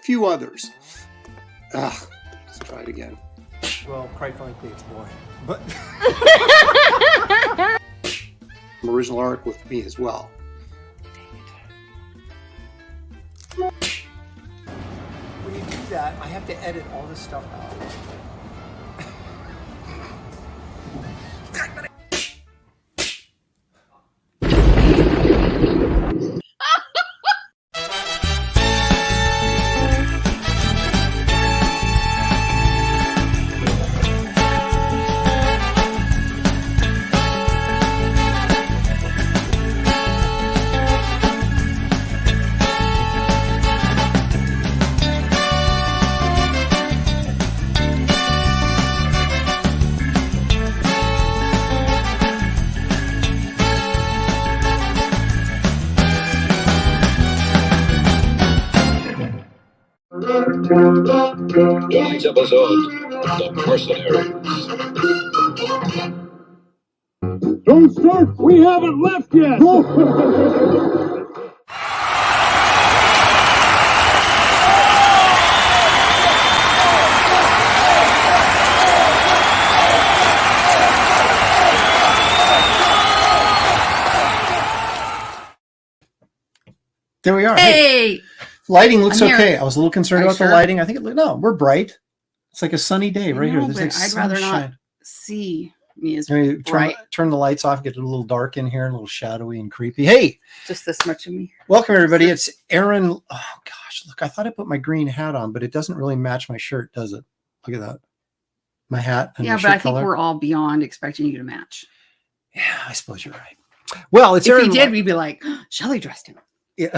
few others. Let's try it again. Well, quite frankly, it's boring. But Some original art with me as well. when you do that, I have to edit all this stuff out. Tonight's episode, The Mercenaries. Don't start! We haven't left yet! There we are. Hey! Lighting looks I'm here. okay. I was a little concerned Are you about sure? the lighting. I think no, we're bright. It's like a sunny day right here. No, There's but like I'd rather not sunshine. see me as Maybe bright. turn the lights off, get it a little dark in here, a little shadowy and creepy. Hey, Just this much of me. welcome everybody. It's Aaron. Oh gosh, look, I thought I put my green hat on, but it doesn't really match my shirt, does it? Look at that. My hat and Yeah, my but shirt I think color. we're all beyond expecting you to match. Yeah, I suppose you're right. Well, it's If Aaron. we did, we'd be like, Shelley dressed him. Yeah.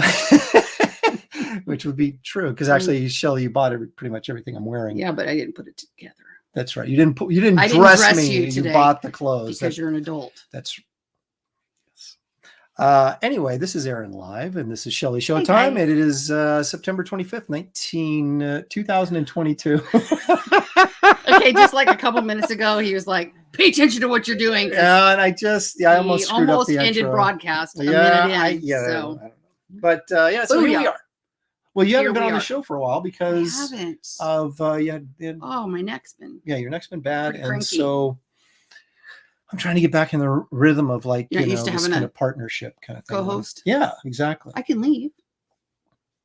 Which would be true because actually, Shelley, you bought pretty much everything I'm wearing. Yeah, but I didn't put it together. That's right. You didn't I didn't dress dress me. you You today bought the clothes. Because you're an adult. That's anyway, this is Aaron Live, and this is Shelley Hey, Showtime, guys. and it is September 25th, 2022. Okay, just like a couple minutes ago, he was like, pay attention to what you're doing. 'cause Yeah, and I almost he screwed up the ended intro. broadcast a Yeah, minute in. I don't So know. But yeah, so here we Booyah. are. Well, you haven't Here been we on the are. show for a while I because haven't. of Oh, my neck's been. your neck's been bad, Pretty and cranky. so I'm trying to get back in the rhythm of like You're not used to this having kind a of partnership kind of thing. co-host? Yeah, exactly. I can leave.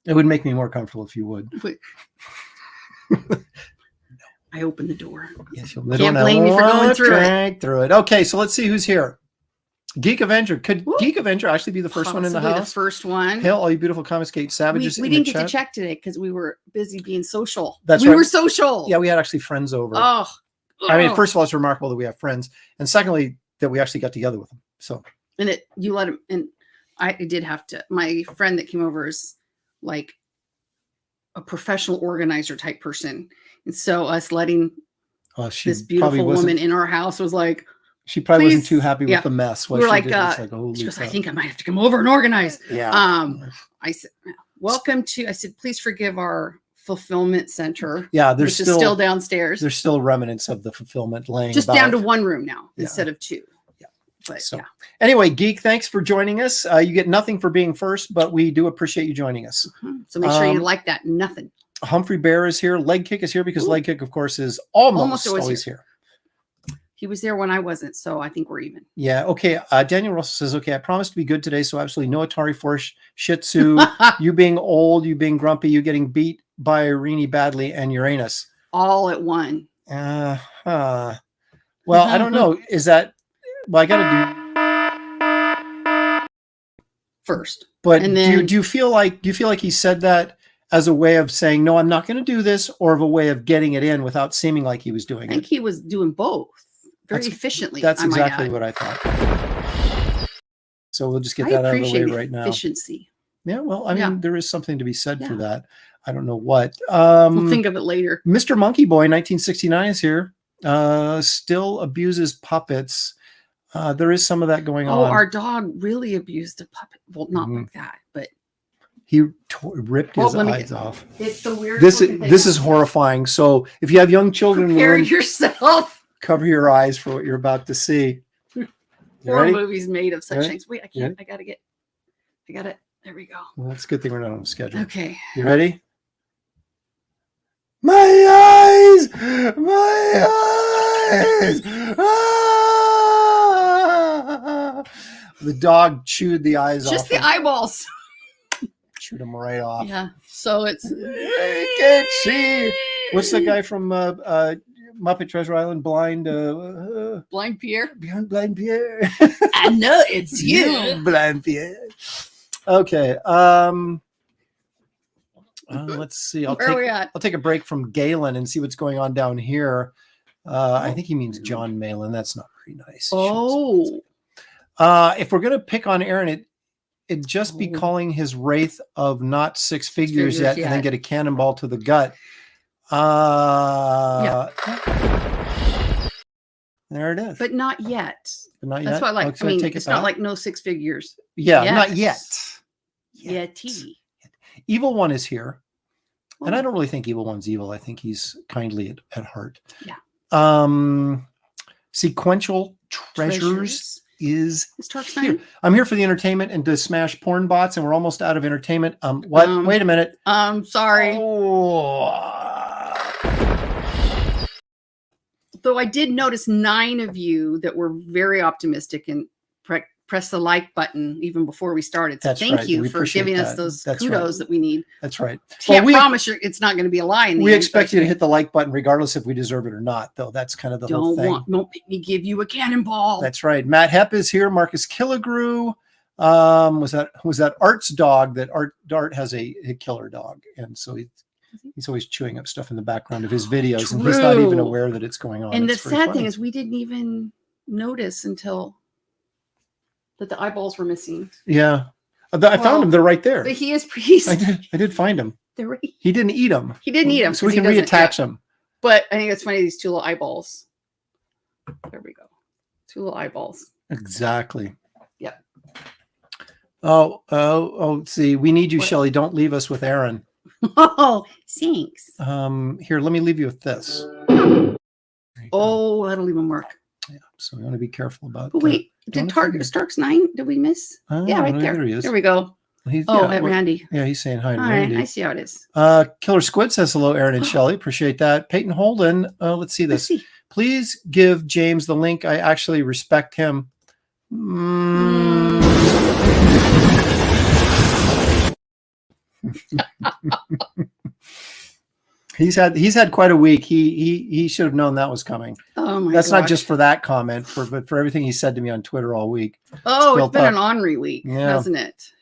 It would make me more comfortable if you would. But I opened the door. Yes, you Can't blame me for going through it. through it. Okay, so let's see who's here. Geek Avenger. Could Woo. Geek Avenger actually be the first one in the Possibly house? The first one. Hail, all you beautiful Comicsgate savages We in the didn't get chat. to check today because we were busy being social. That's we right. were social. Yeah, we had actually friends over. Oh. I mean, oh. first of all, it's remarkable that we have friends, and secondly, that we actually got together with them. So And you let him, and I did have to. My friend that came over is like a professional organizer type person, and so us letting she this probably beautiful wasn't. woman in our house was like, She probably wasn't please. too happy Yeah. with the mess. What We were she like, did was like, holy she goes, I crap. think I might have to come over and organize. Yeah. I said, welcome to. I said, please forgive our fulfillment center. Yeah, Which there's is still downstairs. there's still remnants of the fulfillment laying Just about. down to one room now Yeah. instead of two. Yeah. But So- yeah. Anyway, Geek, thanks for joining us. You get nothing for being first, but we do appreciate you joining us. So make sure you Um, like that. Nothing. Humphrey Bear is here. Leg Kick is here because Ooh. Leg Kick, of course, is almost always always here. He was there when I wasn't, so I think we're even. Yeah. Okay. Daniel Russell says, okay, I promise to be good today. So absolutely no Atari Force Shih Tzu, you being old, you being grumpy, you getting beat by Irene badly and Uranus. All at one. Well, I don't know. Is that, well, I got to do, First. but And do then- you feel like he said that as a way of saying, no, I'm not going to do this, or of a way of getting it in without seeming like he was I doing think it? he was doing both very That's- efficiently. That's I might exactly add. what I thought. So we'll just get I that out of the way appreciate right now. efficiency. Yeah, well, I mean, Yeah. there is something to be said for Yeah. that. I don't know what. We'll think of it later. Mr. Monkey Boy 1969 is here. Still abuses puppets. There is some of that going Oh, on. our dog really abused a puppet. Well, not Mhm. like that, but He ripped his let me eyes get- off. it's the weirdest. This looking thing is I've horrifying. So if you have young children in the Prepare room, yourself. cover your eyes for what you're about to see. You Horror ready? movies made of such Ready? things. Wait, I can't. I got it. There we go. Well, that's a good thing we're not on schedule. Okay. You ready? My eyes! My eyes! Ah! The dog chewed the eyes off. Just the him. eyeballs. Chewed them right off. Yeah. So it's. I can't see. What's the guy from Muppet Treasure Island? Blind. Blind Pierre. Blind Pierre. I know it's you. Blind Pierre. Okay. Let's see. Where are we at? I'll take a break from Galen and see what's going on down here. I think he means John Malin. That's not very nice. Oh. If we're gonna pick on Aaron, it'd just be calling his wraith of not six figures yet, and then get a cannonball to the gut. Yeah. There it is. But not yet. But not yet. That's what I like. Okay, I mean, take it's it not back. like no six figures. Yeah, Yet. not yet. Yeti. Evil One is here. Oh. And I don't really think Evil One's evil. I think he's kindly at heart. Yeah. Sequential Treasures is Tark's here. 9? I'm here for the entertainment and to smash porn bots, and we're almost out of entertainment. What? Wait a minute. Sorry. Oh. Though I did notice 9 of you that were very optimistic and press the like button even before we started. So That's thank right. you We for appreciate giving us that. those That's kudos right. that we need. That's right. Can't promise you it's not going to be a lie. In the We end, expect but you to hit the like button regardless if we deserve it or not, though. That's kind of the whole thing. Don't make me give you a cannonball. That's right. Matt Hepp is here. Marcus Killigrew. Was that Art's dog? That Art has a killer dog, and so he's always chewing up stuff in the background of his videos, and he's not even aware that it's going on. And it's the sad funny. thing is, we didn't even notice until that the eyeballs were missing. Yeah, I found them. They're right there. But he is priest. I did find them. They're right. He didn't eat them. He didn't eat them, so we can reattach them. But I think it's funny, these 2 little eyeballs. There we go. 2 little eyeballs. Exactly. Yep. Oh, see, we need you, Shelley. Don't leave us with Aaron. Oh, thanks. Here, let me leave you with this. Oh, that'll even work. Yeah, so we want to be careful about. But wait, did Stark's 9? Did we miss? Yeah, right there. There he is. There we go. At Randy. Yeah, he's saying hi to All Randy. right, I see how it is. Killer Squid says hello, Aaron and Shelley. Appreciate that. Peyton Holden. Let's see this. Let's see. Please give James the link. I actually respect him. He's had quite a week. He should have known that was coming. Oh my That's gosh. not just for that comment, but for everything he said to me on Twitter all week. Oh, it's been up. an ornery week, hasn't it?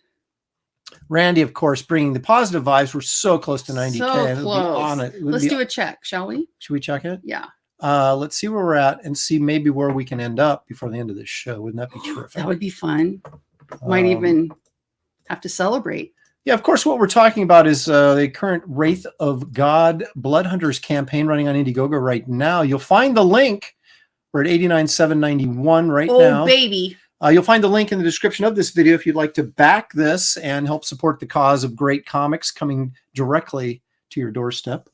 Randy, of course, bringing the positive vibes. We're so close to 90K. So It'll be close. on it. Let's do a check, shall we? Should we check it? Yeah. Let's see where we're at and see maybe where we can end up before the end of this show. Wouldn't that be terrific? That would be fun. Might even have to celebrate. Yeah, of course, what we're talking about is the current Wraith of God Blood Hunters campaign running on Indiegogo right now. You'll find the link. We're at 89,791 right now. Oh, baby. You'll find the link in the description of this video if you'd like to back this and help support the cause of great comics coming directly to your doorstep.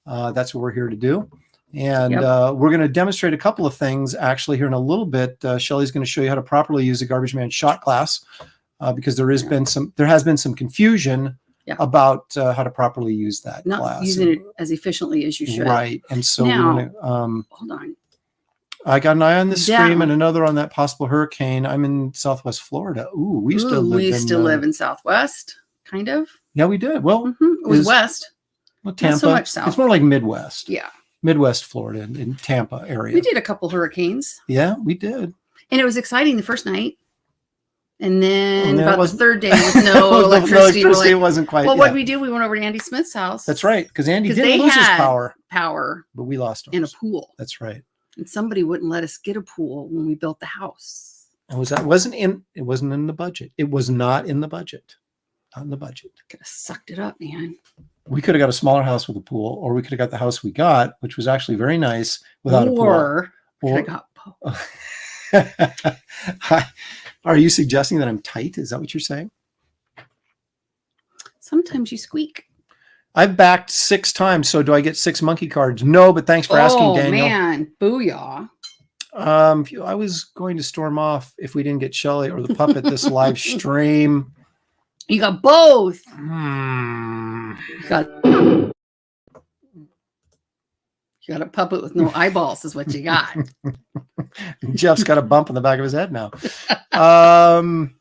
That's what we're here to do. And we're going to demonstrate a couple of things actually here in a little bit. Shelley's going to show you how to properly use the Garbage Man shot class because there has been some confusion about how to properly use that Not class. using it as efficiently as you should. Right. And so now, we're gonna, hold on. I got an eye on the stream and another on that possible hurricane. I'm in Southwest Florida. Ooh, we still live in Southwest, kind of. Yeah, we did. Well, it was west. Well, Tampa. Not so much south. It's more like Midwest. Yeah. Midwest Florida in Tampa area. We did a couple hurricanes. Yeah, we did. And it was exciting the first night. And then about the third day with no no electricity. It wasn't quite. Well, what did we do? We went over to Andy Smith's house. That's right, because Andy didn't lose his power, but we lost ours. in a pool. That's right. And somebody wouldn't let us get a pool when we built the house. And it wasn't in the budget. It was not in the budget. Not in the budget. Could have sucked it up, man. We could have got a smaller house with a pool, or we could have got the house we got, which was actually very nice without a pool. Or could have got Are you suggesting that I'm tight? Is that what you're saying? Sometimes you squeak. I've backed 6 times, so do I get 6 monkey cards? No, but thanks for asking, Daniel. Oh, man. Booyah. I was going to storm off if we didn't get Shelley or the puppet this live stream. You got both. You got You got a puppet with no eyeballs is what you got. Jeff's got a bump on the back of his head now. I'm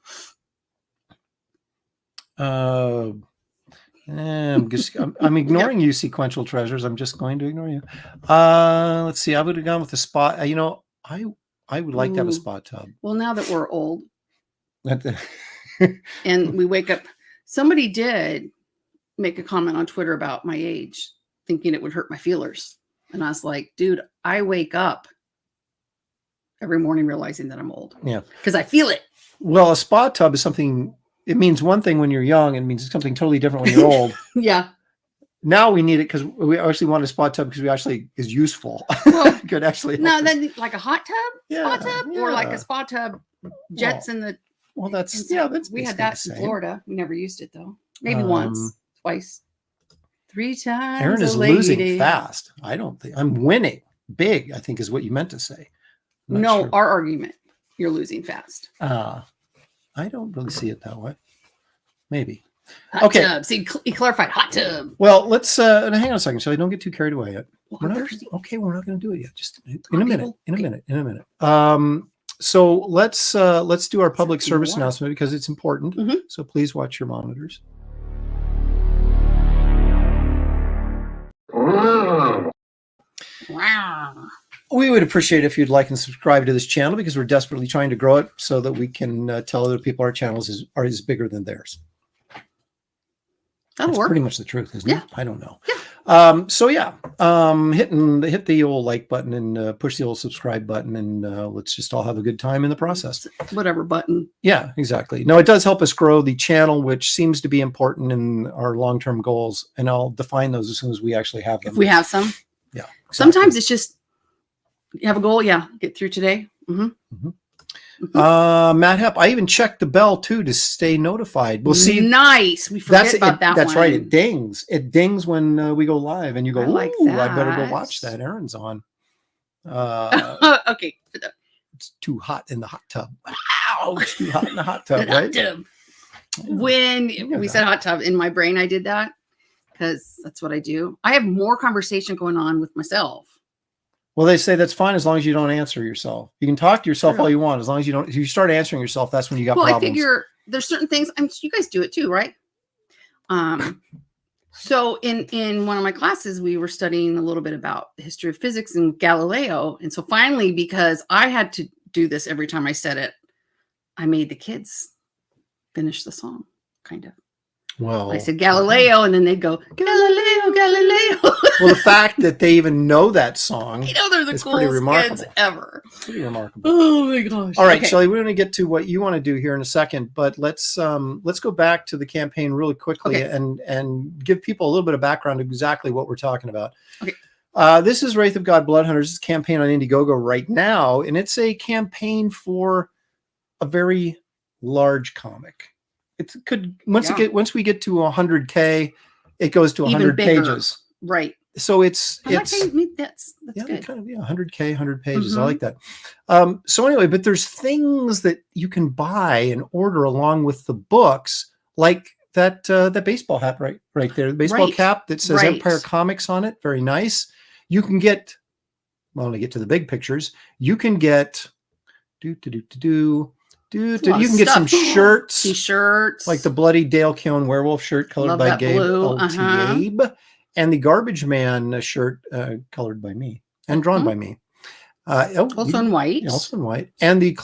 ignoring you, sequential treasures. I'm just going to ignore you. Let's see. I would have gone with the spot. I would like to have a spot tub. Well, now that we're old and we wake up, somebody did make a comment on Twitter about my age, thinking it would hurt my feelers. And I was like, dude, I wake up every morning realizing that I'm old. Yeah. Because I feel it. Well, a spa tub is something, it means one thing when you're young, and it means something totally different when you're old. Yeah. Now we need it because we actually want a spa tub because we actually is useful. Well, could actually. No, then like a hot tub, Yeah, spa tub, yeah. or like a spa tub, jets in the. Well, that's we had basically that the same. in Florida. We never used it though. Maybe once, twice, 3 times. Aaron is a lady. losing fast. I don't think I'm winning big, I think is what you meant to say. I'm not No, sure. our argument. You're losing fast. I don't really see it that way. Maybe. Hot Okay. tub. See, he clarified hot tub. Well, let's hang on a second, Shelley. Don't get too carried away yet. Well, We're I'm not thirsty. okay. We're not going to do it yet. Just in on, a minute. people. In a Okay. minute. In a minute. So let's do our public Something service more. announcement because it's important. Mhm. So please watch your monitors. Wow. We would appreciate it if you'd like and subscribe to this channel because we're desperately trying to grow it so that we can tell other people our channels is bigger than theirs. That'll That's work. pretty much the truth, isn't Yeah. it? I don't know. Yeah. Hit the old like button and push the old subscribe button, and let's just all have a good time in the process. Whatever button. Yeah, exactly. No, it does help us grow the channel, which seems to be important in our long-term goals, and I'll define those as soon as we actually have them. If we have some. Yeah. Sometimes it's just you have a goal. Yeah. Get through today. Mm-hmm. Matt Hepp, I even checked the bell too to stay notified. We'll see. Nice. We forget about that. That's one. right. It dings. It dings when we go live, and you go, I like "Ooh, I better go that. watch that." Aaron's on. Okay. It's too hot in the hot tub. Wow, it's too hot in the hot tub, Hot right? tub. When know we that. said hot tub, in my brain, I did that because that's what I do. I have more conversation going on with myself. Well, they say that's fine as long as you don't answer yourself. You can talk to yourself True. all you want, as long as you don't. If you start answering yourself, that's when you got Well, problems. I figure there's certain things. I mean, you guys do it too, right? So in one of my classes, we were studying a little bit about the history of physics and Galileo, and so finally, because I had to do this every time I said it, I made the kids finish the song, kind of. Well, I said Galileo, and then they'd go Galileo, Galileo. well, the fact that they even know that song You know, they're the It's pretty coolest remarkable. kids ever. is pretty remarkable. Oh my gosh! All right, Okay. Shelley, we're going to get to what you want to do here in a second, but let's go back to the campaign really quickly Okay. and give people a little bit of background to exactly what we're talking about. Okay. This is Wraith of God Blood Hunters. It's a campaign on Indiegogo right now, and it's a campaign for a very large comic. It could once we get to 100K, it goes to Even 100 bigger. pages. Right. So it's I like how you made that's yeah, good. kind of 100K, 100 pages. I Mhm. like that. So anyway, but there's things that you can buy and order along with the books, like that baseball hat right there, the baseball Right. cap that says Right. Empire Comics on it. Very nice. You can get, well, to get to the big pictures, you can get you lot can of get some stuff. shirts, T-shirts, like the bloody Dale Keown werewolf shirt colored Love by that Gabe blue, L. Gabe, and the Garbage Man shirt colored by me and drawn by me. also in white. Also in white. And the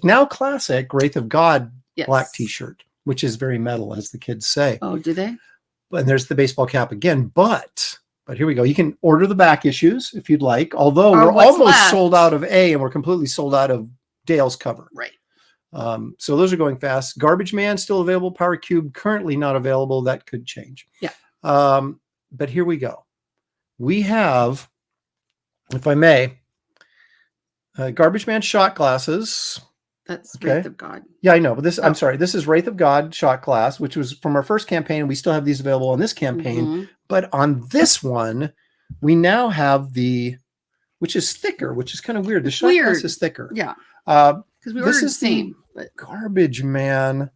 now classic Wraith of God Yes. black t-shirt, which is very metal, as the kids say. Oh, do they? And there's the baseball cap again. But here we go. You can order the back issues if you'd like, although Or we're what's almost left. sold out of A and we're completely sold out of Dale's cover. Right. So those are going fast. Garbage Man still available. Power Cube currently not available. That could change. Yeah. But here we go. We have, if I may, Garbage Man shot glasses. That's Okay. Wraith of God. Yeah, I know, but I'm Oh. sorry. This is Wraith of God shot glass, which was from our first campaign, and we still have these available on this campaign. Mhm. But on this one, we now have which is thicker, which is kind of weird. The shot Weird. glass is thicker. Yeah, Uh, because we This ordered the is the- same. But Garbage Man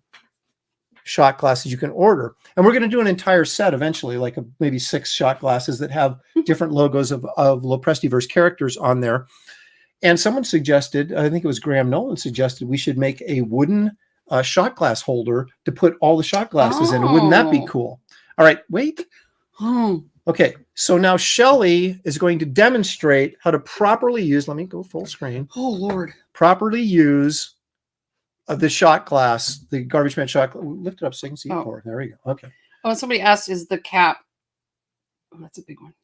shot glasses you can order, and we're going to do an entire set eventually, like maybe 6 shot glasses that have different logos of Loprestiverse characters on there. And someone suggested, I think it was Graham Nolan suggested, we should make a wooden shot glass holder to put all the shot glasses in. Wouldn't that be cool? All right, wait. Oh. Okay, so now Shelley is going to demonstrate how to properly use, let me go full screen. Oh, Lord. Properly use the shot glass, the garbage man shot glass. Lift it up so you can see it more. There we go. Okay. Oh, and somebody asked, is the cap, oh, that's a big one.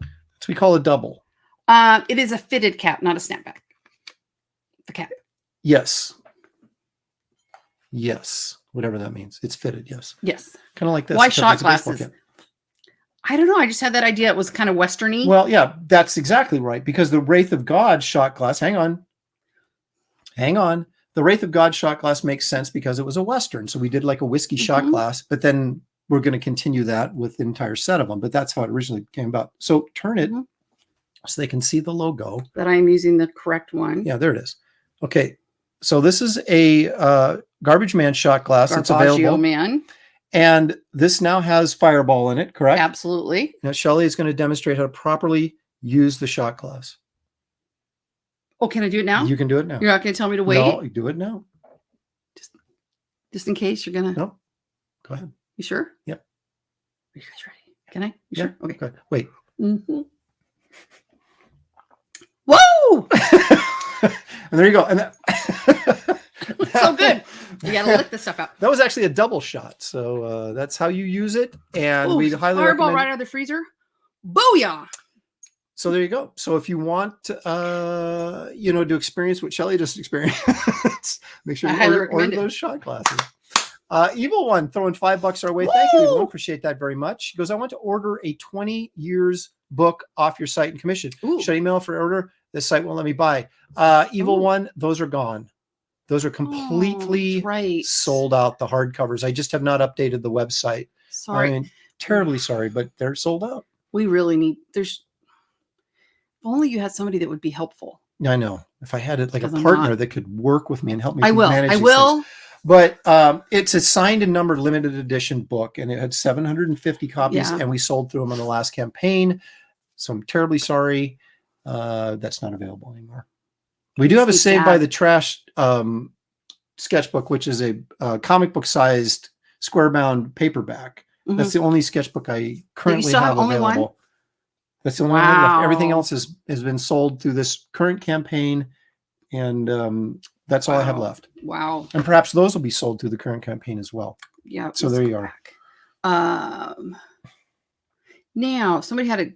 So we call it double. It is a fitted cap, not a snapback. The cap. Yes. Yes. Whatever that means. It's fitted. Yes. Yes. Kind of like this. Why shot glasses? I don't know. I just had that idea. It was kind of Western-y. Well, yeah, that's exactly right. Because the Wraith of God shot glass, hang on. The Wraith of God shot glass makes sense because it was a Western. So we did like a whiskey shot glass, but then we're going to continue that with the entire set of them. But that's how it originally came about. So turn it so they can see the logo. That I'm using the correct one. Yeah, there it is. Okay. So this is a Garbage Man shot glass. It's available. Man. And this now has Fireball in it, correct? Absolutely. Now, Shelley is going to demonstrate how to properly use the shot glass. Oh, can I do it now? You can do it now. You're not going to tell me to wait? No, you do it now. Just in case you're going to. No. Go ahead. You sure? Yep. Are you guys ready? Can I? You sure? Okay. Good. Wait. Whoa! And there you go. And that, so good. You got to lick this stuff out. That was actually a double shot. So that's how you use it. And we highly Fireball recommend right out of the freezer. Booyah! So there you go. So if you want, to experience what Shelley just experienced, make sure you order those shot glasses. Evil One throwing $5 our way. Woo! Thank you, Evil One. Appreciate that very much. He goes, I want to order a 20 years book off your site and commission. Ooh. Should I email for order? This site won't let me buy. Evil One, those are gone. Those are completely sold out, the hardcovers. I just have not updated the website. Sorry. I mean, terribly sorry, but they're sold out. We really need, if only you had somebody that would be helpful. I know. If I had it like a partner that could work with me and help me manage these things. But it's a signed and numbered limited edition book, and it had 750 copies, and we sold through them on the last campaign. So I'm terribly sorry. That's not available anymore. We do have a Saved by the Trash sketchbook, which is a comic book sized square bound paperback. That's the only sketchbook I currently have available. That's the only one I have left. Everything else has been sold through this current campaign, and that's all I have left. Wow. And perhaps those will be sold through the current campaign as well. Yeah. So there you are. Now, somebody had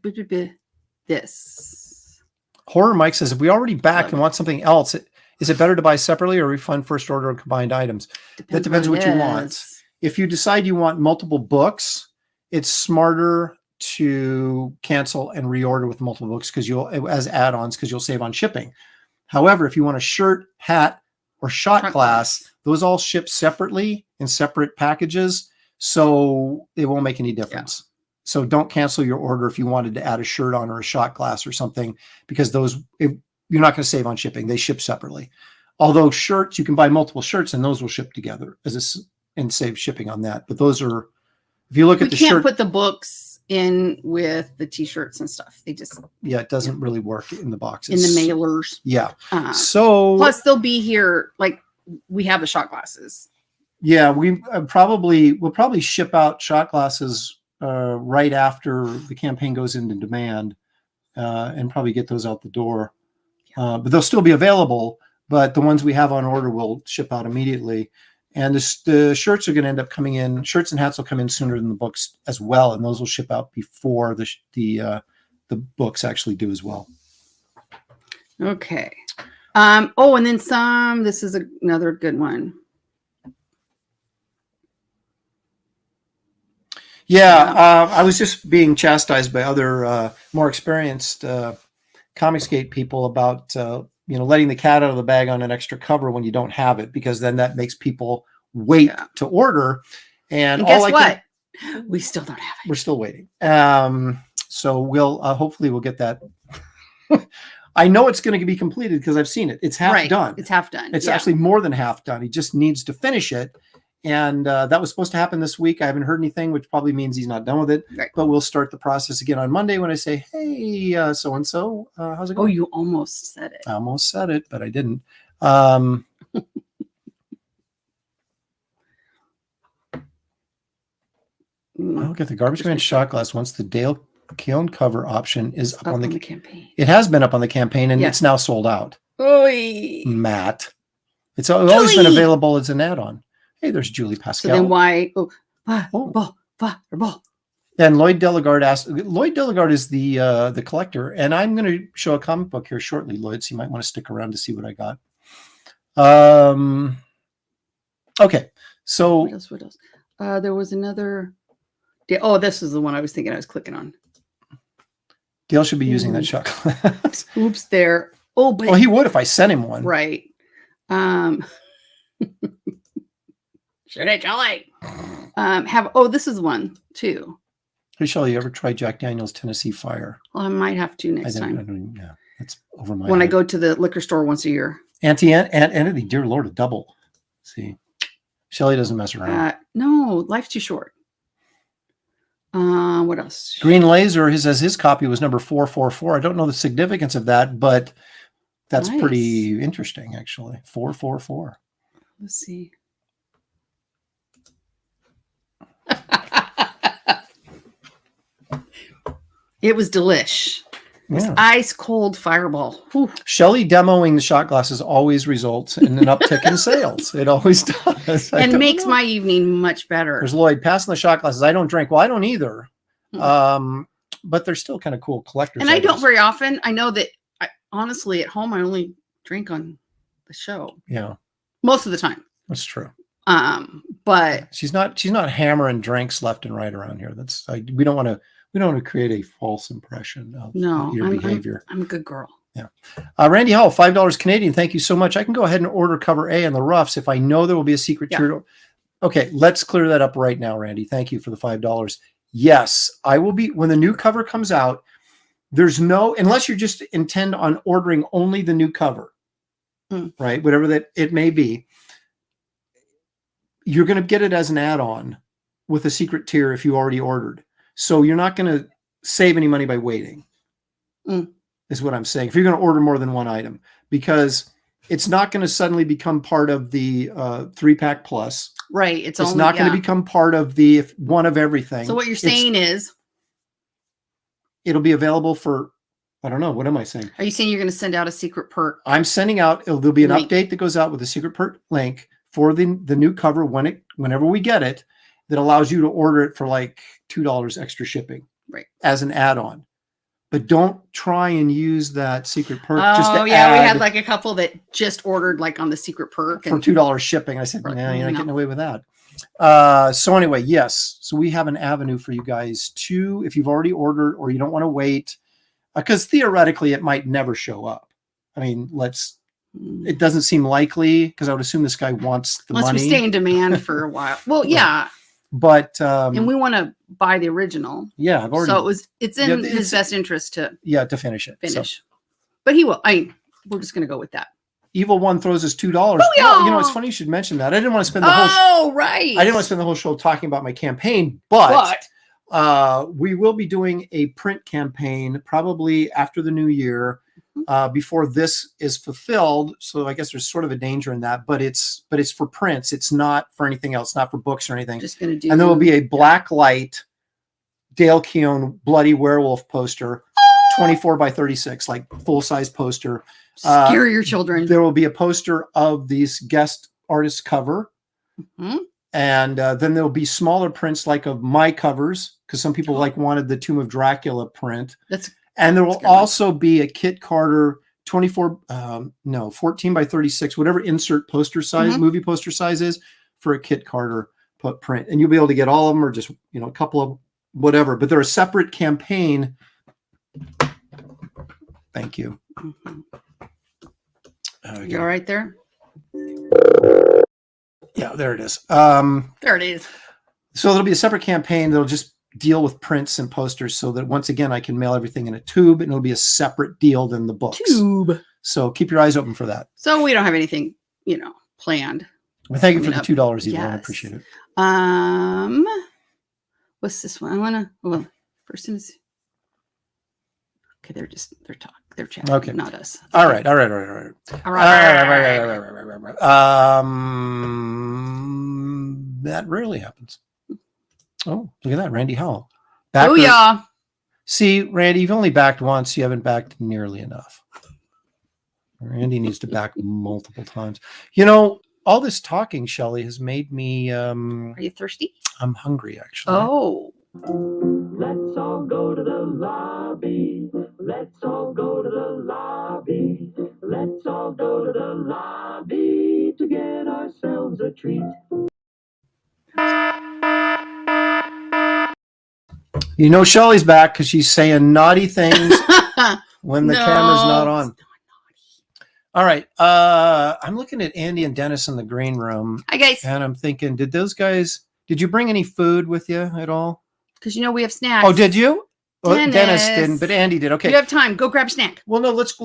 this. Horror Mike says, if we already backed and want something else, is it better to buy separately or refund first order of combined items? That depends what you want. If you decide you want multiple books, it's smarter to cancel and reorder with multiple books as add-ons because you'll save on shipping. However, if you want a shirt, hat, or shot glass, those all ship separately in separate packages, so it won't make any difference. Yeah. So don't cancel your order if you wanted to add a shirt on or a shot glass or something, because you're not going to save on shipping. They ship separately. Although shirts, you can buy multiple shirts and those will ship together and save shipping on that. But those are, if you look at the shirt, you can't put the books in with the t-shirts and stuff. They just it doesn't really work in the boxes, in the mailers. Yeah. So plus they'll be here, like we have the shot glasses. Yeah, we'll probably ship out shot glasses right after the campaign goes into demand, and probably get those out the door. But they'll still be available, but the ones we have on order will ship out immediately. And the shirts are going to end up coming in. Shirts and hats will come in sooner than the books as well, and those will ship out before the books actually do as well. Okay. And then some. This is another good one. Yeah, I was just being chastised by other more experienced Comicsgate people about letting the cat out of the bag on an extra cover when you don't have it, because then that makes people wait to order. And guess what? We still don't have it. We're still waiting. So we'll hopefully we'll get that. I know it's going to be completed because I've seen it. It's half done. It's half done. It's actually more than half done. He just needs to finish it. And that was supposed to happen this week. I haven't heard anything, which probably means he's not done with it. Right. But we'll start the process again on Monday when I say, hey, so-and-so, how's it Oh, going? you almost said it. I almost said it, but I didn't. I'll get the Garbage Man shot glass once the Dale Keown cover option is up on the campaign. It has been up on the campaign, and Yeah. it's now sold out. Oy. Matt. It's always been available as an add-on. Hey, there's Julie So Pascal. then why? Oh. Ball. And Lloyd Delegard asked. Lloyd Delegard is the collector, and I'm going to show a comic book here shortly, Lloyd. So you might want to stick around to see what I got. Okay, so What else? There was another. Oh, this is the one I was thinking I was clicking on. Dale should be using that shot glass. Oops, there. Oh, but Well, he would if I sent him one. right. Should I try? This is one too. Hey, Shelley, you ever try Jack Daniel's Tennessee Fire? Well, I might have to next time Yeah, that's over my when I head. go to the liquor store once a year. Aunt Entity, dear Lord, a double. See, Shelley doesn't mess around. No, life's too short. What else? Green Laser, he says his copy was number 444. I don't know the significance of that, but that's Nice. pretty interesting, actually. 444. Let's see. It was delish. It was Yeah. ice cold fireball. Whew. Shelley demoing the shot glasses always results in an uptick in sales. It always does. I And don't makes know. my evening much better. There's Lloyd passing the shot glasses. I don't drink. Well, I don't either. Hmm. But they're still kind of cool collectors. And I don't items. very often. I know that honestly at home I only drink on the show Yeah, most of the time. that's true. But She's not hammering drinks left and right around here. We don't want to create a false impression of no, your behavior. I'm a good girl. Yeah. Randy Hall, $5 Canadian. Thank you so much. I can go ahead and order cover A and the roughs if I know there will be a secret Yeah. tier. Okay, let's clear that up right now, Randy. Thank you for the $5. Yes, I will be when the new cover comes out. There's no, unless you just intend on ordering only the new cover, right? Whatever that it may be, you're going to get it as an add-on with a secret tier if you already ordered. So you're not going to save any money by waiting, is what I'm saying. If you're going to order more than one item, because it's not going to suddenly become part of the 3-pack plus. Right. It's not going to become part of the one of everything. So what you're saying is, it'll be available for, I don't know. What am I saying? are you saying you're going to send out a secret perk? I'm sending out, there'll be an Link. update that goes out with a secret perk link for the new cover whenever we get it, that allows you to order it for like $2 extra shipping, right, as an add-on. But don't try and use that secret perk just to we had add like a couple that just ordered like on the secret perk for $2 shipping. I said, Right. nah, you're not No. getting away with that. So anyway, yes. So we have an avenue for you guys to, if you've already ordered or you don't want to wait, because theoretically it might never show up. I mean, it doesn't seem likely, because I would assume this guy wants the unless money. we stay in demand for a while. Well, Right. yeah. But And we want to buy the original. yeah, I've already So it's in Yeah, his best interest to to finish it. So, finish. But he will. We're just going to go with that. Evil One throws us $2. Booyah! You know, it's funny you should mention that. I didn't want to spend the whole Right. I didn't want to spend the whole show talking about my campaign, but we will be doing a print campaign probably after the new year, before this is fulfilled. So I guess there's sort of a danger in that, but it's for prints. It's not for anything else, not for books or anything. Just going to do. And there will be a black light Dale Keown bloody werewolf poster, 24 by 36, like full size poster. Scare your children. There will be a poster of these guest artists cover. Mhm. And then there'll be smaller prints like of my covers, because some people wanted the Tomb of Dracula print. And there will good. also be a Kit Carter 14 by 36, whatever insert poster size, movie poster size is, for a Kit Carter print. And you'll be able to get all of them, or just, a couple of whatever, but they're a separate campaign. Thank you. You all right there? Yeah, there it is. There it is. So there'll be a separate campaign that'll just deal with prints and posters, so that once again I can mail everything in a tube, and it'll be a separate deal than the books. Tube. So keep your eyes open for that. So we don't have anything, planned. Well, thank you for coming the up. $2 either. I Yes. appreciate it. What's this one? I wanna. Well, first is. Okay, they're chatting. Okay. Not us. All right. All right. That rarely happens. Oh, look at that, Randy Howell. Oh yeah. See, Randy, you've only backed once. You haven't backed nearly enough. Randy needs to back multiple times. You know, all this talking, Shelley, has made me. Are you thirsty? I'm hungry, actually. Oh. Let's all go to the lobby. Let's all go to the lobby. Let's all go to the lobby to get ourselves a treat. You know, Shelley's back because she's saying naughty things when the No. camera's not on. All right. I'm looking at Andy and Dennis in the green room, Hi guys. and I'm thinking, did you bring any food with you at all? Because we have snacks. Oh, did you? Well, Dennis Dennis didn't, but Andy did. Okay. You have time. Go grab a snack. Well, no, let's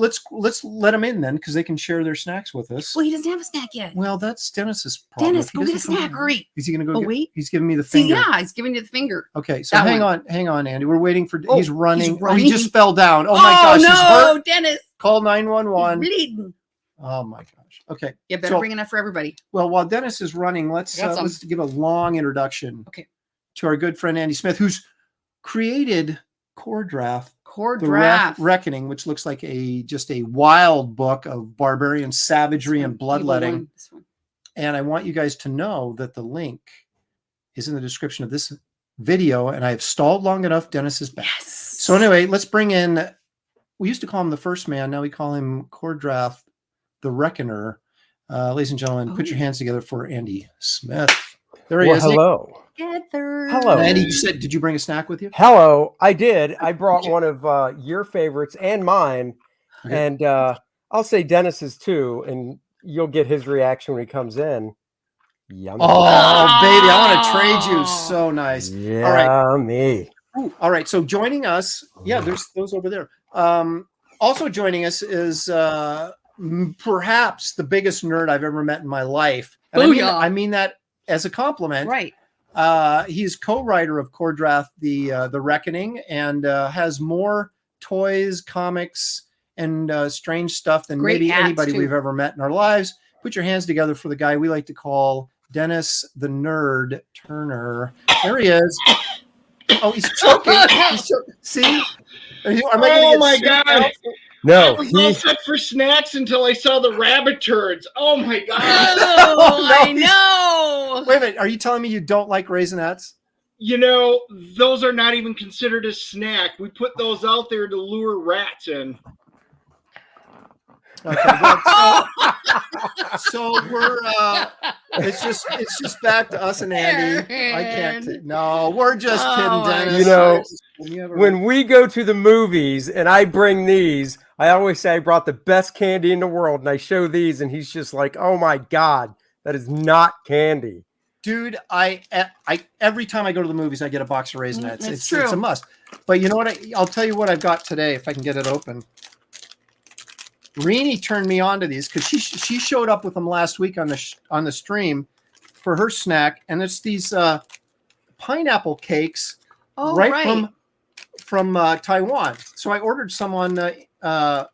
let them in then, because they can share their snacks with us. Well, he doesn't have a snack yet. Well, that's Dennis's problem. Dennis, If he go get a doesn't come snack. in- Hurry. Is he going to go? Oh, wait. He's giving me the See, finger. yeah, he's giving you the finger. Okay, so That hang one. on, Andy. We're waiting for. Oh, he's running. he's Oh, he just running. fell down. Oh my gosh, he's no, hurt. Dennis. Call He's 911. bleeding. Oh my gosh. Okay. You better So- bring enough for everybody. Well, while Dennis is running, let's I got some. give a long introduction. Okay. To our good friend Andy Smith, who's created Kor-Drath, the Kor-Drath. Reckoning, which looks like just a wild book of barbarian savagery This and one, bloodletting. evil one, this one. And I want you guys to know that the link is in the description of this video. And I have stalled long enough. Dennis is back. Yes. So anyway, let's bring in. We used to call him the First Man. Now we call him Kor-Drath, the Reckoner. Ladies and gentlemen, put your hands together for Andy Smith. There he is. Hello. Together. Hello. Andy, you said, did you bring a snack with you? Hello. I did. I brought one of your favorites and mine. Okay. And I'll say Dennis's too. And you'll get his reaction when he comes in. Yummy. Oh, baby, I want to trade you. So nice. Yummy. All right. Ooh, all right. So joining us, yeah, there's those over there. Also joining us is perhaps the biggest nerd I've ever met in my life. And I mean that as a compliment. Right. He's co-writer of Kor-Drath, the Reckoning, and has more toys, comics, and strange stuff than Great maybe hats, anybody too. we've ever met in our lives. Put your hands together for the guy we like to call Dennis the Nerd Turner. There he is. Oh, he's choking. See? Oh my God. No, I was all set for snacks until I saw the rabbit turds. Oh my God. Oh, no, I know. Wait a minute. Are you telling me you don't like Raisinets? You know, those are not even considered a snack. We put those out there to lure rats in. Okay, good. So we're it's just back to us and Andy. I can't. No, we're just kidding, Oh, my Dennis. You know, You have a- when we go to the movies and I bring these, I always say I brought the best candy in the world. And I show these and he's just like, oh my God, that is not candy. dude, I every time I go to the movies, I get a box of Raisinets. It's It's a true. must. But you know what? I'll tell you what I've got today if I can get it open. Rini turned me on to these because she showed up with them last week on the stream for her snack, and it's these pineapple cakes Oh, right from Taiwan. So I ordered some on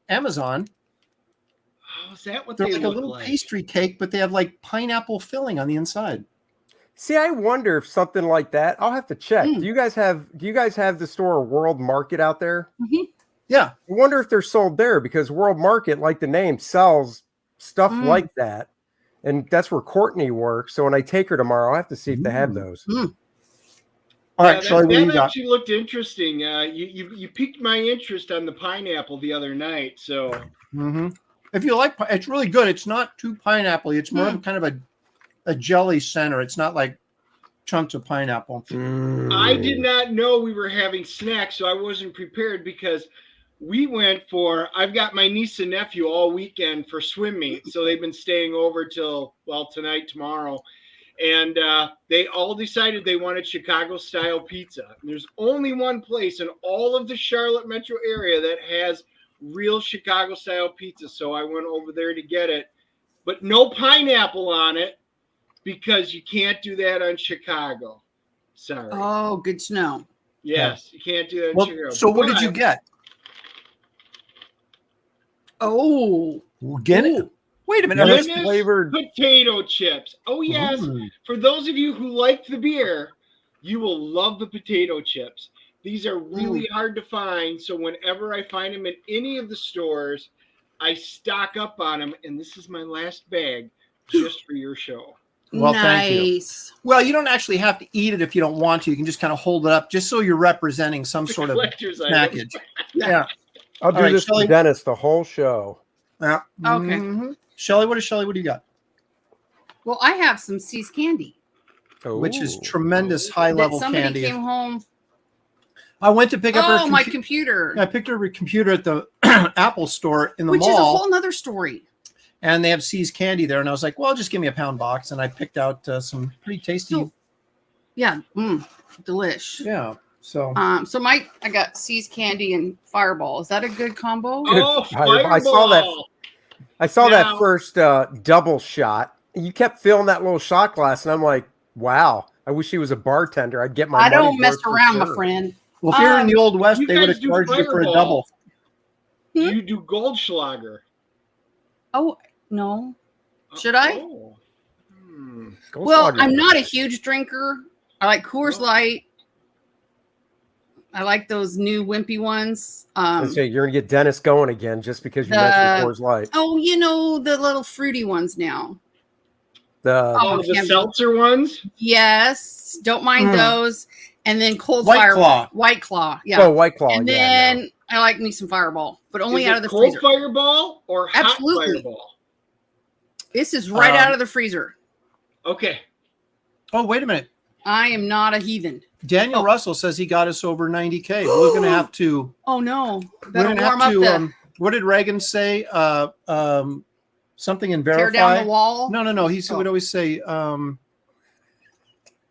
Amazon. Oh, is that what They're they like a look little like? pastry cake, but they have like pineapple filling on the inside. See, I wonder if something like that. I'll have to check. Mm. Do you guys have the store World Market out there? Yeah. I wonder if they're sold there because World Market, like the name, sells stuff Mm. like that. And that's where Courtney works. So when I take her tomorrow, I'll have to see if they have those. All right, Yeah, Charlie, what do you that got? actually looked interesting. You piqued my interest on the pineapple the other night. So Mm-hmm. If you like, it's really good. It's not too pineapple. It's more of kind of a jelly center. It's not like chunks of pineapple. I did not know we were having snacks, so I wasn't prepared because I've got my niece and nephew all weekend for swim meet. So they've been staying over till, tonight, tomorrow. And they all decided they wanted Chicago style pizza. And there's only one place in all of the Charlotte metro area that has real Chicago style pizza. So I went over there to get it, but no pineapple on it. because you can't do that on Chicago. Sorry. Oh, good to know. Yes, you can't do that on Well, Chicago. so what did you But get? Oh, Get it? Ooh. Wait a minute. Lettuce Guinness flavored. potato chips. Oh, yes. Mm. For those of you who like the beer, you will love the potato chips. These are really hard to find. So whenever I find them in any of the stores, I stock up on them. And this is my last bag just for your show. Well, thank you. nice. Well, you don't actually have to eat it if you don't want to. You can just kind of hold it up just so you're representing some sort of Collector's item. package. Yeah. I'll do All right, this Shelley. for Dennis the whole show. Yeah. Okay. Mhm. Shelley, what do you got? Well, I have some See's candy. Which is Ooh. tremendous high That level somebody candy. came home. I went to pick up her Oh, my computer. I picked her computer at the Apple store in the Which is a mall, whole nother story. and they have C's candy there. And I was like, well, just give me a pound box. And I picked out some pretty tasty. So, yeah, delish. Yeah. So So I got See's candy and Fireball. Is that a good combo? Oh, Fireball. I saw that. Fireball. I saw Now- that first double shot. You kept filling that little shot glass, and I'm like, wow. I wish he was a bartender. I'd get my. I don't money's mess worth for around, my sure. friend. well, if you're in the Old West, you they would guys have do charged you for a Fireball. double. You do Goldschlager. Oh, no. Should I? Oh. Go Well, Slugger. I'm not a huge drinker. I like Coors Oh. Light. I like those new wimpy ones. Let's say you're gonna get Dennis going again just because you The- mentioned Coors Light. Oh, the little fruity ones now. The Oh, the can't- seltzer ones? Yes, don't mind those. And then cold White Fireball. Claw. White Claw. Yeah. oh White Claw. and yeah, then I like me some Fireball, but only Is out it of the cold freezer. Fireball or hot Absolutely. Fireball? This is right out of the freezer. Okay. Oh, wait a minute. I am not a heathen. Daniel Oh. Russell says he got us over 90K. We're going to have to. Oh no! We're Better going to warm have up to. the What did Reagan say? Something in tear verify. down the wall. No. He Oh. would always say,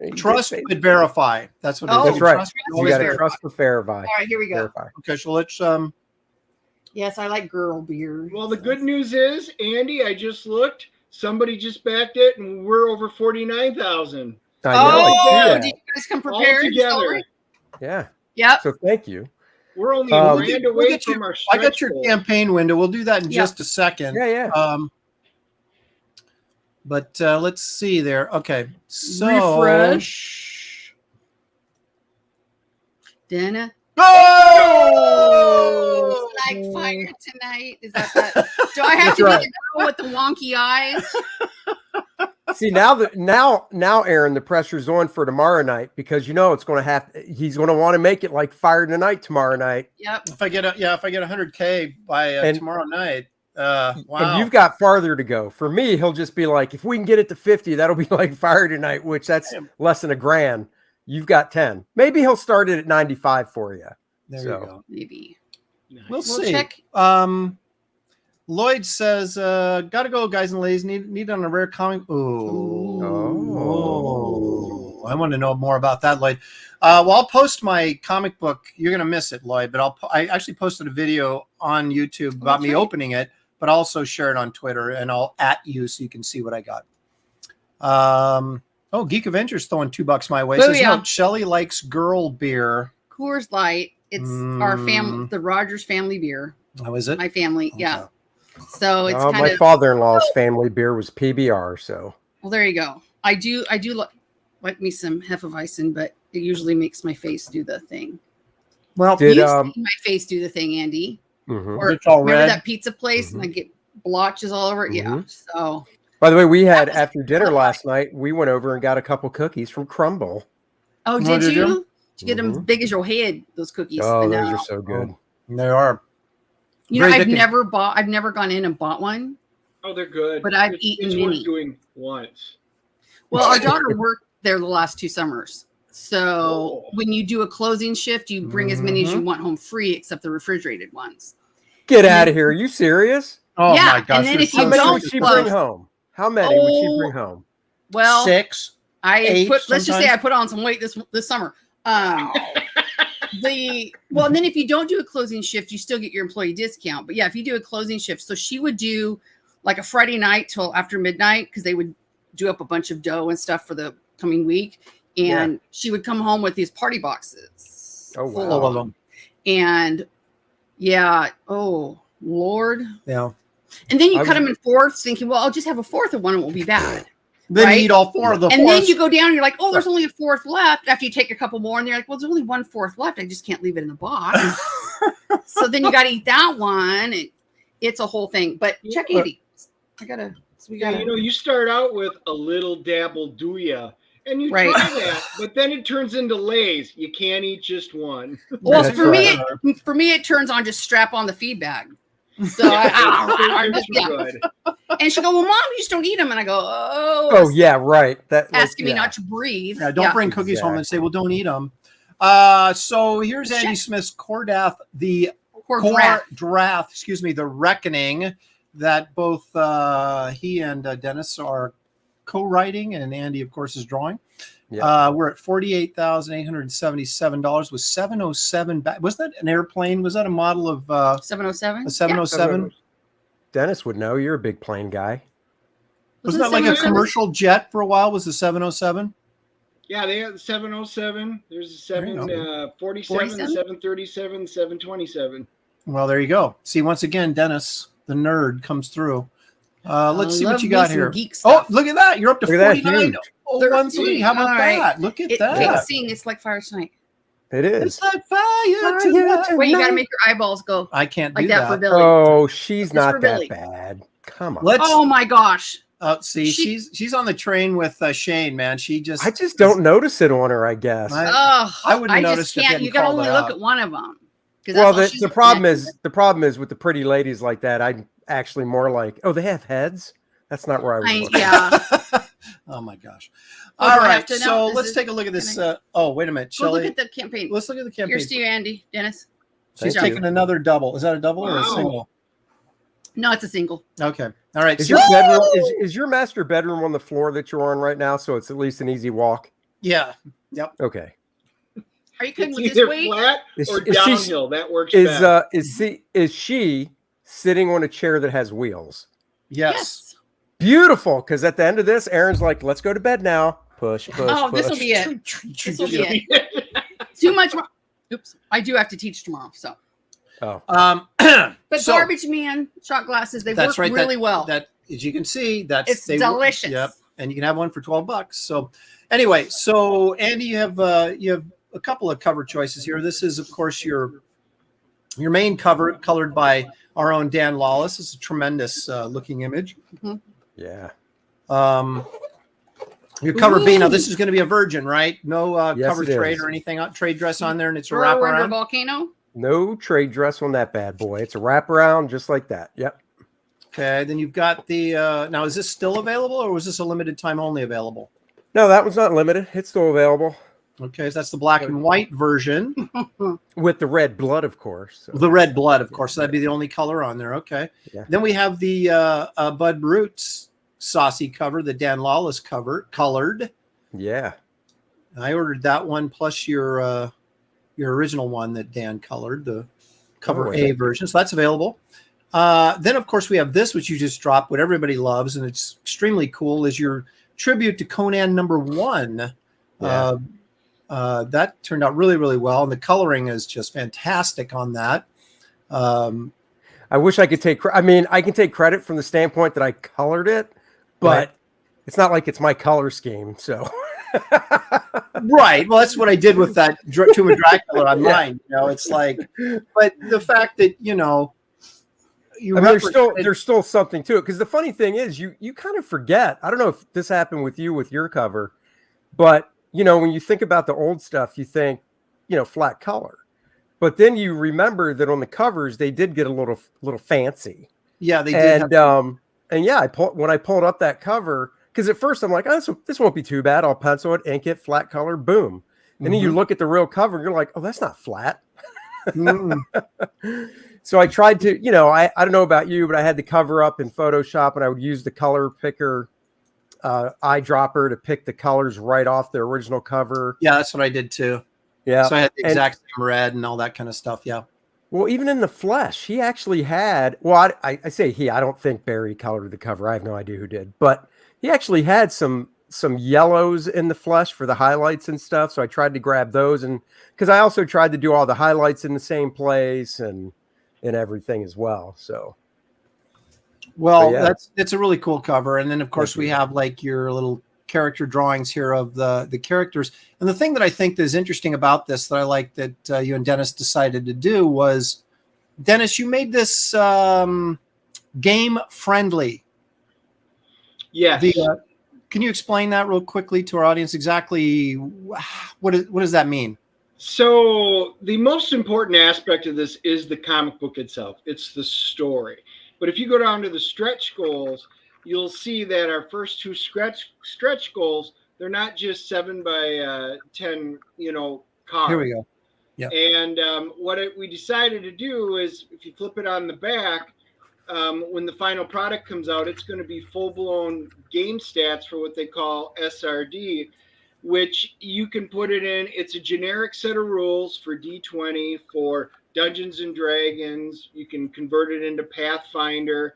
He did trust say- but verify. That's what it is. Oh, That's right. Trust, but You always got to verify. trust but verify. All right, here we go. Verify. Okay, so let's. Yes, I like girl beer. Well, the good news is, Andy, I just looked. Somebody just backed it, and we're over 49,000. I know. I see Oh, that. did you guys come All prepared? to together. celebrate? Yeah. Yep. So thank you. We're only Um, a We'll grand get- away we'll get from you- our I stretch got your goal. campaign window. We'll do that in Yeah. just a second. Yeah, yeah. But let's see there. Okay, so Refresh. Dinner. Oh! Like fire tonight. Is that? Do I have That's to right. be the girl with the wonky eyes? See now, Aaron, the pressure's on for tomorrow night because it's going to he's going to want to make it like fire tonight tomorrow night. Yep. If I get 100K by And- tomorrow night, wow. And you've got farther to go. For me, he'll just be like, if we can get it to 50, that'll be like fire tonight, which that's less than $1,000. You've got 10. Maybe he'll start it at 95 for you. there so. you go. Maybe. We'll We'll see. check. Lloyd says, "Gotta go, guys and ladies. Need on a rare comic." Oh, I want to know more about that, Lloyd. Well, I'll post my comic book. You're gonna miss it, Lloyd, but I actually posted a video on YouTube about me opening it, but I'll also share it on Twitter, and I'll @, so you can see what I got. Geek Avengers throwing $2 my way. Says, Booyah. no, Shelly likes girl beer. Coors Light. It's our family, the Rogers family beer. How is it? My family, Okay. yeah. So it's my kind of father-in-law's family beer was PBR. So well. There you go. I do like me some Hefeweizen, but it usually makes my face do the thing. Well, Did You've seen my face do the thing, Andy. mhm. Or It's all remember red? that pizza place and I get blotches all over it? Yeah. Mhm. So By the way, we had after dinner last night. We went over and got a couple cookies from Crumble. oh, What did did you you? do? Did you get them Mhm. big as your head? Those cookies. Oh, I those know. are so good. They are. You know, very I've addictive. never gone in and bought one. Oh, they're good. But I've It's- eaten it's worth many. doing once. Well, our daughter worked there the last 2 summers. So Oh. when you do a closing shift, you bring as many as you Mhm. want home free, except the refrigerated ones. Get out of here! Are you serious? Oh Yeah, my gosh! and then they're if you How so many don't would she close- bring home? How many would she bring Oh. home? Well, 6. I 8 let's just say sometimes. I put on some weight this summer. And then if you don't do a closing shift, you still get your employee discount. But yeah, if you do a closing shift, so she would do like a Friday night till after midnight because they would do up a bunch of dough and stuff for the coming week. And she would come home with these party boxes. Oh, full wow. All of them. And yeah, oh Lord. Yeah. And then you cut them in fourths, thinking, well, I'll just have a fourth of one, it won't be bad. Then Right? you eat all 4 of the And then fourths. you go down and you're like, oh, there's only a fourth left. After you take a couple more, and they're like, well, there's only 1/4 left. I just can't leave it in the box. So then you got to eat that one. And it's a whole thing. But check Andy. We Yeah, gotta. you know, you start out with a little dabble, do ya? And you Right. try that, but then it turns into Lay's. You can't eat just one. Well, That's for right. me, it turns on just strap on the feed bag. So I It's yeah. good. And she go, well, mom, you just don't eat them. And I go, Oh yeah, right. That asking me yeah. not to breathe. Yeah, don't bring cookies home and say, Exactly. well, don't eat them. So here's Andy Check. Smith's Kor-Drath, the Kor-Drath. Kor-Drath, excuse me, the Reckoning, that both he and Dennis are co-writing, and Andy, of course, is drawing. Yeah. We're at $48,877 with 707. Was that an airplane? Was that a model of 707. a 707? Dennis would know. You're a big plane guy. Wasn't that like a commercial jet for a while? Was the 707? Yeah, they have the 707. There's a There you 747, 47? 737, 727. Well, there you go. See, once again, Dennis, the nerd, comes through. Let's see what Love you me got some here. geek Oh, stuff. look at that. You're up to Look at that, 49,013. How about All right. that? Look at It that. can't sing. It's like fire tonight. It is. It's like fire tonight. Wait, you got to make your eyeballs go I can't like do that for that. Billy. Oh, she's It's not for that Billy. bad. Come on. Let's Oh my gosh. see. She's on the train with Shane, man. She just I just don't notice it on her, I guess. Oh, I wouldn't I notice just if you can't. hadn't You got to called only her look out. at one of them. Well, the problem is with the pretty ladies like that, I'm actually more like, oh, they have heads? That's not where I was looking. Yeah. Oh my gosh. Oh, All do I have right. to know? So Is let's it- take a look at this. can Oh, wait a minute, Go look Shelley. at the campaign. Let's look at the campaign. Here's to you, Andy. Dennis. She's Thank you. taking another double. Is that a double or a Wow. single? No, it's a single. Okay. All right. Is So, your bedroom is your master bedroom on the floor that you're on right now? So it's at least an easy walk. yeah. Yep. Okay. Are you cooking It's with either this weight? flat Is- or is she- downhill. That works best. Is she sitting on a chair that has wheels? Yes. Beautiful, because at the end of this, Aaron's like, "Let's go to bed now." Push, push. Oh, this will push. be it. This will be it. Too much. Oops. I do have to teach tomorrow. So, Oh, but so garbage man shot glasses, they work that's right. really well. That, as you can see, that's It's they- delicious. Yep. And you can have one for $12. So, anyway, so Andy, you have a couple of cover choices here. This is, of course, your main cover, colored by our own Dan Lawless. It's a tremendous looking image. yeah. Your cover B. Now, Ooh. this is going to be a virgin, right? No Yes, cover it trade is. or anything, trade dress on there, and it's a Throw her under wraparound. volcano. No trade dress on that bad boy. It's a wraparound, just like that. Yep. Okay, then you've got the. Now, is this still available, or was this a limited time only available? No, that one's not limited. It's still available Okay, so that's the black and white version. with the red blood, of course. So, The red blood, of course. So that'd be the only color on there. Okay. Yeah. Then we have the Bud Roots saucy cover, the Dan Lawless cover, colored. yeah. I ordered that one plus your original one that Dan colored, the cover Oh, A yeah. version. So that's available. Then, of course, we have this, which you just dropped, what everybody loves, and it's extremely cool, is your tribute to Conan #1. Yeah. That turned out really, really well, and the coloring is just fantastic on that. I wish I could take. I mean, I can take credit from the standpoint that I colored it, but Right. it's not like it's my color scheme. So. Right. Well, that's what I did with that Tomb of Dracula on Yeah. mine. You know, it's like, but the fact that, you know, you I mean, represent- there's still something to it, because the funny thing is you kind of forget. I don't know if this happened with you with your cover, but you know, when you think about the old stuff, you think, you know, flat color, but then you remember that on the covers they did get a little fancy. yeah, they did. And yeah, when I pulled up that cover, because at first I'm like, oh, this won't be too bad. I'll pencil it, ink it, flat color, boom. And then you look at the real cover, and you're like, oh, that's not flat. Mm. So I tried to, you know, I don't know about you, but I had the cover up in Photoshop, and I would use the color picker eyedropper to pick the colors right off the original cover. Yeah, that's what I did too. Yeah. So I had the And- exact same red and all that kind of stuff. Yeah. Well, even in the flesh, he actually had, well, I say he, I don't think Barry colored the cover. I have no idea who did, but he actually had some yellows in the flesh for the highlights and stuff. So I tried to grab those, and because I also tried to do all the highlights in the same place and everything as well. So, Well, yeah. that's a really cool cover. And then of course we have like your little character drawings here of the characters. And the thing that I think is interesting about this that I like that you and Dennis decided to do was, Dennis, you made this game friendly. Yes. Can you explain that real quickly to our audience? Exactly what does that mean? So the most important aspect of this is the comic book itself. It's the story. But if you go down to the stretch goals, you'll see that our first two stretch goals, they're not just 7 by 10, cards. Here we go. Yeah. And what we decided to do is, if you flip it on the back, when the final product comes out, it's going to be full-blown game stats for what they call SRD, which you can put it in. It's a generic set of rules for D20, for Dungeons and Dragons. You can convert it into Pathfinder.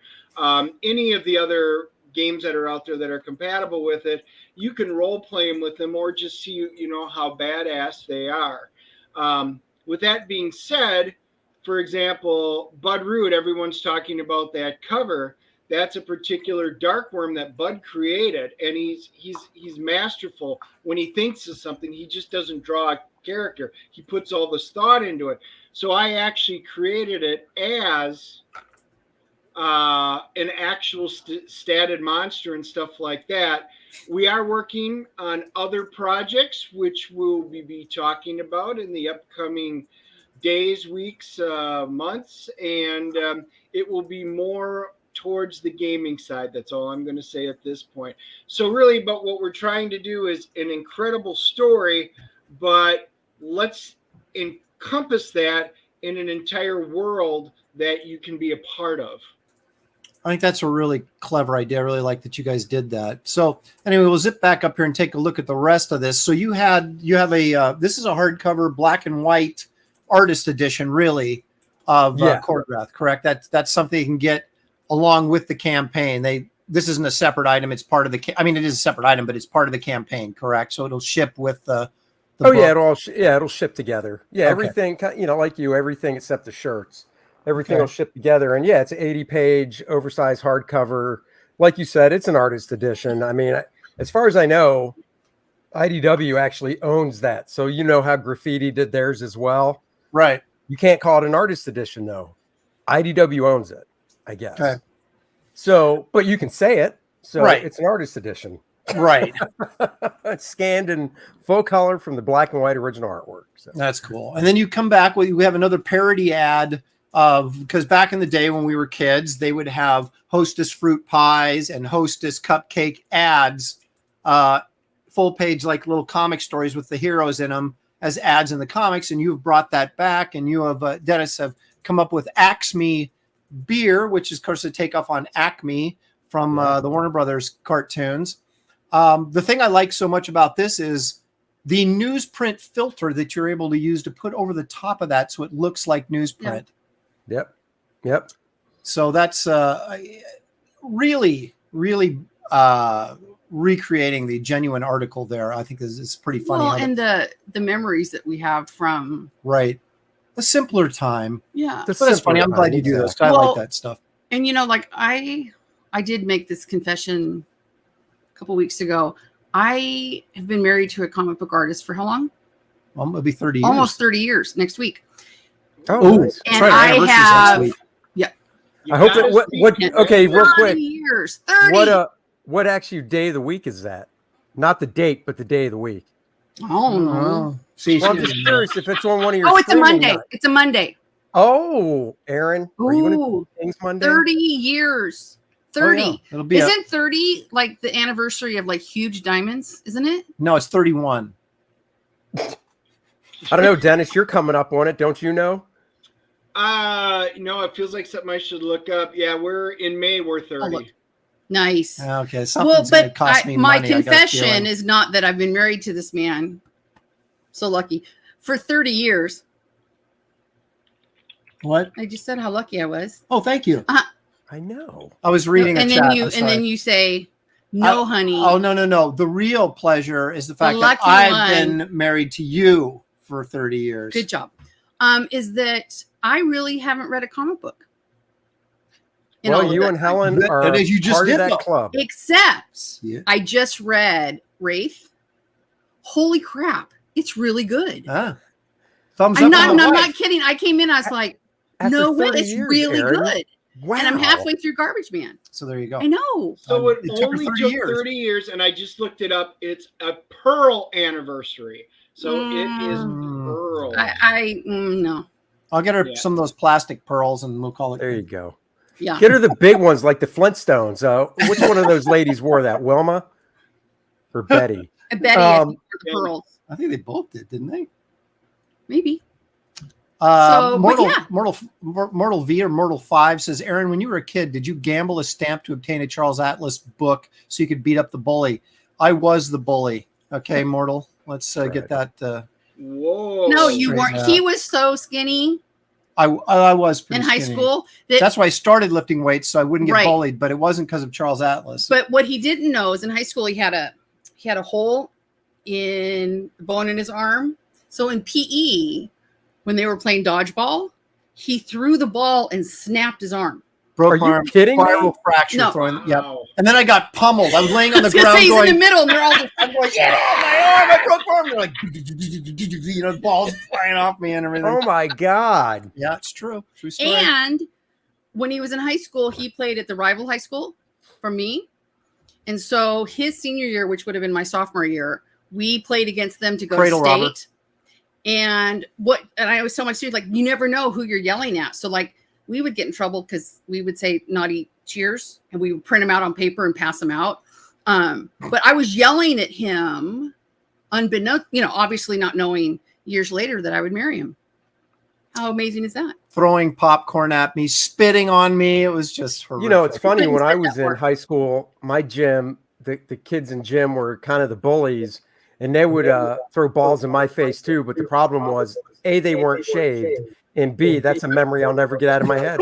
Any of the other games that are out there that are compatible with it, you can role play them with them or just see, how badass they are. With that being said, for example, Bud Root, everyone's talking about that cover. That's a particular dark worm that Bud created, and he's masterful. When he thinks of something, he just doesn't draw a character. He puts all this thought into it. So I actually created it as an actual statted monster and stuff like that. We are working on other projects, which we'll be talking about in the upcoming days, weeks, months, and it will be more towards the gaming side. That's all I'm going to say at this point. So really, but what we're trying to do is an incredible story, but let's encompass that in an entire world that you can be a part of. I think that's a really clever idea. I really like that you guys did that. So anyway, we'll zip back up here and take a look at the rest of this. So you have a this is a hardcover black and white artist edition, really, of Kor-Drath, correct? That's something you can get along with the campaign. This isn't a separate item. It's part of the. I mean, it is a separate item, but it's part of the campaign, correct? So it'll ship with the oh book. yeah, it'll ship together. Yeah, okay. Everything, like everything except the shirts. Everything will ship together, and it's an 80-page oversized hardcover. Like you said, it's an artist edition. I mean, as far as I know, IDW actually owns that. So how Graffiti did theirs as well. Right. You can't call it an artist edition, though. IDW owns it, I guess. Okay. So, but you can say it. So it's an artist edition. Right. It's scanned in full color from the black and white original artwork. So. That's cool. And then you come back we have another parody ad because back in the day when we were kids, they would have Hostess fruit pies and Hostess cupcake ads, full page, like little comic stories with the heroes in them as ads in the comics. And you've brought that back, and you have, Dennis, have come up with Acme beer, which is of course a takeoff on Acme from the Warner Brothers cartoons. The thing I like so much about this is the newsprint filter that you're able to use to put over the top of that so it looks like newsprint. Yep. So that's really recreating the genuine article there. I think is pretty funny. Well, and the memories that we have from a simpler time. Yeah, but that's funny. I'm glad you do this. I like that stuff. And like I did make this confession a couple weeks ago. I have been married to a comic book artist for how long? Well, it'll be 30 years. Almost 30 years next week. Oh, nice. And right. I have. I hope it. Okay, real quick. 30 years. 30. What actually day of the week is that? Not the date, but the day of the week. Oh, see, I'm just curious if it's on one of your. Oh, it's a Monday. It's a Monday. Oh, Aaron, are you going to do things Monday? 30 years. 30. Oh, yeah. It'll be Isn't 30 like the anniversary of like Huge Diamonds? Isn't it? No, it's 31. I don't know, Dennis. You're coming up on it, don't you know? No, it feels like something I should look up. Yeah, we're in May. We're 30. Oh, nice. Okay, something's going to cost me my money. My confession is not that I've been married to this man. So lucky for 30 years. What? I just said how lucky I was. Oh, thank you. I know. I was reading and then you say No, honey. Oh, no. The real pleasure is the fact that lucky I've one. been married to you for 30 years. Good job. Is that I really haven't read a comic book. in all Well, of you it. and Helen That are is, you just part of did that though. club. Except Yeah. I just read Wraith. Holy crap. It's really good. Thumbs I'm up. not, on the I'm wife. not kidding. I came in, I was like, After no way, 30 it's years, really Aaron. good. Wow. And I'm halfway through Garbage Man. So there you go. I know. So it It took her only 30 took years. 30 years, and I just looked it up. It's a Pearl anniversary. So it is Pearl. No. I'll get her Yeah. some of those plastic pearls and we'll call it. There you go. Yeah. Get her the big ones like the Flintstones. Which one of those ladies wore that? Wilma or Betty? Betty, I think, for the pearls. I think they both did, didn't they? Maybe. But Mortal yeah. Mortal V or Mortal 5 says, Aaron, when you were a kid, did you gamble a stamp to obtain a Charles Atlas book so you could beat up the bully? I was the bully. Okay, Mortal. Let's get that. Whoa. No, you Straight weren't. out. He was so skinny I was pretty in high skinny. school. That's why I started lifting weights so I wouldn't get Right. bullied, but it wasn't because of Charles Atlas. But what he didn't know is in high school he had a hole in the bone in his arm. So in PE, when they were playing dodgeball, he threw the ball and snapped his arm. Broke Are my you arm, kidding me? spiral fracture No. throwing. Yep. Wow. And then I got pummeled. I was laying on the I was gonna ground say he's going, in the middle, and they're all just, I'm going, get off my arm! I broke my arm. They're like, balls flying off me and everything. Oh my God. Yeah, it's true. True story. And when he was in high school, he played at the rival high school for me. And so his senior year, which would have been my sophomore year, we played against them to go Cradle to state. robber. And I was so much serious, like, you never know who you're yelling at. So like we would get in trouble because we would say naughty cheers and we would print them out on paper and pass them out. But I was yelling at him unbeknownst, obviously not knowing years later that I would marry him. How amazing is that? Throwing popcorn at me, spitting on me. It was just horrific. It's funny, couldn't when I sit was that in far. high school, my gym, the kids in gym were kind of the bullies, and they would throw balls in my face too. But the problem was, A, they weren't shaved, and B, that's a memory I'll never get out of my head.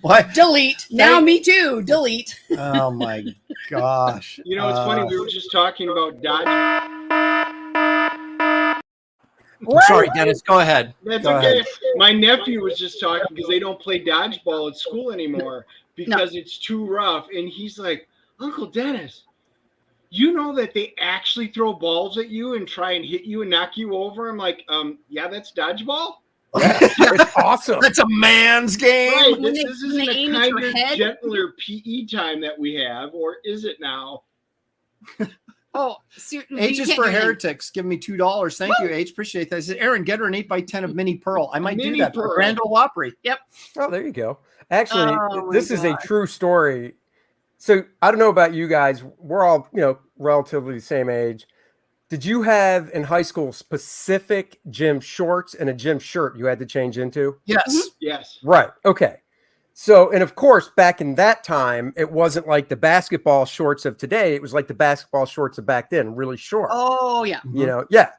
What? Delete. Now me too. Delete. Oh my gosh. You know, it's funny. We were just talking about dodge. Sorry, Dennis. Go ahead. That's Go okay. ahead. My nephew was just talking because they don't play dodgeball at school anymore because it's too rough. And he's like, Uncle Dennis, you know that they actually throw balls at you and try and hit you and knock you over? I'm like, yeah, that's dodgeball? It's awesome. That's a man's game. Right. When This they isn't a aim at kind your of head? gentler PE time that we have, or is it now? Oh, H is for heretics. Give me $2. Thank you, H. Appreciate that. I said, Aaron, get her an 8x10 of mini pearl. I might do Mini that for pearl. Grand Ole Opry. Oh, there you go. Actually, Oh, this my is a God. true story. So I don't know about you guys. We're all, relatively the same age. Did you have in high school specific gym shorts and a gym shirt you had to change into? Yes. Yes. Right. Okay. So, and of course, back in that time, it wasn't like the basketball shorts of today. It was like the basketball shorts of back then, really short. Oh, yeah. Yeah.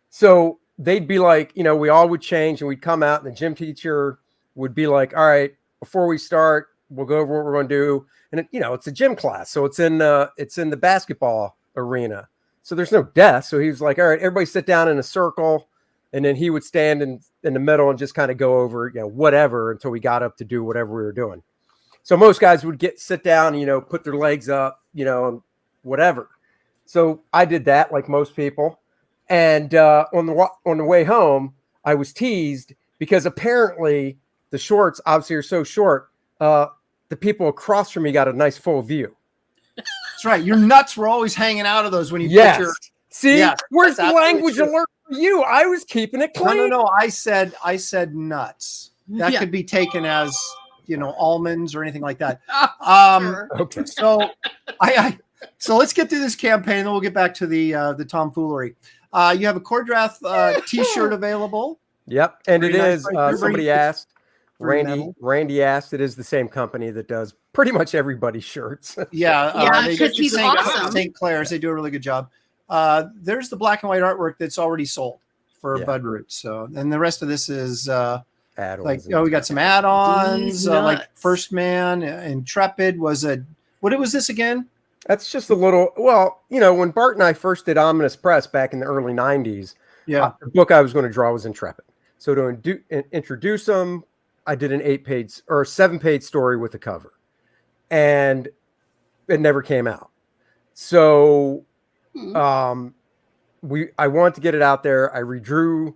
So they'd be like, we all would change and we'd come out and the gym teacher would be like, all right, before we start, we'll go over what we're going to do. And it's a gym class. So it's in the basketball arena. So there's no desk. So he was like, all right, everybody sit down in a circle. And then he would stand in the middle and just kind of go over, whatever until we got up to do whatever we were doing. So most guys would sit down, put their legs up, and whatever. So I did that like most people. And on the way home, I was teased because apparently the shorts obviously are so short. The people across from me got a nice full view. That's right. Your nuts were always hanging out of those when you Yes. put your. See, Yes, where's that's the absolutely language true. alert for you? I was keeping it clean. No. I said nuts. That Yeah. could be taken as almonds or anything like that. Sure. Okay. So so let's get through this campaign, and then we'll get back to the tomfoolery. You have a Kor-Drath t-shirt available. Yep. And Very it nice, is. right? Very Somebody nice. asked. Very metal. Randy asked. It is the same company that does pretty much everybody's shirts. Yeah, Yeah, they because do he's St. awesome. St. Clair's. They do a really good job. There's the black and white artwork that's already sold for Yeah. Bud Root. So, and the rest of this is Add-ons like, and we got some add-ons, These like nuts. First Man. Intrepid was a What was this again? That's just a little. Well, you know, when Bart and I first did Ominous Press back in the early '90s, Yeah. the book I was going to draw was Intrepid. So to introduce them, I did an 8-page or a 7-page story with a cover, and it never came out. So, I wanted to get it out there. I redrew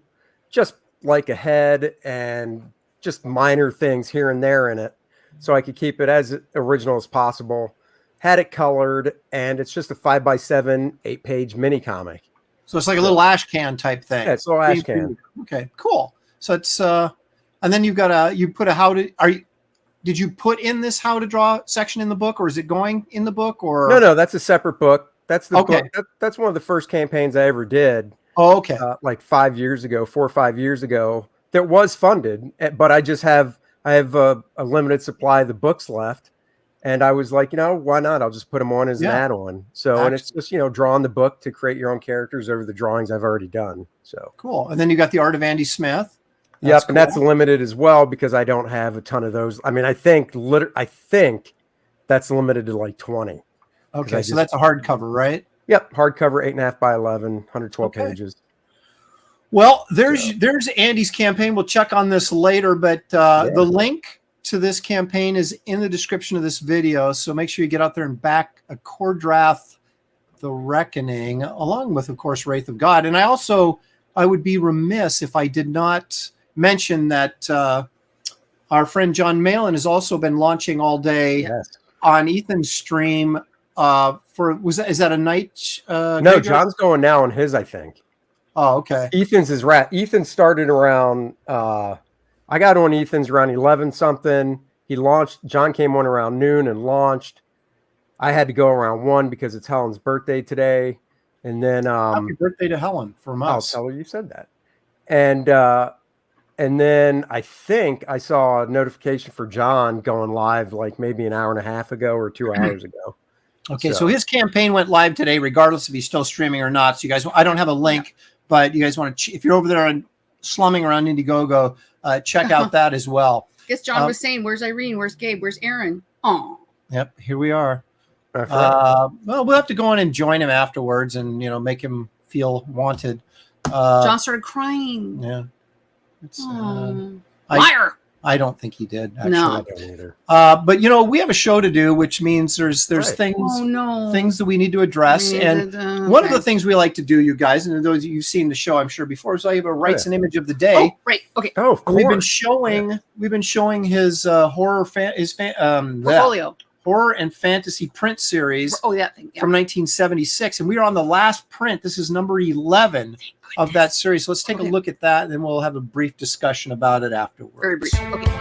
just like a head and just minor things here and there in it, so I could keep it as original as possible. Had it colored, and it's just a 5x7, 8-page mini comic. So it's like a little ash can type thing. Yeah, it's a little ash can. Okay, cool. So it's and then you've got you put a did you put in this how to draw section in the book, or is it going in the book, or No, that's a separate book. That's the Okay. book. That's one of the first campaigns I ever did. Oh, okay. Like 4 or 5 years ago, that was funded, but I have a limited supply of the books left. And I was like, you know, why not? I'll just put them on as an add-on. So, and it's just, you know, drawing the book to create your own characters over the drawings I've already done. So Cool. And then you got the art of Andy Smith. Yep, and that's limited as well because I don't have a ton of those. I mean, I think that's limited to like 20. Okay, so that's a hardcover, right? Yep, hardcover, 8.5 by 11, 112 pages. Well, there's Andy's campaign. We'll check on this later, but the link to this campaign is in the description of this video. So make sure you get out there and back a Kor-Drath, The Reckoning, along with, of course, Wraith of God. And I would be remiss if I did not mention that our friend John Malin has also been launching all day on Ethan's stream. Is that a night? No, John's going now on his, I think. Oh, okay. Ethan's is Ethan started around. I got on Ethan's around 11 something. He launched. John came on around noon and launched. I had to go around 1 because it's Helen's birthday today, and then happy birthday to Helen from us. I'll tell her you said that. And then I think I saw a notification for John going live like maybe an hour and a half ago or 2 hours ago. Okay, so his campaign went live today, regardless if he's still streaming or not. So you guys, I don't have a link, but you guys want to, if you're over there and slumming around Indiegogo, check out that as well. Guess John was saying, "Where's Irene? Where's Gabe? Where's Aaron?" Oh. Yep, here we are. Well, we'll have to go in and join him afterwards, and make him feel wanted. John started crying. Yeah, it's liar. I don't think he did. Actually. No, I don't either. But we have a show to do, which means there's things that we need to address. And one of the things we like to do, you guys, and those of you who've seen the show, I'm sure before, so I have a Writes an Image of the Day. Oh, right. Okay. Oh, of course. We've been showing his portfolio. Horror and fantasy print series. Oh, that thing. Yeah. From 1976, and we are on the last print. This is number 11 of that series. So let's take a look at that, and then we'll have a brief discussion about it afterwards. Very brief. Okay.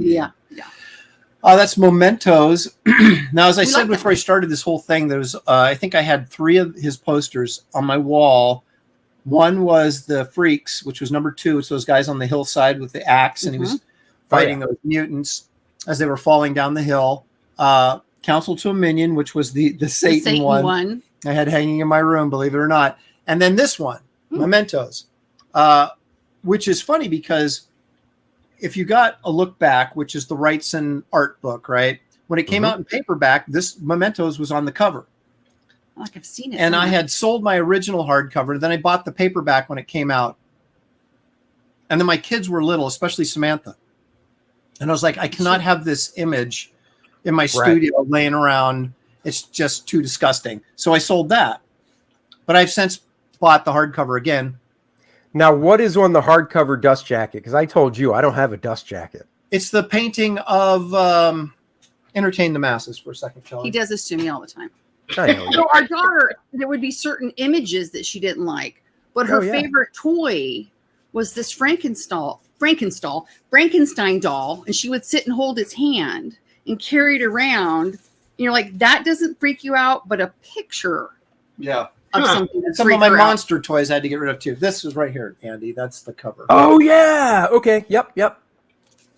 Yeah. That's Mementos. Now, as I said before I started this whole thing, there was I think I had 3 of his posters on my wall. One was the Freaks, which was number 2. It's those guys on the hillside with the axe, and he was fighting those mutants as they were falling down the hill. Counsel to a Minion, which was the Satan one I had hanging in my room, believe it or not. And then this one, Mementos, which is funny because if you got a look back, which is the Wrightson art book, right? When it came out in paperback, this Mementos was on the cover. Like I've seen it. And I had sold my original hardcover. Then I bought the paperback when it came out. And then my kids were little, especially Samantha. And I was like, I cannot have this image in my studio laying around. It's just too disgusting. So I sold that. But I've since bought the hardcover again. Now, what is on the hardcover dust jacket? Because I told you I don't have a dust jacket. It's the painting of Entertain the Masses for a second, Kelly. He does this to me all the time. I know. So our daughter, there would be certain images that she didn't like, but her favorite toy was this Frankenstein Frankenstein doll, and she would sit and hold its hand and carry it around. You're like, that doesn't freak you out, but a picture Yeah. of something that Some of freaked my her out. monster toys I had to get rid of too. This is right here, Andy. That's the cover. Oh yeah. Okay. Yep.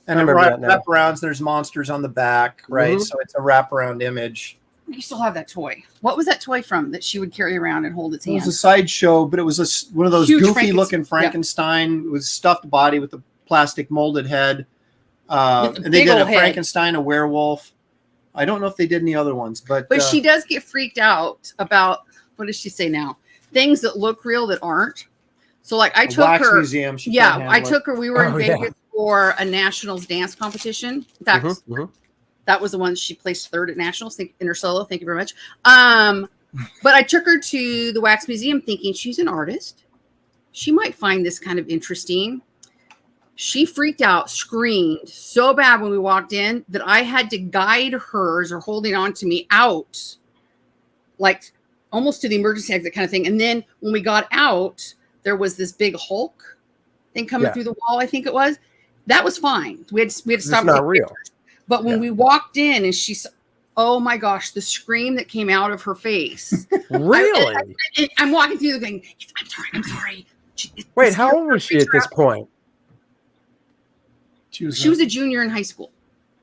And I then remember that now. wraparounds, there's monsters on the back, right? Mhm. So it's a wraparound image. You still have that toy. What was that toy from that she would carry around and hold its It hand? was a sideshow, but it was one of those Huge goofy looking Frankenstein. Frankenstein with stuffed body with a plastic molded head. With a And they big did a ol' head. Frankenstein, a werewolf. I don't know if they did any other ones, but She does get freaked out about, what does she say now? Things that look real that aren't. So like I a took wax her. museum. She Yeah, can't I handle it. took her. We were in Oh, yeah. Vegas for a nationals dance competition. In fact, that was the one she placed third at nationals. In her solo. Thank you very much. But I took her to the wax museum thinking she's an artist. She might find this kind of interesting. She freaked out, screamed so bad when we walked in that I had to guide hers or holding on to me out, like almost to the emergency exit kind of thing. And then when we got out, there was this big Hulk thing coming through the wall. I think it was. That was fine. We had to stop. It's not real. Pictures. But when we walked in and oh my gosh, the scream that came out of her face. Really? I'm walking through the thing. I'm sorry. Wait, how old was she at this point? She was a junior in high school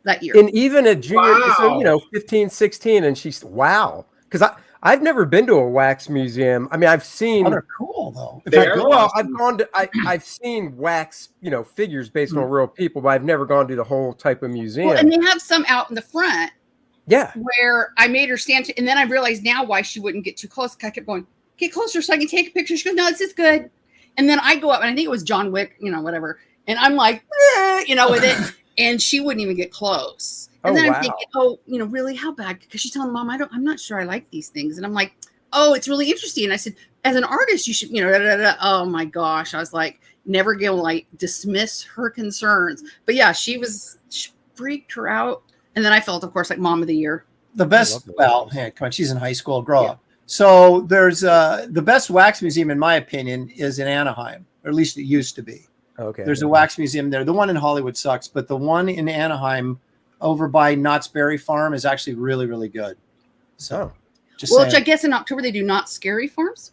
that year. And even a junior, so Wow. 15, 16, and she's because I've never been to a wax museum. I mean, I've seen. Oh, they're cool though. If They I are. go, Well, I've gone to. I've seen wax, figures based on real people, but I've never gone to the whole type of museum. Well, and they have some out in the front Yeah. where I made her stand and then I realized now why she wouldn't get too close. I kept going, get closer so I can take a picture. She goes, no, this is good. And then I go up and I think it was John Wick, whatever. And I'm like, with it. And she wouldn't even get close. And Oh, then wow. I'm thinking, really, how bad? Because she's telling Mom, I'm not sure I like these things. And I'm like, oh, it's really interesting. And I said, as an artist, you should, oh my gosh. I was like, never gonna dismiss her concerns. But yeah, she freaked her out. And then I felt, of course, like Mom of the Year. the best. I love Well, those. hey, come on, she's in high school. Grow up. So there's the best wax museum, in my opinion, is in Anaheim, or at least it used to be. Okay. There's a wax museum there. The one in Hollywood sucks, but the one in Anaheim over by Knott's Berry Farm is actually really, really good. So, just Which I saying. guess in October they do Not Scary Farms.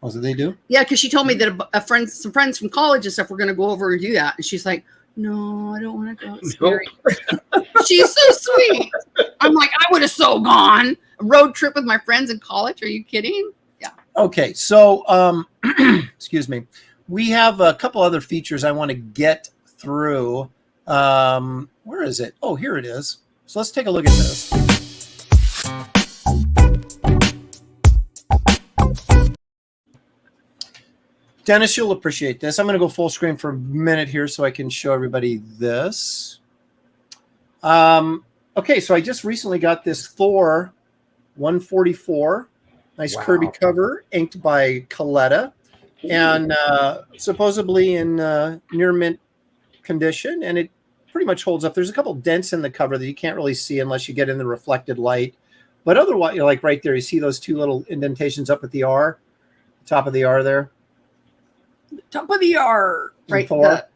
Oh, so they do? Yeah, because she told me that some friends from college and stuff were going to go over and do that. And she's like, no, I don't want to go. It's scary. She's so sweet. I'm like, I would have so gone. A road trip with my friends in college. Are you kidding? Yeah. Okay, so excuse me. We have a couple other features I want to get through. Where is it? Oh, here it is. So let's take a look at this. Dennis, you'll appreciate this. I'm going to go full screen for a minute here so I can show everybody this. Okay, so I just recently got this Thor 144. Nice Wow. Kirby cover, inked by Coletta, and supposedly in near mint condition, and it pretty much holds up. There's a couple dents in the cover that you can't really see unless you get in the reflected light. But otherwise, like right there, you see those two little indentations up at the R, top of the R there. Top of the R. Right. Thor. The,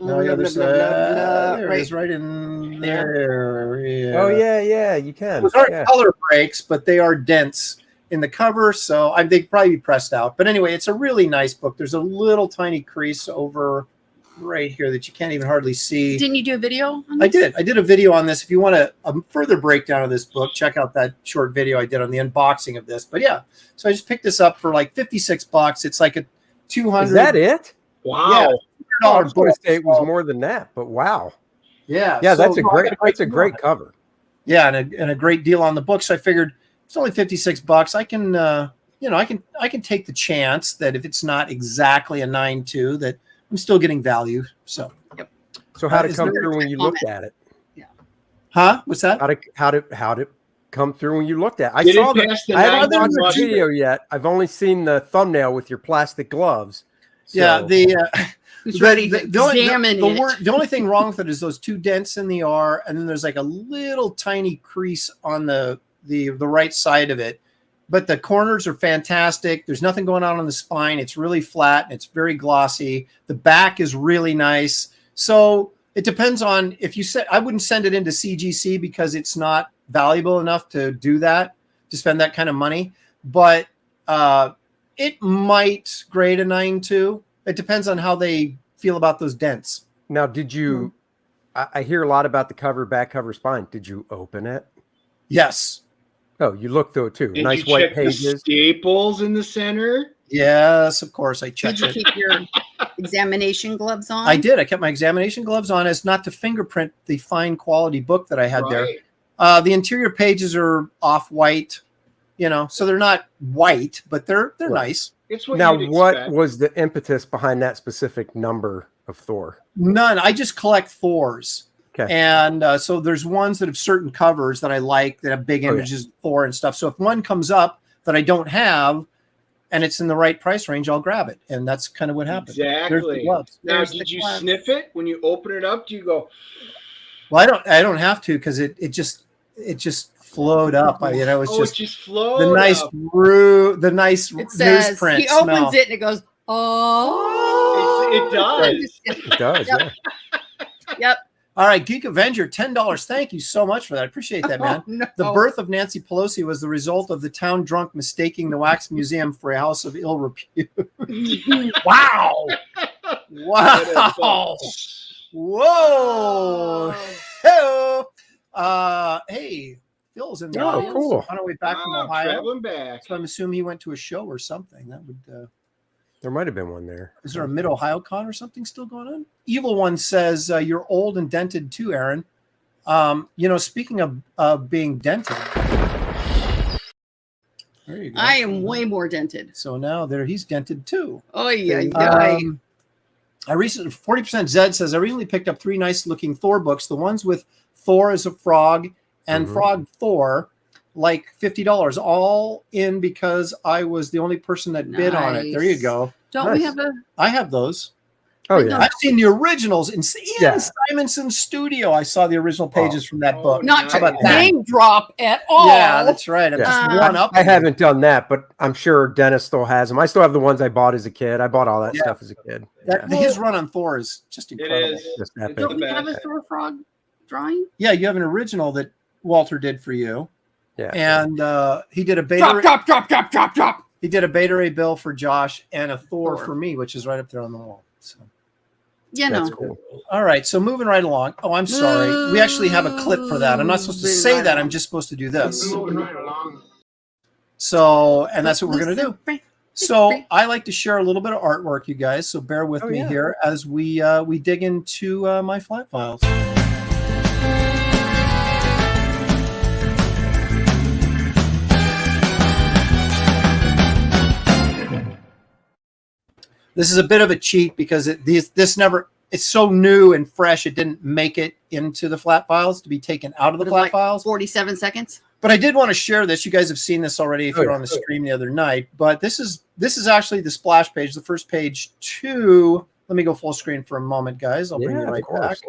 No, the other side. There it right. is, right in there. Yeah. Oh yeah, you can. Those aren't Yeah. color breaks, but they are dents in the cover, so they'd probably be pressed out. But anyway, it's a really nice book. There's a little tiny crease over right here that you can't even hardly see. Didn't you do a video on I this? did. I did a video on this. If you want a further breakdown of this book, check out that short video I did on the unboxing of this. But yeah, so I just picked this up for like $56. It's like a 200. Is that it? Wow. Oh, I was going book. to say it was more than that, but wow. Yeah, Yeah, so that's a I great. got That's a deal great on it. cover. Yeah, and a great deal on the book. So I figured it's only $56. I can, I can take the chance that if it's not exactly a 9.2, that I'm still getting value. So, So how did it Is come there through when you comment? looked at it? huh? What's that? How did come through when you looked at it? I Did it saw pass the I haven't 9 watched the watch? video yet. I've only seen the thumbnail with your plastic gloves. Yeah, So- Who's ready to examine it? the only thing wrong with it is those two dents in the R, and then there's like a little tiny crease on the right side of it but the corners are fantastic. There's nothing going on the spine. It's really flat. It's very glossy. The back is really nice. So it depends on if you said, I wouldn't send it into CGC because it's not valuable enough to do that, to spend that kind of money. But it might grade a 9.2. It depends on how they feel about those dents. Now, did you, I hear a lot about the cover, back cover, spine. Did you open it? Yes. Oh, you looked through it too. Did Nice you white check the pages. staples in the center? Yes, of course. I Did checked you it. keep your examination gloves on? I did. I kept my examination gloves on as not to fingerprint the fine quality book that I had there. The interior pages are off-white, so they're not white, but they're nice. It's what Now, you'd what expect. was the impetus behind that specific number of Thor? None. I just collect Thors. Okay. And so there's ones that have certain covers that I like that have big images of Thor and stuff. So if one comes up that I don't have and it's in the right price range, I'll grab it. And that's kind of what happened. There's the Exactly. gloves. Now, There's did the you gloves. sniff it when you open it up? Do you go, Well, I don't have to because it just flowed up. It's oh, just it just flowed the nice up. the nice It says, newsprint he opens smell. it and it goes, oh. It does. It does, Yep. yeah. Yep. All right, Geek Avenger, $10. Thank you so much for that. I appreciate that, man. Oh, no. The birth of Nancy Pelosi was the result of the town drunk mistaking the wax museum for a house of ill repute. Wow. Wow. Whoa. Hey, Phil's in the Oh, audience. cool. On our way back from Ohio. Traveling back. So I'm assuming he went to a show or something. That would There might have been one there. is there a Mid Ohio Con or something still going on? Evil One says you're old and dented too, Aaron. Speaking of being dented, there you go. I am way more dented. So now he's dented too. Oh, yeah. I recently 40% Zed says I recently picked up 3 nice looking Thor books. The ones with Thor as a frog and Frog Thor, like $50, all in because I was the only person that bid on it. There you Nice. go. Don't we Nice. have a I have those. Oh, yeah. I've seen the originals in Yeah. Simonson's studio. I saw the original pages from that book. not How to about that? name drop at all? Yeah, that's right. I'm Yeah. just Uh, one up. I haven't done that, but I'm sure Dennis still has them. I still have the ones I bought as a kid. I bought all that Yeah. stuff as a kid. His run on Thor is just It incredible. is. Just It's epic. the Don't we have a best. Thor frog drawing? Yeah, you have an original that Walter did for you, Yeah. and he did a beta. Drop. He did a Beta Ray bill for Josh and a Thor Thor. for me, which is right up there on the wall. So, You know. That's cool. all right, so moving right along. Oh, I'm sorry. We actually have a clip for that. I'm not supposed to Moving say right that. along. I'm just supposed to do this. So, and that's what we're going to do. So I like to share a little bit of artwork, you guys. So bear with me yeah. here as we dig into my flat files. This is a bit of a cheat because it's so new and fresh. It didn't make it into the flat files to be taken out of the What is flat like files. 47 seconds. But I did want to share this. You guys have seen this already if you're on the stream the other night. But this is actually the splash page, the first page to. Let me go full screen for a moment, guys. I'll bring you Yeah, of right course.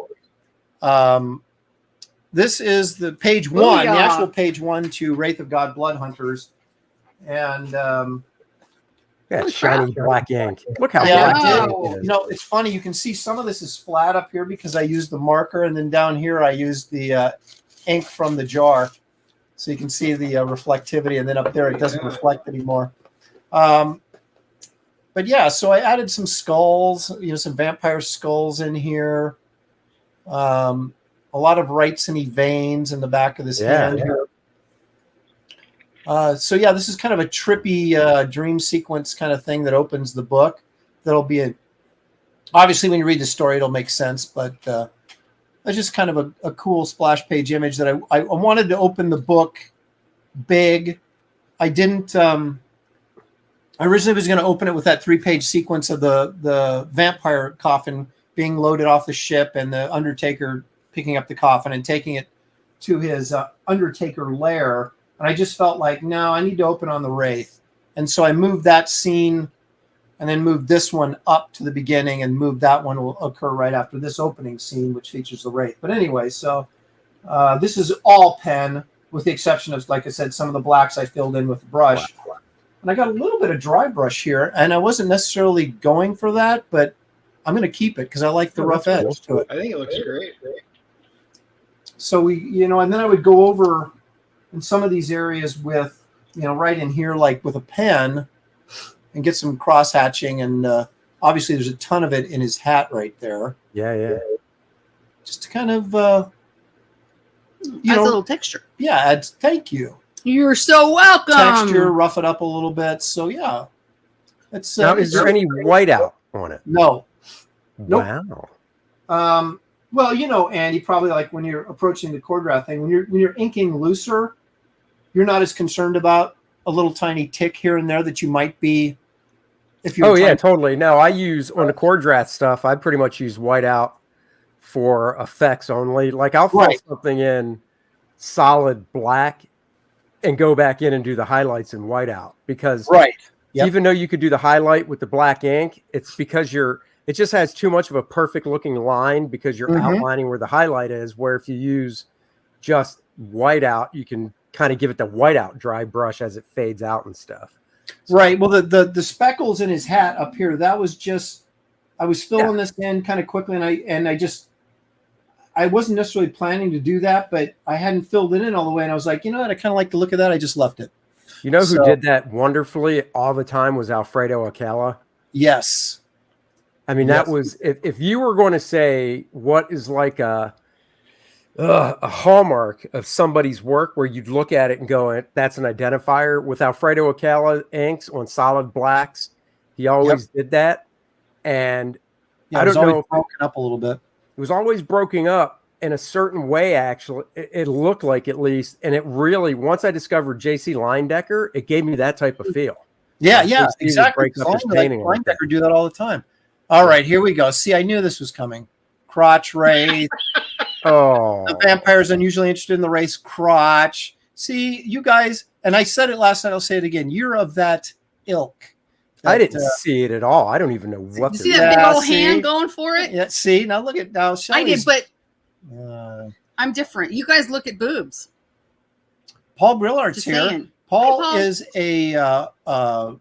back. This is the page one, the Booyah. actual page 1 to Wraith of God Blood Hunters. And Yeah, Holy shiny crap. black ink. Look how yeah, black I did. ink Wow. it is. It's funny. You can see some of this is flat up here because I used the marker, and then down here I used the ink from the jar, so you can see the reflectivity. And then up there it doesn't reflect anymore. But yeah, so I added some skulls, some vampire skulls in here. A lot of Wrightsony veins in the back of this hand here. So yeah, this is kind of a trippy dream sequence kind of thing that opens the book. That'll be obviously when you read the story, it'll make sense, but it's just kind of a cool splash page image that I wanted to open the book big. I didn't. I originally was going to open it with that 3-page sequence of the vampire coffin being loaded off the ship and the Undertaker picking up the coffin and taking it to his Undertaker lair. And I just felt like, no, I need to open on the Wraith. And so I moved that scene and then moved this one up to the beginning, and moved that one will occur right after this opening scene, which features the Wraith. But anyway, so this is all pen. with the exception of, like I said, some of the blacks I filled in with the brush. And I got a little bit of dry brush here, and I wasn't necessarily going for that, but I'm going to keep it because I like the rough edge to it. I think it looks great. So and then I would go over in some of these areas with, right in here, like with a pen, and get some cross hatching. And obviously there's a ton of it in his hat right there. Yeah. Just to kind of, Adds a little texture. Yeah, thank you. You're so welcome. Texture, rough it up a little bit. So yeah, it's. Now, is there any whiteout on it? No. Nope. Wow. Well, Andy, probably like when you're approaching the Kor-Drath thing, when you're inking looser, you're not as concerned about a little tiny tick here and there that you might be if you. Oh yeah, totally. No, I use on the Kor-Drath stuff. I pretty much use whiteout for effects only. Like I'll fill something in solid black and go back in and do the highlights in whiteout because even though you could do the highlight with the black ink, it's because it just has too much of a perfect looking line because you're outlining where the highlight is, where if you use just whiteout, you can kind of give it the whiteout dry brush as it fades out and stuff. Right. Well, the speckles in his hat up here, that was just, I was filling this in kind of quickly, and I wasn't necessarily planning to do that, but I hadn't filled it in all the way, and I was like, you know what, I kind of like the look of that. I just left it. You know who did that wonderfully all the time was Alfredo Acala. Yes. I mean, that was, if you were going to say what is like a hallmark of somebody's work where you'd look at it and go, that's an identifier. With Alfredo Acala inks on solid blacks, he always did that. And I don't know if broken up a little bit. It was always broken up in a certain way, actually. It looked like, at least. And it really, once I discovered J.C. Linedecker, it gave me that type of feel. Yeah, exactly. Linedecker do that all the time. All right, here we go. See, I knew this was coming. Crotch wraith. The vampire's unusually interested in the race crotch. See, you guys, and I said it last night, I'll say it again. You're of that ilk. I didn't see it at all. I don't even know what. You see that big old hand going for it? Yeah. See, now look at now. I did, but I'm different. You guys look at boobs. Paul Brillard's here. Saying. Paul is an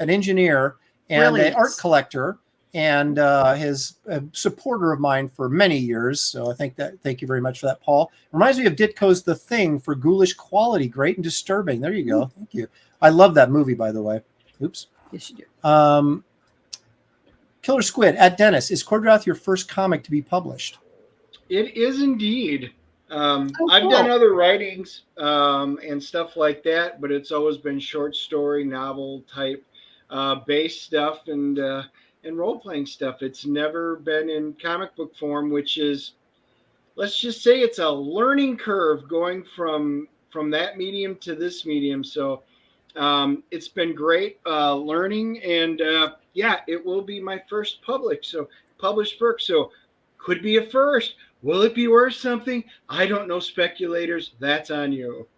engineer and an art collector, and his supporter of mine for many years. So thank you very much for that, Paul. Reminds me of Ditko's The Thing for ghoulish quality, great and disturbing. There you go. Thank you. I love that movie, by the way. Oops. Yes, you do. Killer Squid at Dennis. Is Kor-Drath your first comic to be published? It is indeed. Cool. I've done other writings and stuff like that, but it's always been short story, novel type based stuff and role-playing stuff. It's never been in comic book form, which is, let's just say it's a learning curve going from that medium to this medium. So it's been great learning, and it will be my first published book. So could be a first. Will it be worth something? I don't know, speculators. That's on you.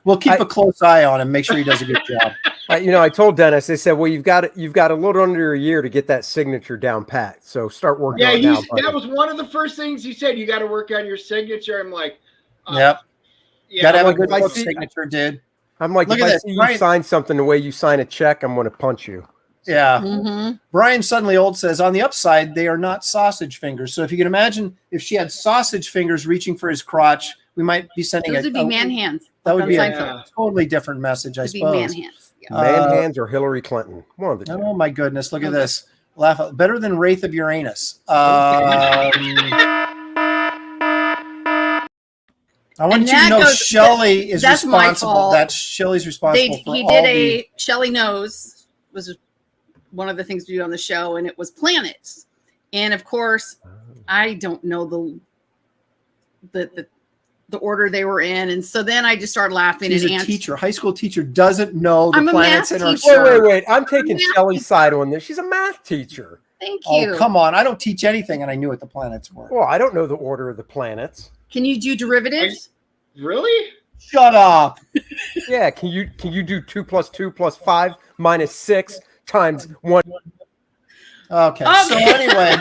We'll keep a close eye on him. Make sure he does a good job. I told Dennis. They said, "Well, you've got a little under a year to get that signature down pat. So start working on it now." That was one of the first things he said. You got to work on your signature. I'm like, yep. Yeah, got to have a good signature, dude. I'm like, if I see you sign something the way you sign a check, I'm going to punch you. Yeah. Mm-hmm. Brian Suddenly Old says, on the upside, they are not sausage fingers. So if you can imagine if she had sausage fingers reaching for his crotch, we might be sending Those would be man hands. That would be a totally different message, I suppose. Man hands. Yeah. Man hands or Hillary Clinton. One of the two. Oh, my goodness. Look at this. Laugh out. Better than Wraith of Uranus. I want you to know Shelley is responsible. That's Shelley's responsible for all Shelley Knows was one of the things we do on the show, and it was planets. And of course, I don't know the order they were in, and so then I just started laughing. She's a teacher, high school teacher, doesn't know the planets in her chart. Wait! I'm taking Shelley's side on this. She's a math teacher. Thank you. Oh, come on! I don't teach anything, and I knew what the planets were. Well, I don't know the order of the planets. Can you do derivatives? Really? Shut up. Yeah. Can you do 2 + 2 + 5 - 6 times 1? Okay. So anyway,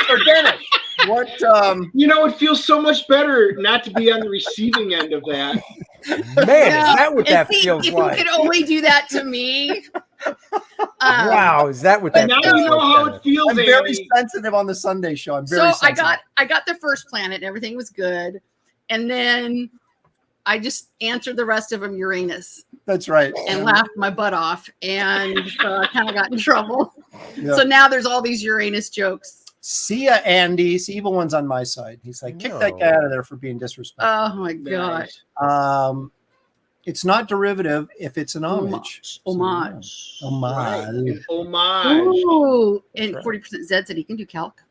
so Dennis, What? You know, it feels so much better not to be on the receiving end of that. Man, is that what And that see, feels if like? you could only do that to me. Wow, is that what that Now feels you know like, how Dennis? it feels, I'm very Andy. sensitive on the Sunday show. I'm very So sensitive. I got the first planet and everything was good. And then I just answered the rest of them Uranus That's right. and laughed my butt off. And so I kind of got in trouble. Yeah. So now there's all these Uranus jokes. See ya, Andy. See, evil one's on my side. He's like, kick that guy out of there for being disrespectful. Oh my gosh. It's not derivative if it's an homage. Homage. Homage. An homage. Ooh. And right. 40% Zed said he can do calc.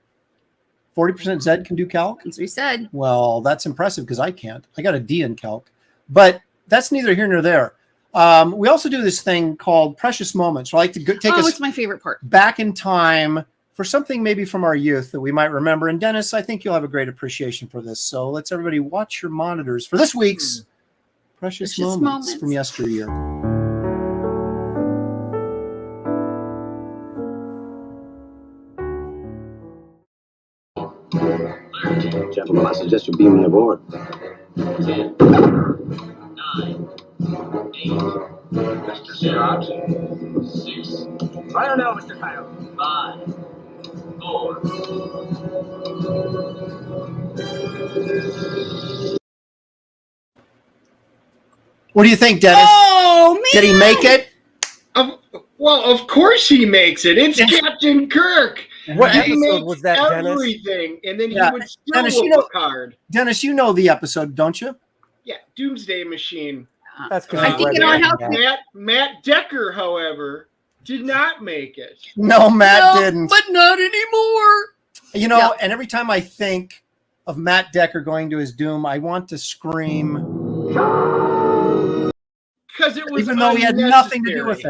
40% Zed can do calc. That's what he said. Well, that's impressive because I can't. I got a D in calc, but that's neither here nor there. We also do this thing called Precious Moments. I like to take us It's my favorite part. back in time for something maybe from our youth that we might remember. And Dennis, I think you'll have a great appreciation for this. So let's everybody watch your monitors for this week's Precious Moments from yesteryear. Gentlemen, I suggest you beam me aboard. 10, 9, 8, Mr. Scott, 6. Fire now, Mr. Kyle. 5, 4. What do you think, Dennis? Oh, man. Did he make it? Well, of course he makes it. It's Captain Kirk. What He episode makes was that, Dennis? everything, and then Yeah. he would still Dennis, whoop you know- a card. Dennis, you know the episode, don't you? Yeah, Doomsday Machine. That's because I think in our house, Matt Decker, however, did not make it. No, Matt No, didn't. but not anymore. You know, Yeah. and every time I think of Matt Decker going to his doom, I want to scream, Because it was even though he had nothing to do with it.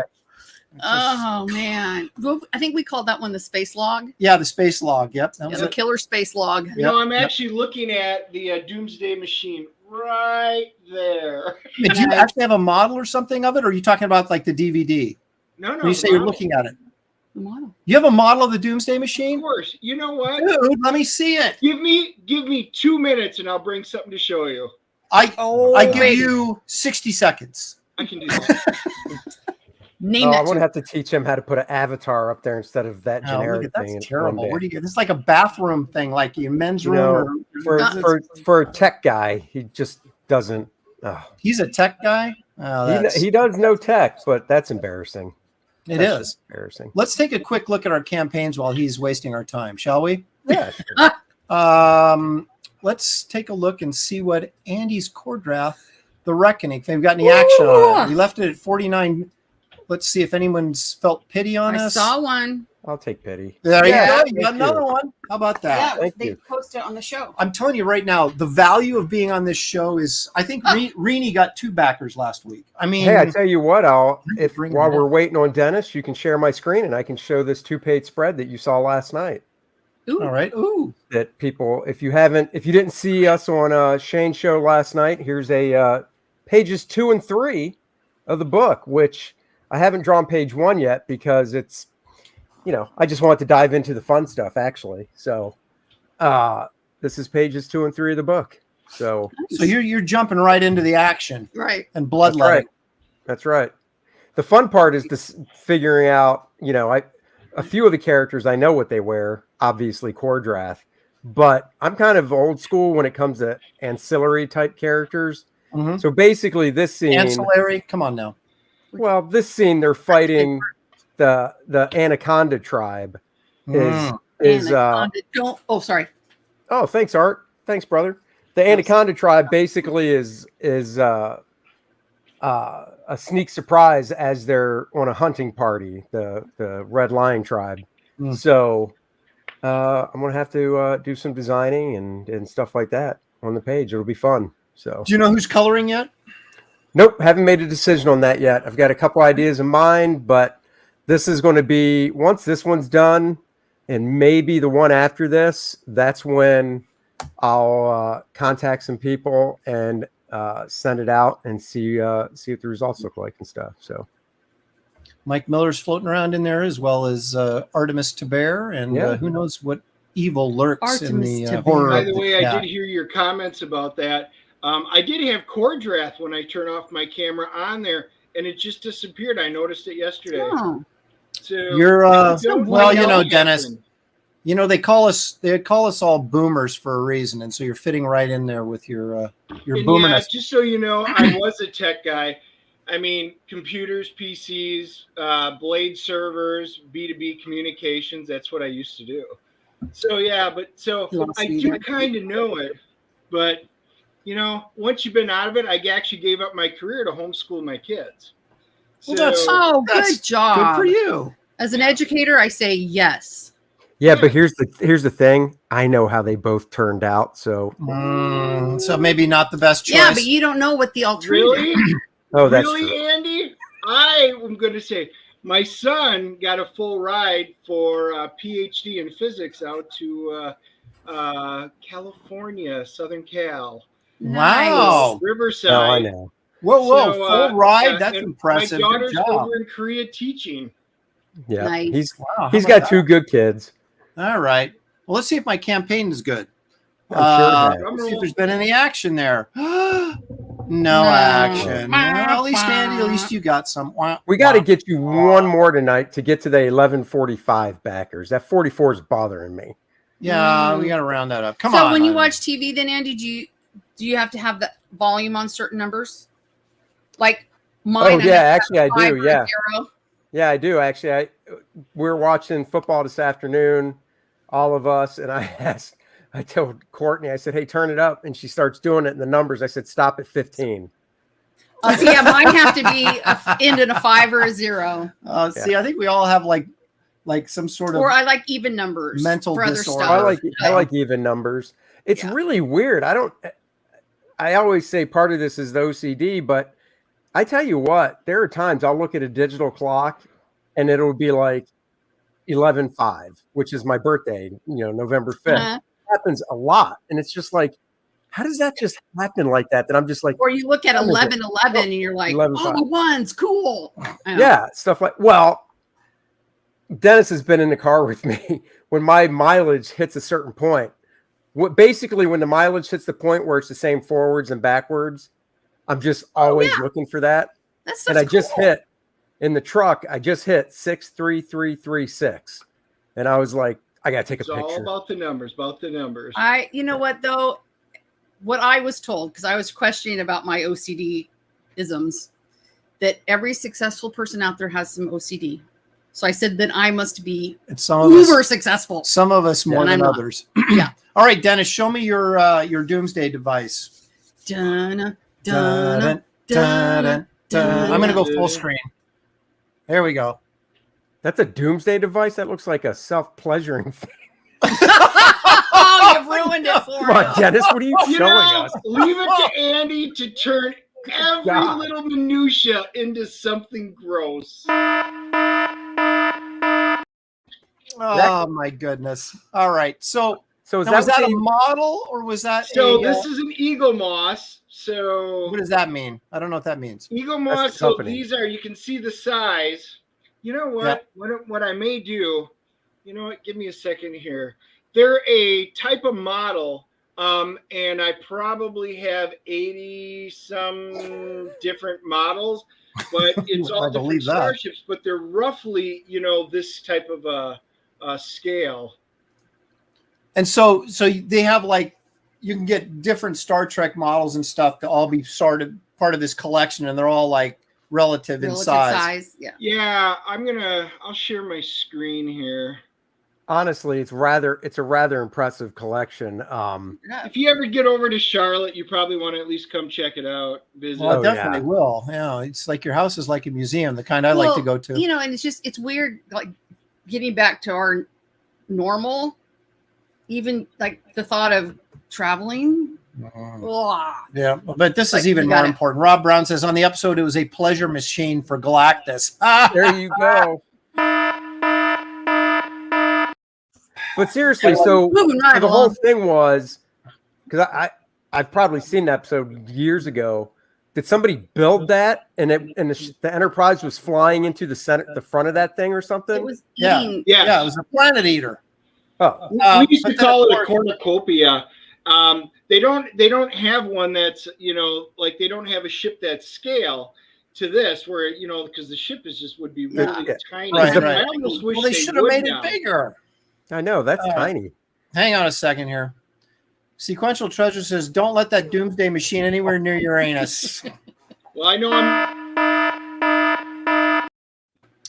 It's just- Oh man. Well, I think we called that one the space log. yeah, the space log. Yep, that was The it. killer space log. You know, I'm Yep. actually looking at the Doomsday Machine right there. Did you actually have a model or something of it, or are you talking about like the DVD? No, When you say you're looking at it, The model. you have a model of the Doomsday Of Machine? course. You know what? Dude, let me see it. Give me 2 minutes, and I'll bring something to show you. I give wait. you 60 seconds. I can do that. Name Oh, I that. want to To have to teach him how to put an avatar up there instead of that Oh, generic look at, thing. that's one terrible. day. Where do you get this? Is like a bathroom thing, like your men's You room. know, for a tech guy, he just doesn't. He's a tech guy. Oh, He does know tech, but that's embarrassing. It That's is. just embarrassing. Let's take a quick look at our campaigns while he's wasting our time, shall we? Yeah. Sure. Let's take a look and see what Andy's Kor-Drath, The Reckoning. If they've got any action on it. We left it at 49. Let's see if anyone's felt pity on I us. saw one. I'll take pity. There you Yeah, go. You thank got another you. one. How about that? Yeah, Thank they you. posted it on the show. I'm telling you right now, the value of being on this show is, I think Reenie got 2 backers last week. I mean, Hey, I tell you what, if Bring while it we're up. waiting on Dennis, you can share my screen and I can show this 2-page spread that you saw last night. Ooh. all right. Ooh. That people, if you didn't see us on Shane's show last night, here's a pages 2 and 3 of the book, which I haven't drawn page 1 yet because it's, I just want to dive into the fun stuff actually. So, this is pages 2 and 3 of the book. So you're jumping right into the action Right. and bloodletting. That's right. That's right. The fun part is this figuring out, a few of the characters, I know what they wear, obviously Kor-Drath, but I'm kind of old school when it comes to ancillary type characters. Mhm. So basically this scene, Ancillary. Come on now. they're fighting the Anaconda tribe is Don't. Oh, sorry. oh, thanks, Art. Thanks, brother. The Anaconda tribe basically is a sneak surprise as they're on a hunting party, the Red Lion tribe. Mm. So I'm gonna have to do some designing and stuff like that on the page. It'll be fun. So Do you know who's coloring yet? nope, haven't made a decision on that yet. I've got a couple ideas in mind, but this is going to be once this one's done, and maybe the one after this. That's when I'll contact some people and send it out and see what the results look like and stuff. So Mike Miller's floating around in there, as well as Artemis Taber, and Yeah. who knows what evil lurks in Artemis the to horror. By of the way, I cat. did hear your comments about that. I did have Kor-Drath when I turned off my camera on there, and it just disappeared. I noticed it yesterday. Oh, So You're don't well, know you know, what Dennis. happened. You know, they call us all boomers for a reason, and so you're fitting right in there with your And boomerness. yeah, just so you know, I was a tech guy. I mean, computers, PCs, Blade servers, B2B communications. That's what I used to do. So yeah, Lost I me do there. kind of know it. But you know, once you've been out of it, I actually gave up my career to homeschool my kids. Well, that's- oh, That's good job. Good for you. As an educator, I say yes. Yeah, but here's the thing. I know how they both turned out. So So maybe not the best choice. Yeah, but you don't know what the alternative. Really, oh, that's really, true. Andy, I am going to say my son got a full ride for a PhD in physics out to California, Southern Cal, Wow. Riverside. No, I know. Whoa, So, full ride. yeah, That's and impressive. My Good daughter's job. over in Korea teaching. Yeah, Nice. he's Wow, he's how about got two good kids. that? All right. Well, let's see if my campaign is good. I'm sure it has. Let's see if there's been any action there. no No. action. Well, at least Andy, at least you got some. We got to get you one more tonight to get to the 11:45 backers. That 44 is bothering me. Yeah, we got to round that up. Come so on. when you honey. watch TV, then Andy, do you have to have the volume on certain numbers? Like mine. Oh, I yeah, have actually, I 5 do, or yeah. 0. Yeah, I do actually. We're watching football this afternoon, all of us, and I told Courtney, I said, "Hey, turn it up," and she starts doing it in the numbers. I said, "Stop at 15." So yeah, mine have to be end in a 5 or a 0, See, I think we all have like some sort of or I like even numbers mental for other disorder. stuff. I like even numbers. It's Yeah. really weird. I always say part of this is the OCD, but I tell you what, there are times I'll look at a digital clock and it'll be like 11:05, which is my birthday, November 5th. Uh-huh. It happens a lot. And it's just like, how does that just happen like that? That I'm just like, Or you look at What is it? 11:11 and you're like, 11:05. oh, one's cool. yeah, stuff like, well, Dennis has been in the car with me when my mileage hits a certain point. Basically, when the mileage hits the point where it's the same forwards and backwards, I'm just always looking for that. That's And I just hit in the truck. I just hit 63336, and I was like, I gotta take It's a all picture. about the numbers. You know what though? What I was told, because I was questioning about my OCD isms, that every successful person out there has some OCD. So I said that I must be It's some of uber us, successful. some of us more And than I'm not. others. Yeah. All right, Dennis, show me your doomsday device. Dun, Dun, dun, dun, dun, dun. I'm going to go full Dun. screen. There we go. That's a doomsday device. That looks like a self-pleasuring thing. Oh, you've ruined it for Come on, me. Dennis. What are you You showing know, us? leave it to Andy to turn every God. little minutia into something gross. Oh my goodness. All right. So So is now, that, was that what a they- model or was that So a, this is an eagle moss. So what does that mean? I don't know what that means. eagle That's moss. the So company. these are, you can see the size. You know what? What I may do, you know what? Give me a second here. They're a type of model, and I probably have 80 some different models, but it's all I different believe that. starships. But they're roughly, this type of a scale. And so they have you can get different Star Trek models and stuff to all be part of this collection, and they're all like relative in size. Yeah. Yeah, I'll share my screen here. honestly, it's a rather impressive collection. If you ever get over to Charlotte, you probably want to at least come check it out. Visit. Well, I Oh, definitely yeah. will. Yeah, it's like your house is like a museum, the kind I like to go to. And it's weird, like getting back to our normal, even like the thought of traveling. Ugh. Yeah, but this Like, is even you more gotta- important. Rob Brown says on the episode it was a pleasure machine for Galactus. Ah, There you go. But seriously, so Moving right the whole along. thing was because I've probably seen the episode years ago. Did somebody build that and the Enterprise was flying into the front of that thing or something? It was Yeah. eating. Yes. yeah, it was a planet eater. Oh, We used to but then, call of it a course- cornucopia. They don't have one that's, like they don't have a ship that's scale to this where, because the ship would be really Yeah. tiny. Right, I almost wish Well, they should have would made now. it bigger. I know that's tiny. Hang on a second here. Sequential Treasure says, "Don't let that doomsday machine anywhere near Uranus." Well, I know I'm.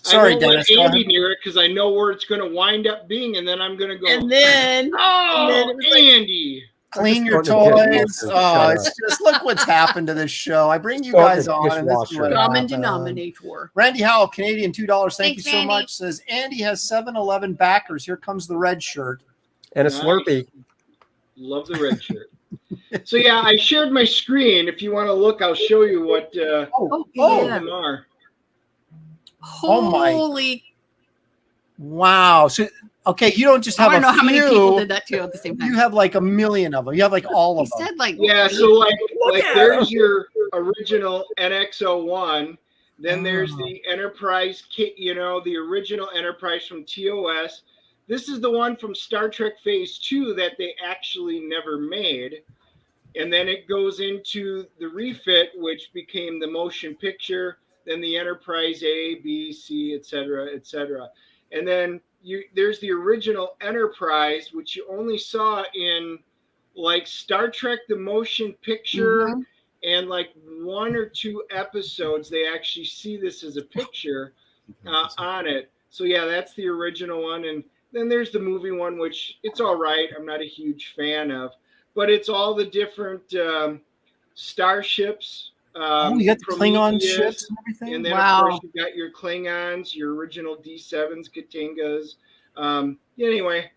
Sorry, I won't Dennis. let Go Andy ahead. near it because I know where it's going to wind up being, and then I'm going to go. And then, oh, Andy. Clean your just wanted to get toys. Monsters. Oh, Shut it's just look what's happened to this show. I bring you Throw it in guys the on, and this is what dishwasher. common happened. denominator. Randy Howell, Canadian $2. Thank Thanks, you so Andy. much. Says Andy has 7-Eleven backers. Here comes the red shirt. And a Nice. Slurpee. Love the red shirt. So yeah, I shared my screen. If you want to look, I'll show you what Oh, all of yeah. them are. Oh my- Holy! Wow. So okay, you don't just I have want a to know how many few. people did that too at the same time. You have like a million of them. You have like all He of them. said like Yeah, so like at there's your original NX-01. Then there's Oh. the Enterprise kit, the original Enterprise from TOS. This is the one from Star Trek Phase 2 that they actually never made. And then it goes into the refit, which became the motion picture, then the Enterprise A, B, C, etc., etc. And then there's the original Enterprise, which you only saw in like Star Trek the Motion Picture Mhm. and like 1 or 2 episodes. They actually see this as a picture on it. So yeah, that's the original one. And then there's the movie one, which it's all right. I'm not a huge fan of, but it's all the different starships. Oh, you got the Klingon Prometheus, ships and everything. and then Wow. of course you got your Klingons, your original D7s, Katingas. Anyway,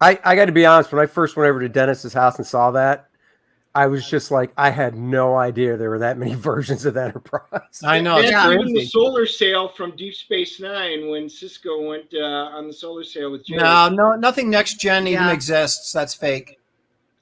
I got to be honest. When I first went over to Dennis's house and saw that, I was just like, I had no idea there were that many versions of Enterprise. I know. It's that's even the crazy. solar sail from Deep Space Nine when Cisco went on the solar sail with Jay. No, nothing next gen even Yeah. exists. That's fake.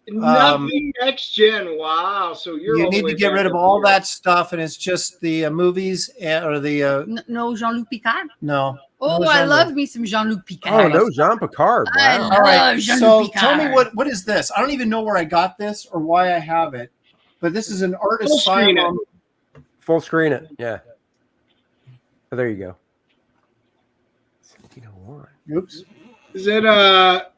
Nothing next gen. Wow. So you're You all the need way to get back rid of up all here. that stuff, and it's just the movies or the No Jean-Luc Picard. no. Oh, No I Jean-Luc. love me some Jean-Luc Oh Picard. no, Jean Picard! I Wow. love All right. Jean-Luc So Picard. tell me what is this? I don't even know where I got this or why I have it, but this is an art Full screen asylum. Full screen it. Yeah. Oh, there you go. 1701. Oops. Is it a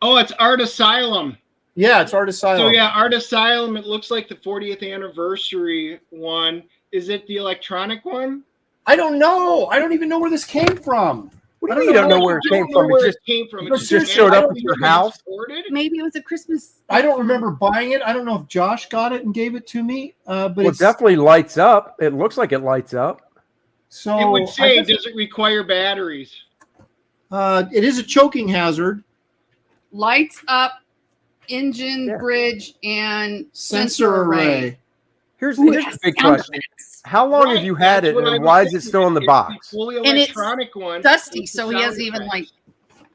oh, it's Art Asylum. Yeah, it's art asylum. So yeah, Art Asylum, it looks like the 40th anniversary one. Is it the electronic one? I don't know. I don't even know where this came from. What I do don't you don't know know where it I came don't know from? where It it came from. it just showed up I at your don't know house? transported. Maybe it was a Christmas. I don't remember buying it. I don't know if Josh got it and gave it to me. But Well, it it's definitely lights up. It looks like it lights up. so It would I say, guess, does it require batteries? it is a choking hazard. Lights up, engine, Yeah. bridge, and Sensor array. Here's Ooh, it the has big sound question. effects. How long Right, have you had that's it, what I and was why is it thinking. still in the It's box? fully And it's electronic one. Dusty, with so the he sound hasn't even effects.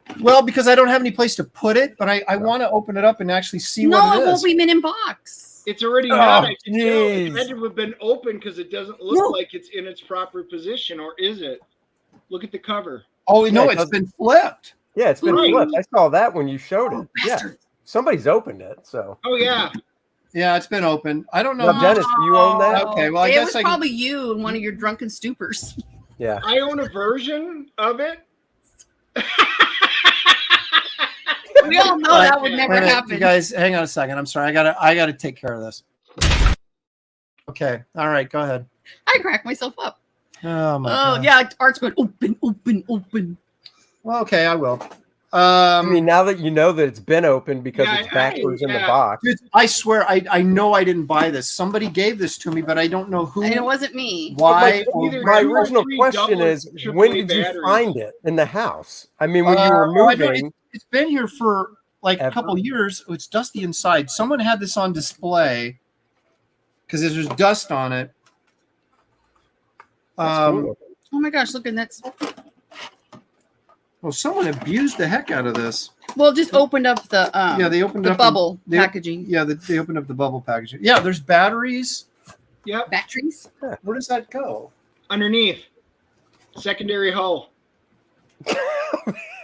like. Well, because I don't have any place to put it, but I want to open it up and actually see No, what it it won't is. be mint in box. It's already Oh, not. I can tell. It jeez. had to have been open because it doesn't look No. like it's in its proper position, or is it? Look at the cover. Oh no, Yeah, it it's doesn't- been flipped. Yeah, it's been Right. flipped. I saw that when you showed it. Yeah, Bastard. somebody's opened it. So Oh yeah. Yeah, it's been open. I don't know. Now, Dennis, do you own that? Okay, well, I it guess was I can- probably you in one of your drunken stupors. Yeah. I own a version of it. We all know that would never Wait a minute, happen. you guys, hang on a second. I'm sorry. I gotta take care of this. Okay. All right. Go ahead. I crack myself up. Oh my Oh God. yeah, Art's going open, open, open. Well, okay, I will. I mean, now that you know that it's been opened because Yeah, it's backwards in the yeah. box. dude, I swear, I know I didn't buy this. Somebody gave this to me, but I don't know who, And it wasn't me. why. But or either My two or original three question double is, AAA when did you batteries. find it in the house? I mean, when you were I know moving. it's been here for like Ever? a couple years. It's dusty inside. Someone had this on display because there's dust on it. That's cool. Oh my gosh, look at that. Well, someone abused the heck out of this. Well, just opened up the Yeah, they opened the up bubble they- packaging. Yeah, they opened up the bubble packaging. Yeah, there's batteries. Yep. Batteries. Where does that go? Underneath. Secondary hull.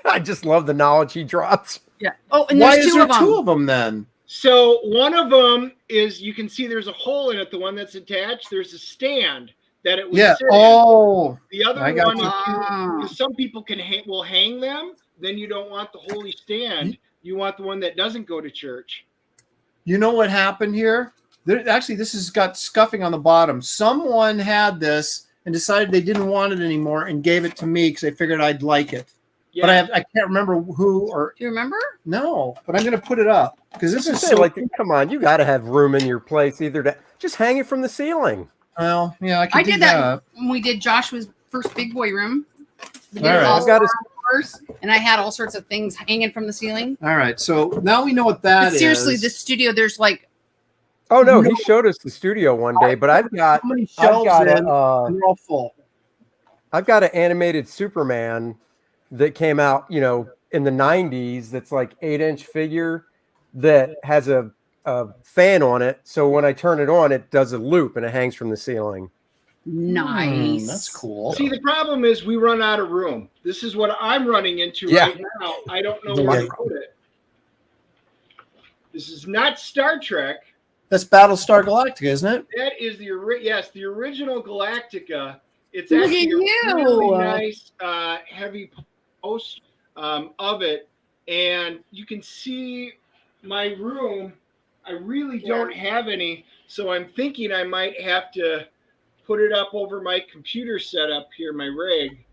I just love the knowledge he drops. Yeah. Oh, and Why there's is two there of them. two of them then? So one of them is, you can see there's a hole in it. The one that's attached, there's a stand that it would Yeah. sit in. Oh, The other I got one, you. because some people will hang them, then you don't want the holy stand. You want the one that doesn't go to church. You know what happened here? Actually, this has got scuffing on the bottom. Someone had this and decided they didn't want it anymore and gave it to me because they figured I'd like it. Yeah. But I can't remember who or Do you remember? no. But I'm going to put it up because this is Say, so. like, come on, you got to have room in your place either to just hang it from the ceiling. Well, yeah, I can I do did that when we did Joshua's first big boy room. We did All it right. all I've got to- first, and I had all sorts of things hanging from the ceiling. All right, so now we know what that But is. seriously, this studio, there's like Oh no, he showed us the studio one day, but I've got How many I've shelves got in? a, And they're all full. I've got an animated Superman that came out, in the 90s. That's like 8-inch figure that has a fan on it. So when I turn it on, it does a loop and it hangs from the ceiling. nice. That's cool. See, the problem is we run out of room. This is what I'm running into Yeah. right now. I don't know where to put it. This is not Star Trek. That's Battlestar Galactica, isn't it? That is the original Galactica. It's Look actually at a you. really nice heavy post of it, and you can see my room. I really don't have any, so I'm thinking I might have to put it up over my computer setup here, my rig,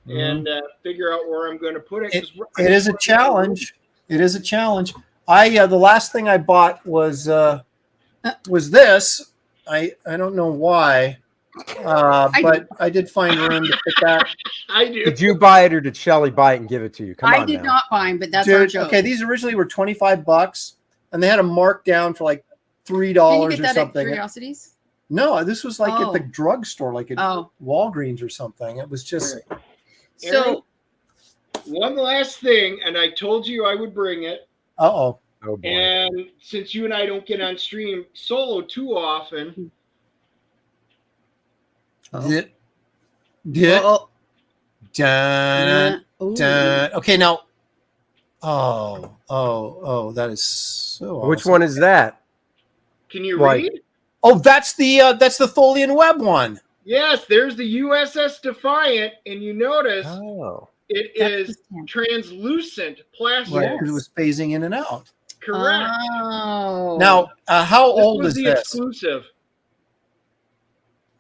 and figure out where I'm going to put it. 'cause It is a challenge. It is a challenge. The last thing I bought was this. I don't know why, but I did find room to put that. I do. Did you buy it or did Shelly buy it and give it to you? Come I on did now. not find, but that's our Dude, joke. okay, these originally were $25, and they had a markdown for like Did you $3 get or that something. at Curiosities? No, this was like at the Oh. drugstore, like at Oh, Walgreens or something. It was just so One last thing, and I told you I would bring it. oh. Oh boy. And since you and I don't get on stream solo too often, Did oh, dun, ooh. dun. Okay, now. Oh, that is so. Which awesome. one is that? can you Like- read? Oh, that's the Tholian Web one. Yes, there's the USS Defiant, and you notice Oh. it That's is the stamp. translucent plastic. Right, because it was phasing in and out. Correct. Oh. Now, how This old was is the this? exclusive.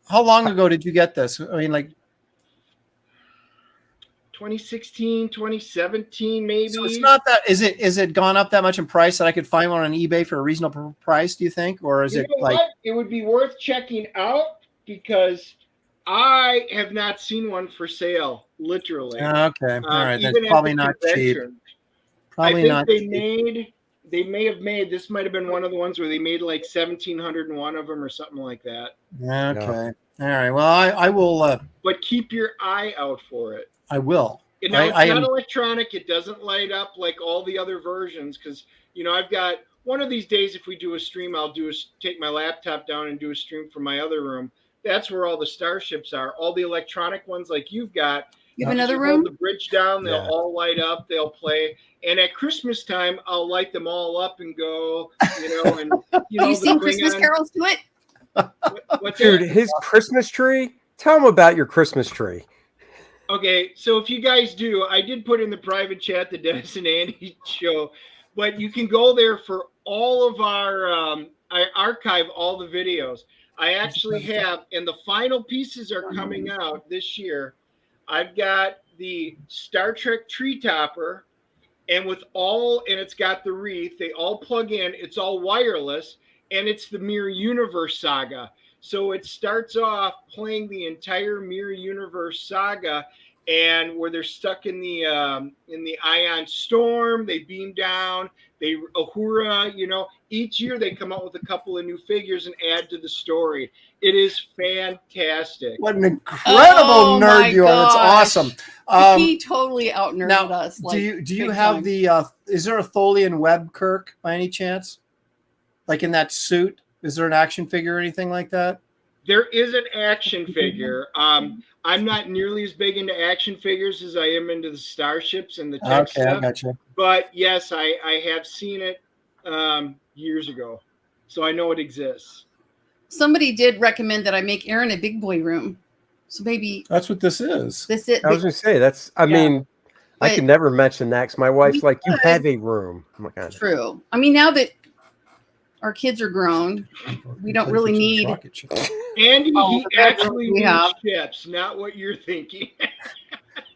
How long ago did you get this? I mean, like, 2016, 2017, maybe. so it's not that. Is it gone up that much in price that I could find one on eBay for a reasonable price? Do you think, or is You it know like? what? It would be worth checking out because I have not seen one for sale, literally. Okay, all right, that's Even at probably the not cheap. convention. Probably I think not. cheap. they may have made, this might have been one of the ones where they made like 1,701 of them or something like that. Okay, all right. Well, I will. But keep your eye out for it. I will. And now it's I not am- electronic. It doesn't light up like all the other versions because, I've got one of these days, if we do a stream, I'll take my laptop down and do a stream from my other room. That's where all the starships are. All the electronic ones like you've got. You have As another you room? hold the bridge down, they'll Yeah. all light up, they'll play. And at Christmas time, I'll light them all up and go, and Have you seen Christmas carols to it? What's Dude, that? his Christmas tree? Tell him about your Christmas tree. Okay, so if you guys do, I did put in the private chat the Dennis and Andy show, but you can go there for all of our, I archive all the videos. I actually have, and the final pieces are coming out this year. I've got the Star Trek tree topper, and it's got the wreath. They all plug in. It's all wireless, and it's the Mirror Universe saga. So it starts off playing the entire Mirror Universe saga, and where they're stuck in the ion storm, they beam down. They Uhura, each year they come out with a couple of new figures and add to the story. It is fantastic. What an incredible Oh my nerd you are! It's gosh. awesome. He totally outnerded Now, us. do you big have time. the? Is there a Tholian Web Kirk by any chance? Like in that suit? Is there an action figure or anything like that? There is an action figure. I'm not nearly as big into action figures as I am into the starships and the tech Okay, stuff. I got you. But yes, I have seen it years ago, so I know it exists. Somebody did recommend that I make Aaron a big boy room, so maybe That's what this is. this it. I was gonna say that's. I mean, I But can never mention that because my wife's we like, "You could. have a room." I'm like, "I know." True. I mean, now that our kids are grown, we don't really need. Andy, Oh, he the bedroom actually we needs have. ships, not what you're thinking.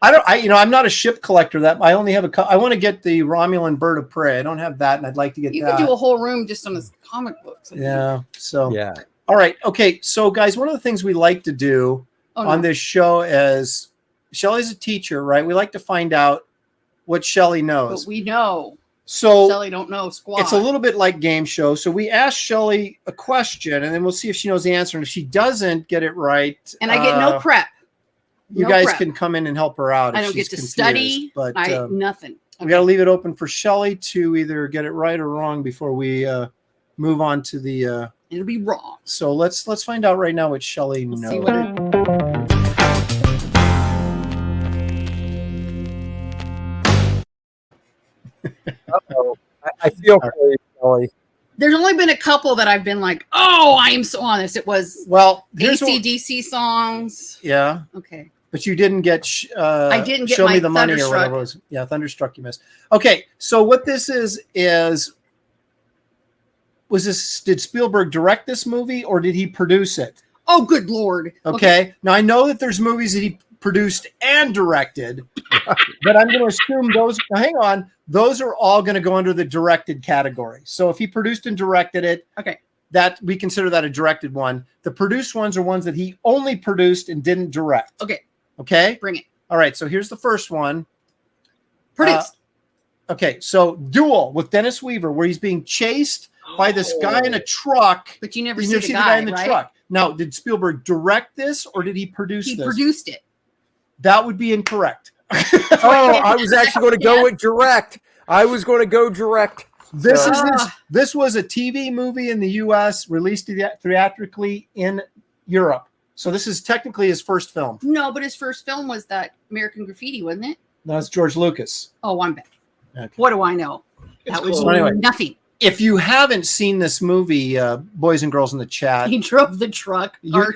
I'm not a ship collector. That I only have I want to get the Romulan Bird of Prey. I don't have that, and I'd like to get You that. could do a whole room just on his comic books. I think. Yeah. So Yeah. all right. Okay. So guys, one of the things we like to do Oh, on no. this show is Shelley's a teacher, right? We like to find out what Shelley knows. But we know So Shelley don't know squat. it's a little bit like game show. So we ask Shelley a question, and then we'll see if she knows the answer. And if she doesn't get it right, and I get no prep. you no guys prep. can come in and help her out. I if don't she's get to confused. study. But Nothing. we got to leave it open for Shelley to either get it right or wrong before we move on to the. It'll be wrong. So let's find out right now what Shelley Let's knows. see what it, Uh-oh. I feel for you, Kelly. there's only been a couple that I've been like, oh, I am so honest. It was Well, here's what, AC/DC songs. yeah, Okay. but you didn't get. I didn't get Show my me the money or Thunderstruck. whatever it was. Yeah, Thunderstruck. You missed. Okay, so what this is was this? Did Spielberg direct this movie or did he produce it? Oh, good Lord. Okay. Now I know that there's movies that he produced and directed, but I'm going to assume those. Now, hang on, those are all going to go under the directed category. So if he produced and directed it, Okay. that we consider that a directed one. The produced ones are ones that he only produced and didn't direct. Okay. Okay. Bring it. All right. So here's the first one. Produced. Okay. So Duel with Dennis Weaver, where he's being chased by this guy in a truck. But you never You see never the see guy, in the right? truck. Now, did Spielberg direct this or did he produce He this? produced it. That would be incorrect. Oh, I was actually going to go with direct. I was going to go direct. This So- is this was a TV movie in the U.S. released theatrically in Europe. So this is technically his first film. No, but his first film was that American Graffiti, wasn't it? That's George Lucas. Oh, I'm bad. Okay. What do I know? It's That was cool. Anyway. nothing. If you haven't seen this movie, boys and girls in the chat, He drove the truck. you-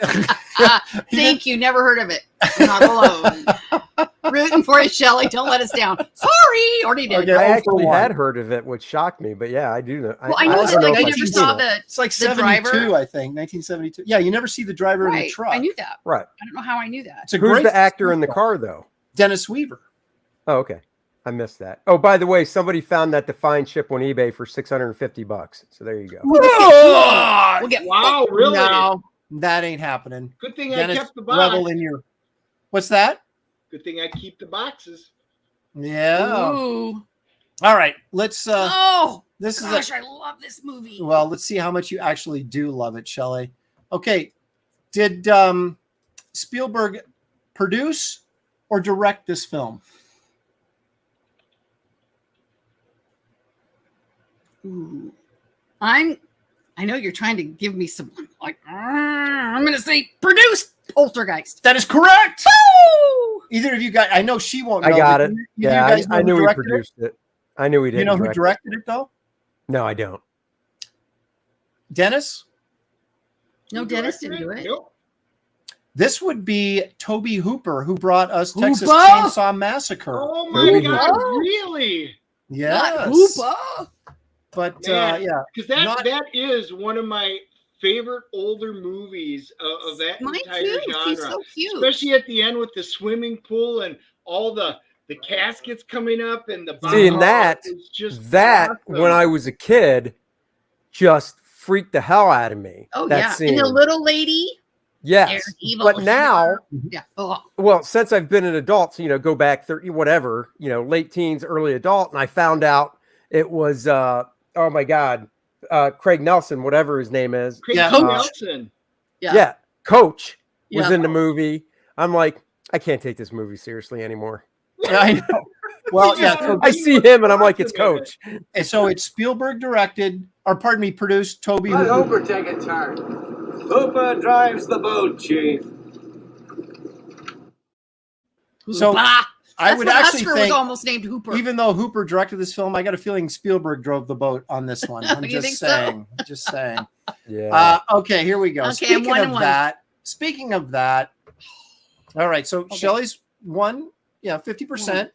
Thank you. Never heard of it. I'm not alone. Rooting for you, Shelley. Don't let us down. Sorry. Already did. Okay. I all for actually one. had heard of it, which shocked me. But yeah, I do know. Well, I know also that know like, you if never you've saw seen the it's like the 72, driver? I think, 1972. Yeah, you never see the driver in the right. truck. I knew that. Right. I don't know how I knew that. It's a Who's great the actor in the car, though? Dennis Weaver. Oh, okay. I missed that. Oh, by the way, somebody found that defined ship on eBay for $650. So there you go. We'll get Wow, really? No, that ain't happening. Good thing Dennis, I kept the box. revel in your. What's that? Good thing I keep the boxes. Yeah. Ooh. All right. Let's. Oh, This is gosh, I love this movie. well. Let's see how much you actually do love it, Shelley. Okay. Did Spielberg produce or direct this film? Ooh. I know you're trying to give me some like I'm gonna say produced Poltergeist. That is correct. Woo! Either of you guys, I know she won't know. I got but it. either Yeah, you guys know I who knew he directed it? produced it. I knew he did. You know who directed it though? No, I don't. Dennis? No, Who Dennis directed didn't do it. Nope. This would be Toby Hooper, who brought us Texas Hooper? Chainsaw Massacre. Oh my Toby God, Hooper. really? Not Yes. Hoopa. But Man. yeah. Because that Not- that is one of my favorite older movies of that Mine entire too. genre. He's so cute. Especially at the end with the swimming pool and all the caskets coming up and the Seeing that- is just That awesome. when I was a kid, just freaked the hell out of me. Oh that yeah, scene. and the little lady. Yes, Evil but now, yeah. Oh, well, since I've been an adult, so, go back 30, whatever, late teens, early adult, and I found out it was, oh my God, Craig Nelson, whatever his name is. Craig Yeah. Nelson. yeah. Coach was Yeah. in the movie. I'm like, I can't take this movie seriously anymore. I know. Well, yeah. So, I see him and I'm like, it's Coach. so it's Spielberg directed, or pardon me, produced. Toby Let Hooper. Hooper take a turn. Hooper drives the boat, Chief. So Bah! I That's would what actually Husker think, was almost named Hooper. even though Hooper directed this film, I got a feeling Spielberg drove the boat on this one. I'm You just think so? saying. Just saying. Yeah. Okay, here we go. Okay, Speaking one of and one. that, all right. So Okay. Shelley's won. Yeah, 50%.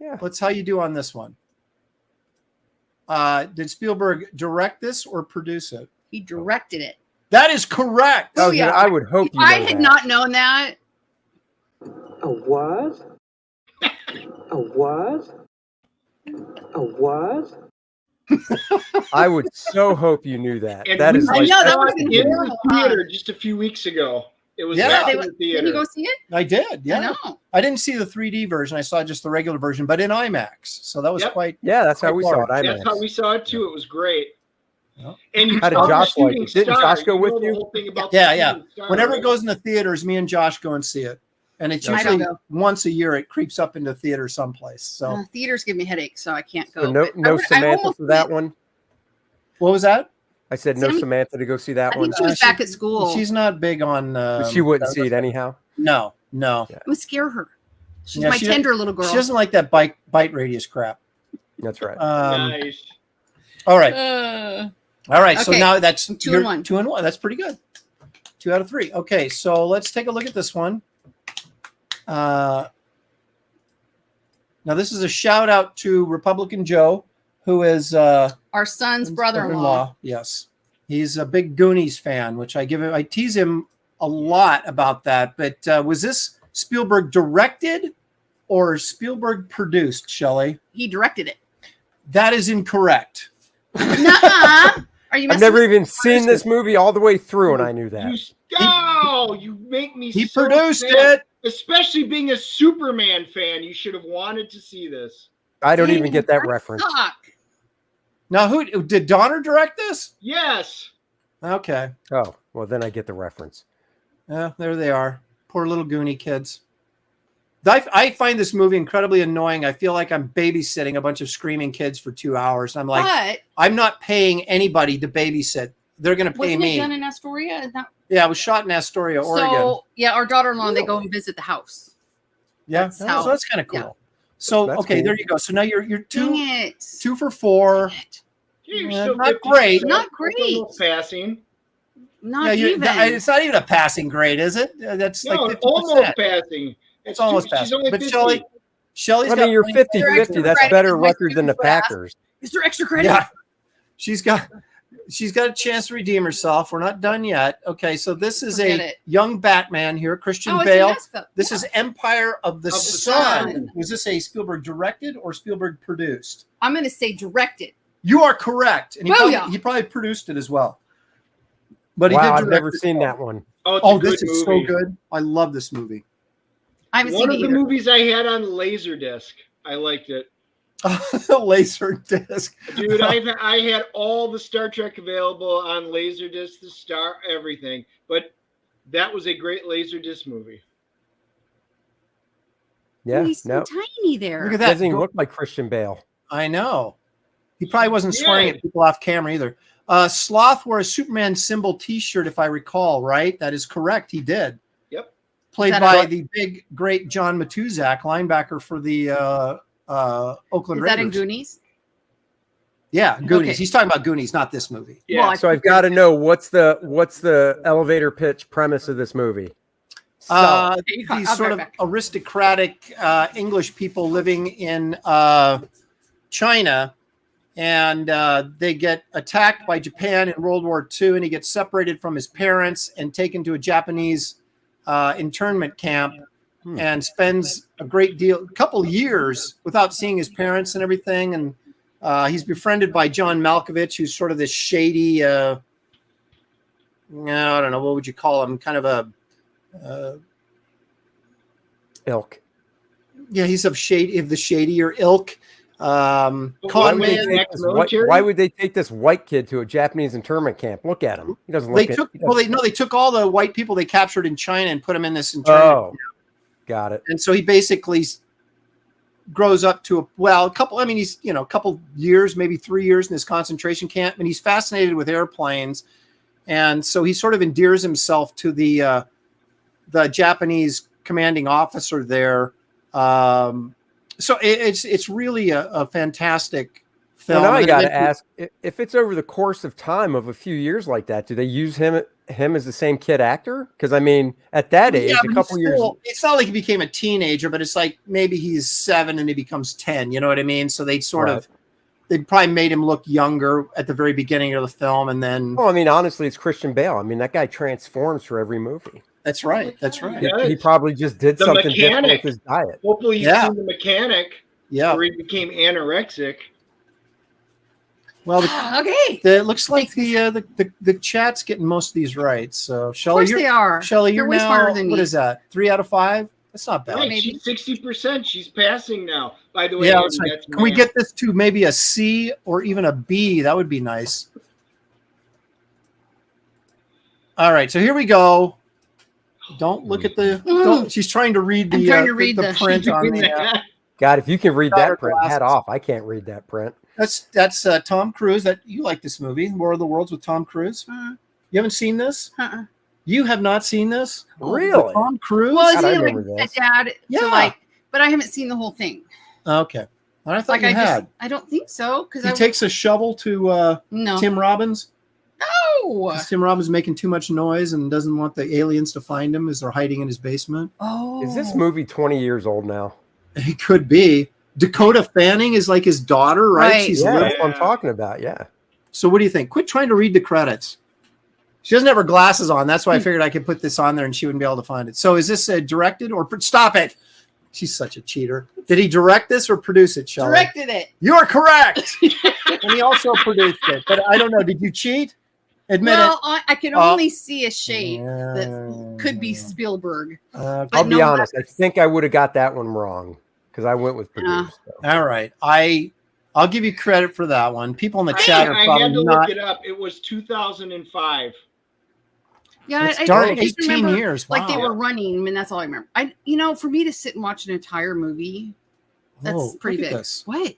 Yeah. Let's how you do on this one. Did Spielberg direct this or produce it? He directed it. That is correct. Oh, yeah. I would hope If you know I had that. not known that, A what? A what? A what? I would so hope you knew that. And That we is I like know, that saw would've it been in the horrible, huh? theater just a few weeks ago. It was Yeah. back they in went, the didn't you theater. go see it? I did. Yeah. I know. I didn't see the 3D version. I saw just the regular version, but in IMAX. So that was Yep. quite. yeah, that's how we saw it. That's how IMAX. we saw it too. It was great. Yeah. And you How did saw the Josh like shooting it? Didn't star. Josh go You with know the you? whole thing about Yeah, the yeah. shooting star, Whenever right? it goes in the theaters, me and Josh go and see it. And it's Yeah. I don't usually go. once a year it creeps up into theater someplace. So Theaters give me headaches, so I can't go. So no, but I no would- I Samantha almost for that went. one. what was that? I said no Sam- Samantha to go see that I one. think she was back at school. She's not big on. But she wouldn't see it anyhow. No. It would scare her. She's Yeah, my she- tender little girl. She doesn't like that bite radius crap. That's right. Nice. All right. All right. So Okay. now that's 2 you're and 1. 2 and 1. That's pretty good. 2 out of 3. Okay. So let's take a look at this one. Now this is a shout out to Republican Joe, who is Our son's brother-in-law. Yes, he's a big Goonies fan, which I tease him a lot about that. But was this Spielberg directed or Spielberg produced, Shelley? He directed it. That is incorrect. Nuh-uh. Are you I've messing never with even seen this movie all the way through, and I knew that. You make me He so produced sad. it. Especially being a Superman fan, you should have wanted to see this. I don't Dang, even get that I reference. suck. Now, who did Donner direct this? Yes. Okay. Oh, well, then I get the reference. Yeah, there they are. Poor little Goonie kids. I find this movie incredibly annoying. I feel like I'm babysitting a bunch of screaming kids for 2 hours. I'm like, But I'm not paying anybody to babysit. They're going to pay wasn't me. it done in Astoria? Is that- Yeah, it was shot in Astoria, Oregon. So yeah, our daughter-in-law, they go and visit the house. Yeah, that's so how- that's kind of cool. yeah. So That's okay, cool. there you go. So now you're Dang 2 it. 2 for 4. You're Yeah, still not 50%. great. Not That's great. almost passing. Not Yeah, even. it's not even a passing grade, is it? That's No, like 50%. almost passing. It's almost She's passing. only But 50. Shelley's I got mean, you're plenty- 50-50. That's credit better is my record than the students would ask. Packers. Is there extra credit? Yeah, she's got a chance to redeem herself. We're not done yet. Okay, so this is Forget a it. young Batman here, Christian Oh, it's Bale. Alaska. This Yeah. is Empire of the Of the Sun. Sun. Was this a Spielberg directed or Spielberg produced? I'm going to say directed. You are correct, and Booyah. he probably produced it as well. But he Wow, did I've direct never it. seen that one. Oh, it's Oh, a good this is movie. so good. I love this movie. I haven't One seen of it the either. movies I had on Laserdisc. I liked it. Laser disc. Dude, I had all the Star Trek available on Laserdisc, the Star, everything. But that was a great Laserdisc movie. Yeah, He's so no. tiny there. Look at that. Doesn't even look like Christian Bale. I know. He probably wasn't swearing Yeah. at people off camera either. Sloth wore a Superman symbol T-shirt, if I recall, right? That is correct. He did. Yep. Played Is that by a- the big, great John Matuzak, linebacker for the Oakland Is Raiders. that in Goonies? Yeah, Goonies. Okay. He's talking about Goonies, not this movie. Yeah. Well, I So I've got to know what's the elevator pitch premise of this movie. Uh, you call- these I'll be sort right of back. aristocratic English people living in China, and they get attacked by Japan in World War II, and he gets separated from his parents and taken to a Japanese internment camp, and spends a couple years without seeing his parents and everything. And he's befriended by John Malkovich, who's sort of this shady, I don't know, what would you call him? Kind of a Ilk. yeah, he's of the shadier ilk. Con Why would man. they take this Why would they take this white kid to a Japanese internment camp? Look at him. He doesn't They look. took he doesn't- they took all the white people they captured in China and put them in this internment. Oh, got it. And so he basically grows up to a couple. I mean, he's a couple years, maybe 3 years in this concentration camp, and he's fascinated with airplanes. and so he sort of endears himself to the Japanese commanding officer there. So it's really a fantastic film. Well, now I And got it- to ask, if it's over the course of time of a few years like that, do they use him as the same kid actor? Because I mean, at that age, Yeah, a but couple he's years. still- it's not like he became a teenager, but it's like maybe he's 7 and he becomes 10. You know what I mean? So they they probably made him look younger at the very beginning of the film, and then Well, I mean, honestly, it's Christian Bale. I mean, that guy transforms for every movie. that's right. That's right. Yeah. He probably just did The something different Mechanic. with his diet. Hopefully, you've Yeah. seen The Mechanic, Yeah. where he became anorexic. Well, Okay. it looks like the chat's getting most of these right. So Of Shelley, course they are. Shelley, They're you're way now, smarter than what me. is that? 3 out of 5? That's not bad. Right, maybe. she's 60%. She's passing now. By the way, Yeah, Andy, it's like, that's can we math. get this to maybe a C or even a B? That would be nice. All right, so here we go. Don't look at the. Don't, she's trying to read the. I'm trying to read the- print on the. God, if you can read Got her that print, glasses. hat off. I can't read that print. That's Tom Cruise. That you like this movie, War of the Worlds with Tom Cruise. Uh-uh. You haven't seen this? Uh-uh. You have not seen this? Really? With Tom Cruise? Well, is God, I he like remember a this. dad? Yeah. So like, but I haven't seen the whole thing. Okay. I thought Like you I had. just, I don't think so because He I takes a shovel to no. Tim Robbins. No. 'Cause Tim Robbins is making too much noise and doesn't want the aliens to find him as they're hiding in his basement. Oh. Is this movie 20 years old now? He could be. Dakota Fanning is like his daughter, right? Right. She's Yeah, little. that's what I'm talking about. Yeah. So what do you think? Quit trying to read the credits. She doesn't have her glasses on. That's why I figured I could put this on there and she wouldn't be able to find it. So is this directed or stop it? She's such a cheater. Did he direct this or produce it, Shelley? Directed it. You're correct. And he also produced it. But I don't know. Did you cheat? Admit Well, I can only see a shade it. that could be Spielberg. Uh, But I'll be no honest. I think I would have got that one wrong because I went with produced. so. all right. I'll give you credit for that one. People in the chat are I had probably to not. look it up. It was 2005. Yeah, It's I darn just 18 remember, years. Like they Wow. were running, and that's all I remember. For me to sit and watch an entire movie, that's Whoa, pretty look at big. this. What?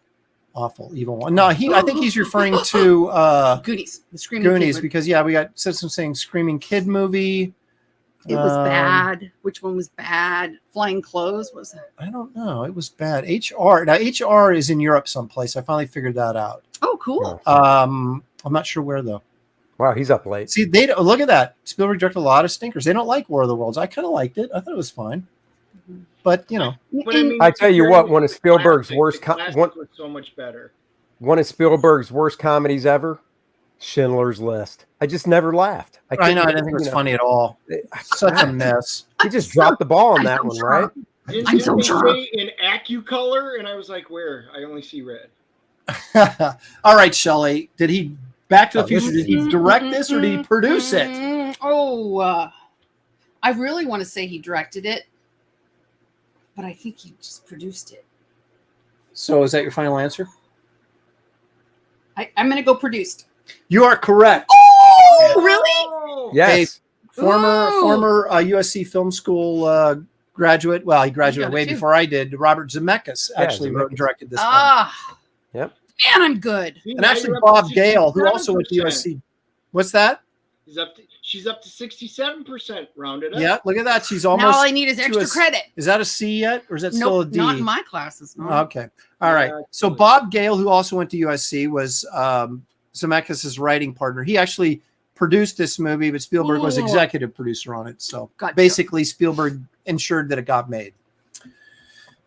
Awful, evil one. No, I think he's referring to Goonies. The Screaming Goonies Kid. because we got Citizen saying Screaming Kid movie. It was Um, bad. Which one was bad? Flying Clothes was that? I don't know. It was bad. HR. Now HR is in Europe someplace. I finally figured that out. Oh, cool. I'm not sure where though. Wow, he's up late. See, they don't, look at that. Spielberg directed a lot of stinkers. They don't like War of the Worlds. I kind of liked it. I thought it was fine. But But And- I tell you what, one of Spielberg's worst one was so much better. one of Spielberg's worst comedies ever, Schindler's List. I just never laughed. I couldn't- know. I didn't think it was funny at all. Such a mess. He just dropped the ball on that I'm one, so right? Didn't, I'm so they drunk. say in AccuColor? And I was like, where? I only see red. All right, Shelley. Did he Back to the Oh, this Future? is- Did he direct this or did he produce it? I really want to say he directed it, but I think he just produced it. So is that your final answer? I'm going to go produced. You are correct. Oh, really? Oh, Yes. Former USC Film School graduate. Well, he graduated got it way too. before I did. Robert Zemeckis actually wrote and Zemeckis. directed this film. Ah. Yep. Man, I'm good. see, And now actually, you're up to Bob Gale, who also went to 67%. USC. What's that? She's up to 67% rounded up. Yeah, look at that. She's Now all almost. I need is extra us. credit. Is that a C yet, or is that still a Nope, D? not in my classes. No. Okay. All right. Yeah, So Bob Gale, who also went to USC, was Zemeckis' writing partner. He actually produced this movie, but Spielberg was Oh. executive producer on it. So Gotcha. basically, Spielberg ensured that it got made.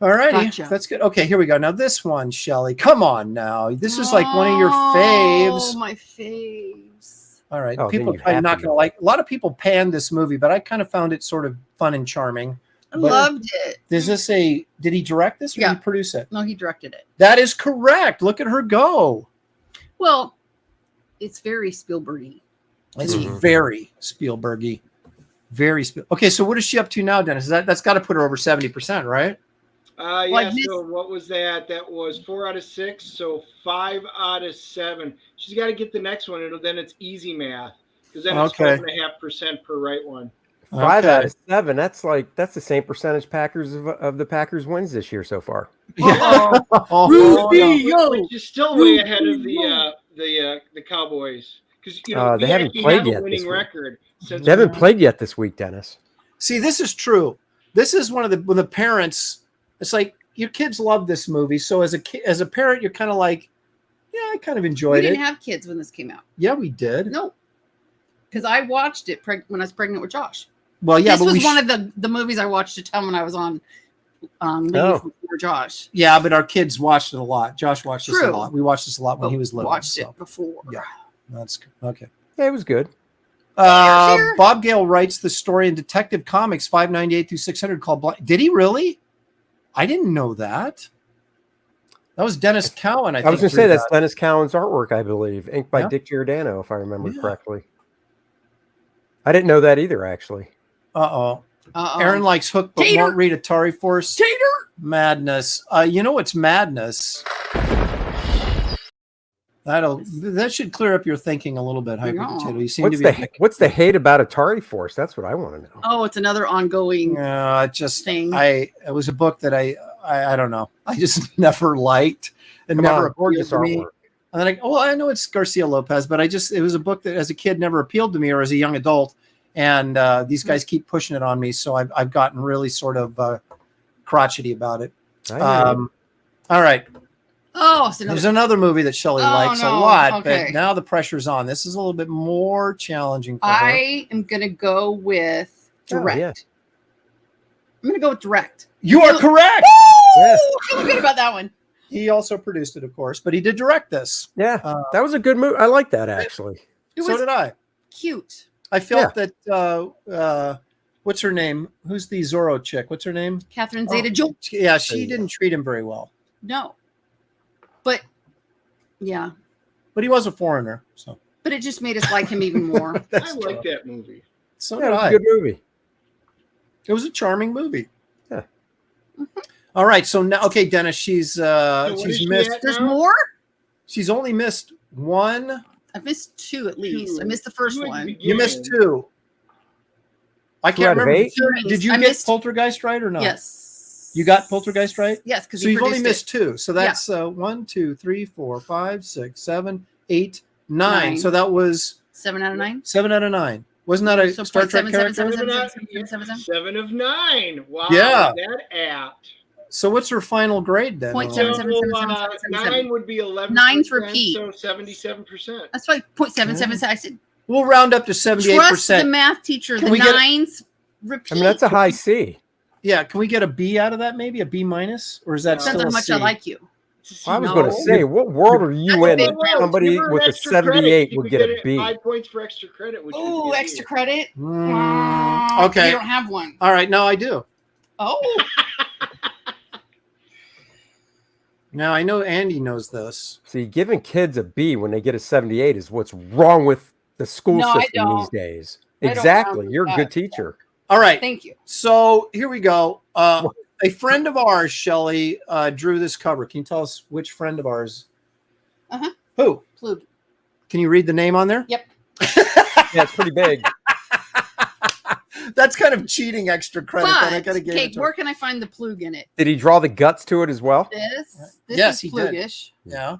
All righty. Gotcha. That's good. Okay, here we go. Now this one, Shelley. Come on now. This is like one of your faves. Oh, my faves. All right. Oh, then People you probably have not to going to know. like. A lot of people panned this movie, but I kind of found it sort of fun and charming. I But- loved it. Is this did he direct this or Yeah. did he produce it? No, he directed it. That is correct. Look at her go. Well, it's very Spielberg-y. It's Mhm. very Spielbergy. Very Okay, so what is she up to now, Dennis? That's got to put her over 70%, right? Yeah. Like this- So what was that? That was 4 out of 6. So 5 out of 7. She's got to get the next one. Then it's easy math because then it's Okay. 12.5% per right one. 5 Okay. out of 7. That's the same percentage Packers of the Packers wins this year so far. Yeah. Rudy, yo. Which is still way ahead of the Cowboys. Because you know They we haven't actually played have a yet this winning week. record since They haven't played yet this week, Dennis. See, this is true. This is one of when the parents. It's like your kids love this movie, so as a parent, you're kind of like, yeah, I kind of We enjoyed it. didn't have kids when this came out. Yeah, we did. No, because I watched it when I was pregnant with Josh. Well, yeah, This but was one of the movies I watched at time when I was on leave before Josh. Yeah, but our kids watched it a lot. Josh watched this a True. lot. We watched this a lot when But he was little. watched so. it before. Yeah. That's good. Okay. Yeah, it was good. Sure. Bob Gale writes the story in Detective Comics 598 through 600 called Blind. Did he really? I didn't know that. That was Dennis Cowan. I was going to drew say that's that. Dennis Cowan's artwork, I believe, inked by Yeah. Dick Giordano, if I remember Yeah. correctly. I didn't know that either, actually. Uh-oh. Aaron likes Hook, but Tater. won't read Atari Force. Tater. Madness. You know what's madness? That should clear up your thinking a little bit, Hyper Yeah. Potato. You seem to be. What's the hate about Atari Force? That's what I want to know. Oh, it's another ongoing It just thing. it was a book that I don't know. I just never liked and Come never on, gorgeous appealed to me. artwork. And then I know it's Garcia Lopez, but it was a book that as a kid never appealed to me or as a young adult. And these guys keep pushing it on me, so I've gotten really sort of crotchety about it. I hear you. All right. Oh, so There's another movie that Shelley Oh, likes a no. lot, Okay. but now the pressure's on. This is a little bit more challenging for her. I am gonna go with direct. yeah. I'm gonna go with direct. You are correct. Yeah. I feel good about that one. He also produced it, of course, but he did direct this. Yeah, Uh, that was a good movie. I like that, actually. It So was did I. cute. I felt that what's her name? Who's the Zorro chick? What's her name? Catherine Zeta-Jones. Yeah, she didn't treat him very well. No, but yeah, But he was a foreigner, so but it just made us like him even more. I that's like true. that movie. So Yeah, did it was I. a good movie. It was a charming movie. Yeah. All right, so now, okay, Dennis, she's what is she's she missed. at? There's No. more. She's only missed one. I've missed two at least. I missed the first Two at the one. beginning. You missed two. I Two can't out of remember. eight? Did you I get missed- Poltergeist right or not? Yes. You got Poltergeist right? Yes, because So you've only missed two. So that's 1, 2, 3, 4, 5, 6, 7, 8, 9. Nine. So that was 7 out of 9. 7 out of 9. Wasn't that a So Star Trek 0.777. character? Seven of 9. Wow. Yeah. That at. So what's her final grade then? Point So, seven, 9 would be 11. Nine's repeat. So 77%. That's why 0.777. I said We'll round up to trust the 78%. math teacher. Can The we get- nines repeat. I mean, that's a high C. Yeah, can we get a B out of that? Maybe a B minus, or is that Depends Depends still on a how much C? I like you. I was No. going to say, what world are you That's a in? big That round. somebody Give her with a extra credit. 78 You would could get a B. 5 points for extra credit. Which would Oh, be a extra B. credit. Okay. You don't have one. All right. No, I do. Oh, Now I know Andy knows this. See, giving kids a B when they get a 78 is what's wrong with the school No, I system these don't. days. I don't Exactly. round You're a up. good teacher. All right. thank you. So here we go. A friend of ours, Shelley, drew this cover. Can you tell us which friend of ours? Uh-huh. Who? Plug. Can you read the name on there? Yep. Yeah, it's pretty big. That's kind of cheating extra credit. That I But, gotta give okay, it to where her. can I find the plug in it? Did he draw the guts to it as well? This Yes, is he did. plugish. Yeah.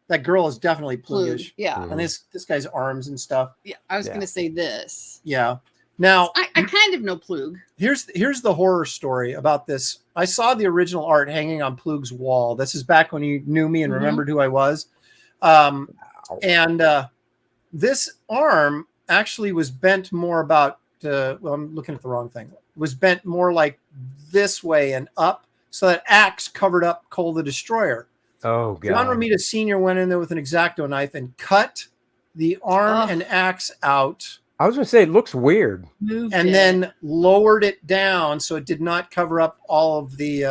That girl is definitely Plug. plugish. Yeah. And this guy's arms and stuff. Yeah. I was Yeah. gonna say this. Yeah. Now I kind of know plug. here's the horror story about this. I saw the original art hanging on Plug's wall. This is back when you knew me and Mhm. remembered who I was. And this arm actually was bent more about, well, I'm looking at the wrong thing. Was bent more like this way and up, so that axe covered up Cole the Destroyer. Oh, John God. Romita Sr. went in there with an X-Acto knife and cut the arm Ugh. and axe out, I was going to say, it looks weird. Moved and it. then lowered it down so it did not cover up all of the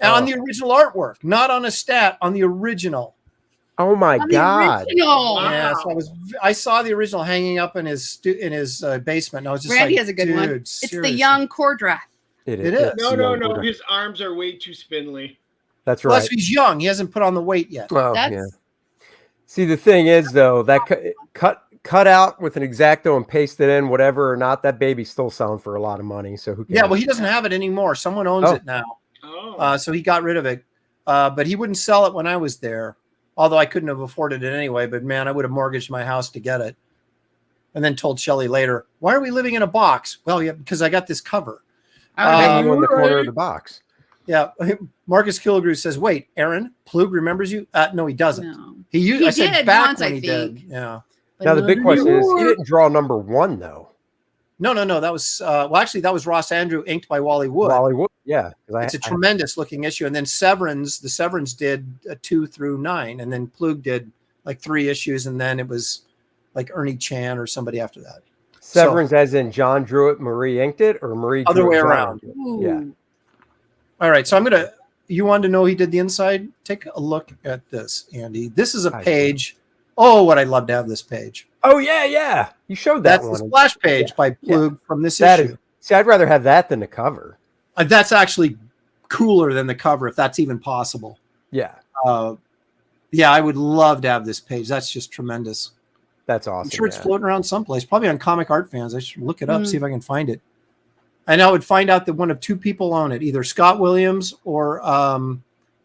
on the original artwork, not on a stat, on the original. Oh, my On the God. original. Wow. Yeah, so I saw the original hanging up in his basement. And I was just Randy like, has a good one. dude, It's the seriously. young Kor-Drath. It is. Yes, No, you no, know, no. we're- His arms are way too spindly. That's Plus, right. he's young. He hasn't put on the weight yet. Oh, That's yeah. See, the thing is, though, that cut out with an X-Acto and paste it in, whatever or not, that baby's still selling for a lot of money. So who cares? Yeah, well, he doesn't have it anymore. Someone owns Oh. it now. Oh. So he got rid of it. But he wouldn't sell it when I was there. although I couldn't have afforded it anyway. But man, I would have mortgaged my house to get it. And then told Shelley later, "Why are we living in a box?" Well, yeah, because I got this cover. Hanging in the corner of the box. Yeah, Marcus Killigrew says, "Wait, Aaron Plug remembers you?" No, he doesn't. No. He used. He I said did back once, when I he think. did. Yeah. But Now the big not question is, he anymore. didn't draw number 1 though. No. That was well, actually, that was Ross Andrew, inked by Wally Wood. Wally Wood, yeah. It's a tremendous looking issue. And then the Severance did 2 through 9, and then Plug did like 3 issues, and then it was like Ernie Chan or somebody after that. Severance, as in John drew it, Marie inked it, or Marie Other drew way it, John around. drew it? Ooh. Yeah. All right, so you wanted to know he did the inside? Take a look at this, Andy. This is a page. Oh, what I'd love to have this page. Oh yeah. You showed that That's one. the splash page by Plug from this issue. See, I'd rather have that than the cover. That's actually cooler than the cover, if that's even possible. Yeah. Yeah, I would love to have this page. That's just tremendous. That's awesome. I'm sure it's floating around someplace, probably on Comic Art Fans. I should look it up, see if I can find it. And I would find out that one of 2 people own it, either Scott Williams or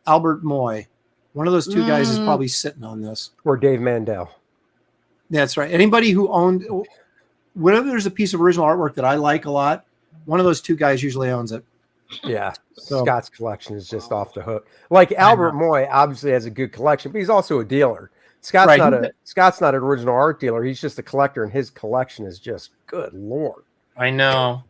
Albert Moy. One of those 2 guys is probably sitting on this. Or Dave Mandel. That's right. Anybody who owned, whenever there's a piece of original artwork that I like a lot, one of those 2 guys usually owns it. Yeah. So, Scott's collection is just off the hook. Like Albert Moy obviously has a good collection, but he's also a dealer. Scott's not an original art dealer. He's just a collector, and his collection is just good Lord. I know.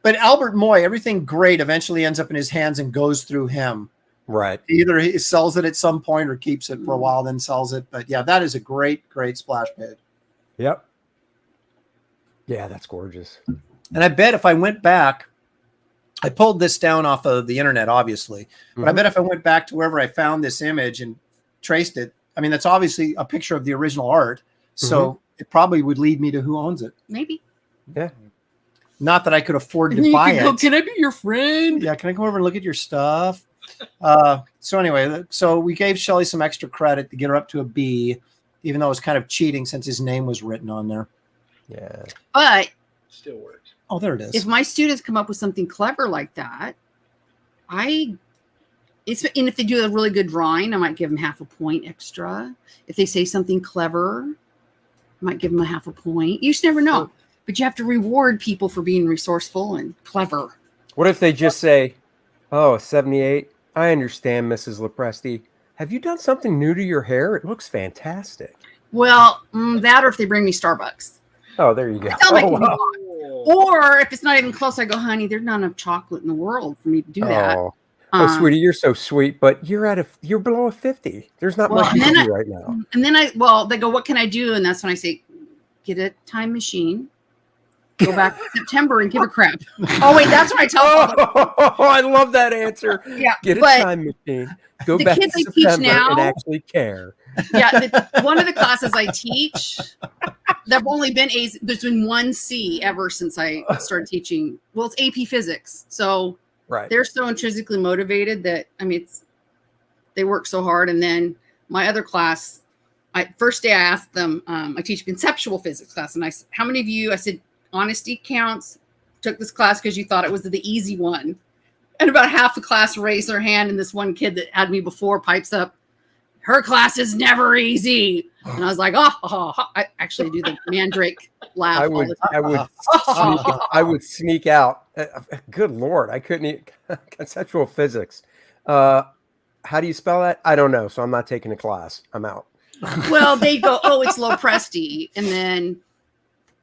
But Albert Moy, everything great eventually ends up in his hands and goes through him. Right. Either he sells it at some point or keeps it for a while, then sells it. But yeah, that is a great splash page. Yep. Yeah, that's gorgeous. And I bet if I went back, I pulled this down off of the internet, obviously. But I bet if I went back to wherever I found this image and traced it, I mean, that's obviously a picture of the original art. So it probably would lead me to who owns it. Maybe. Yeah. Not that I could afford to buy it. Can I be your friend? Yeah, can I come over and look at your stuff? So anyway, so we gave Shelley some extra credit to get her up to a B, even though it was kind of cheating since his name was written on there. Yeah. But Still works. Oh, there it is. if my students come up with something clever like that, and if they do a really good drawing, I might give them half a point extra. If they say something clever, I might give them a half a point. You just never know. But you have to reward people for being resourceful and clever. What if they just say, "Oh, 78, I understand, Mrs. Lepresti. Have you done something new to your hair? It looks fantastic." Well, that or if they bring me Starbucks. Oh, there you go. Tell them I can wow. do that. Or if it's not even close, I go, honey, there's not enough chocolate in the world for me to do that. Oh, sweetie, you're so sweet, but you're below a 50. There's not much you can do right now. And then they go, what can I do? And that's when I say, get a time machine, go back to September and give a crap. Oh, wait, that's when I tell them. Oh, I love that answer. Yeah, Get a time machine, go back to September and actually care. Yeah, one of the classes I teach, there've only been A's. There's been 1 C ever since I started teaching. Well, it's AP Physics, so they're so intrinsically motivated that they work so hard. And then my other class, first day I asked them, I teach a conceptual physics class, and I said, "How many of you?" I said, "Honesty counts. Took this class because you thought it was the easy one." And about half the class raised their hand, and this one kid that had me before pipes up, "Her class is never easy." And I was like, I actually do the Mandrake laugh. I would sneak out. Good Lord, I couldn't eat conceptual physics. How do you spell that? I don't know. So I'm not taking a class. I'm out. Well, they go, "Oh, it's low presti." And then,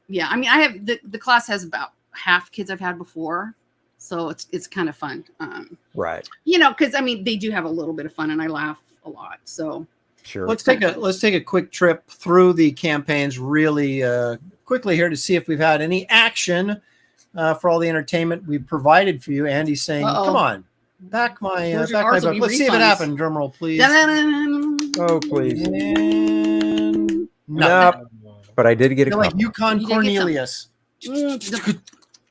yeah, I mean, I have the class has about half kids I've had before. So it's kind of fun. Right. Because they do have a little bit of fun, and I laugh a lot. So sure. Let's take a quick trip through the campaigns really quickly here to see if we've had any action for all the entertainment we've provided for you. Andy's saying, "Come on, back my book." Let's see if it happened. Drum roll, please. Oh, please. And nope. But I did get a like Yukon Cornelius.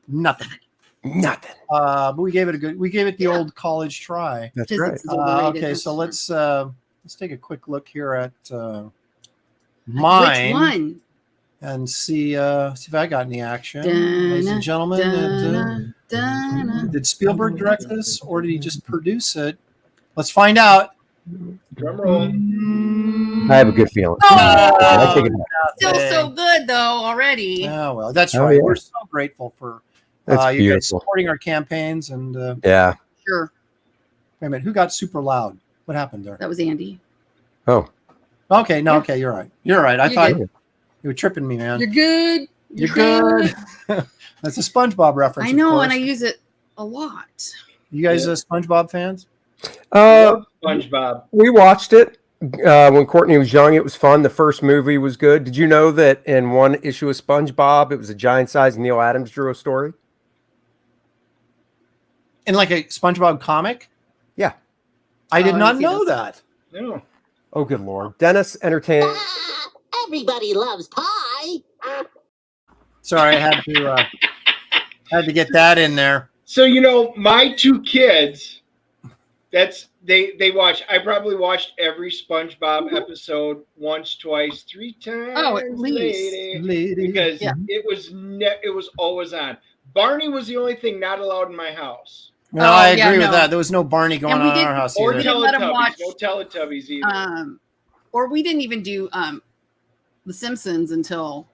Nothing. But we gave it the old college try. That's right. Okay, so let's take a quick look here at mine. Which one? And see if I got any action. Ladies and gentlemen, did Spielberg direct this or did he just produce it? Let's find out. Drum roll. I have a good feeling. Oh, I take it back. still so good though already. Oh well, that's Oh, right. yeah. We're so grateful for That's you guys beautiful. supporting our campaigns. And Yeah. Sure, wait a minute, who got super loud? What happened there? that was Andy. Oh. Okay, no, Yeah. okay, you're right. You're right. I You're thought good. you were tripping me, man. You're good. You're good. That's a SpongeBob reference. I know, of and I course. use it a lot. You guys Yeah. SpongeBob fans? Love SpongeBob. We watched it when Courtney was young. It was fun. The first movie was good. Did you know that in one issue of SpongeBob, it was a giant-sized Neil Adams drew a story? In like a SpongeBob comic? Yeah. I did Oh, I not didn't see know this. that. No. Oh, good Lord. Dennis Entertainment. Everybody loves pie. Sorry, I had to get that in there. So my two kids, they watch. I probably watched every SpongeBob episode once, twice, 3 times. Oh, at least. Lady. because Yeah. it was always on. Barney was the only thing not allowed in my house. No, Oh, I yeah, agree with no. that. There was no Barney going And we on in did- our house Or either. didn't let 'em Teletubbies. watch, No Teletubbies either. Or we didn't even do The Simpsons until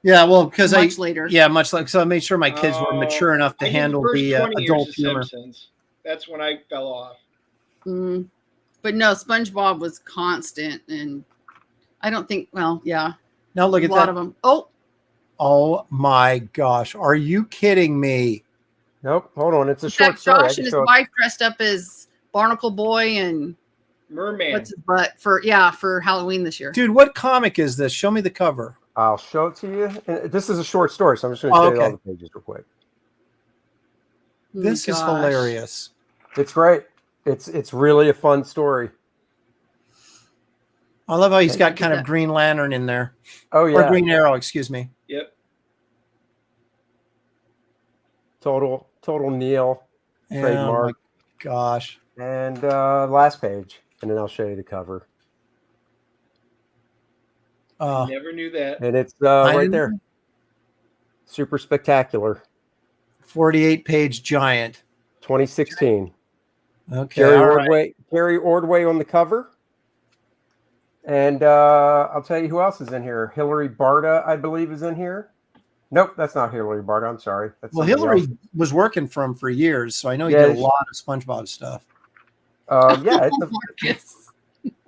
Yeah, well, because much later. yeah, much like so I made sure my kids were mature enough to I did handle first the 20 years adult of humor. Simpsons. That's when I fell off. But no, SpongeBob was constant, and I don't think. Well, yeah, Now look a at lot that. of them. Oh, Oh my gosh. Are you kidding me? Nope. Hold on. It's a in short fact, story. I Josh can and his show it. wife dressed up as Barnacle Boy and Merman. what's his butt for Halloween this year. Dude, what comic is this? Show me the cover. I'll show it to you. And this is a short story, so I'm just going to show you all okay. the pages real quick. Oh, This is gosh. hilarious. It's great. It's really a fun story. I love how he's got Look at kind of that. Green Lantern in there. Oh, Or yeah. Green Arrow, excuse me. Yep. Total Neil Oh my trademark. gosh. And last page. And then I'll show you the cover. Oh, Never knew that. And it's I right didn't- there. Super spectacular. 48-page giant. 2016. Okay. Jerry all Ordway. right. Jerry Ordway on the cover. And I'll tell you who else is in here. Hillary Barta, I believe, is in here. Nope, that's not Hillary Barta. I'm sorry. That's Well, somebody Hillary else. was working for him for years, so I know he Yeah, did a she- lot of SpongeBob stuff. Yeah, Marcus.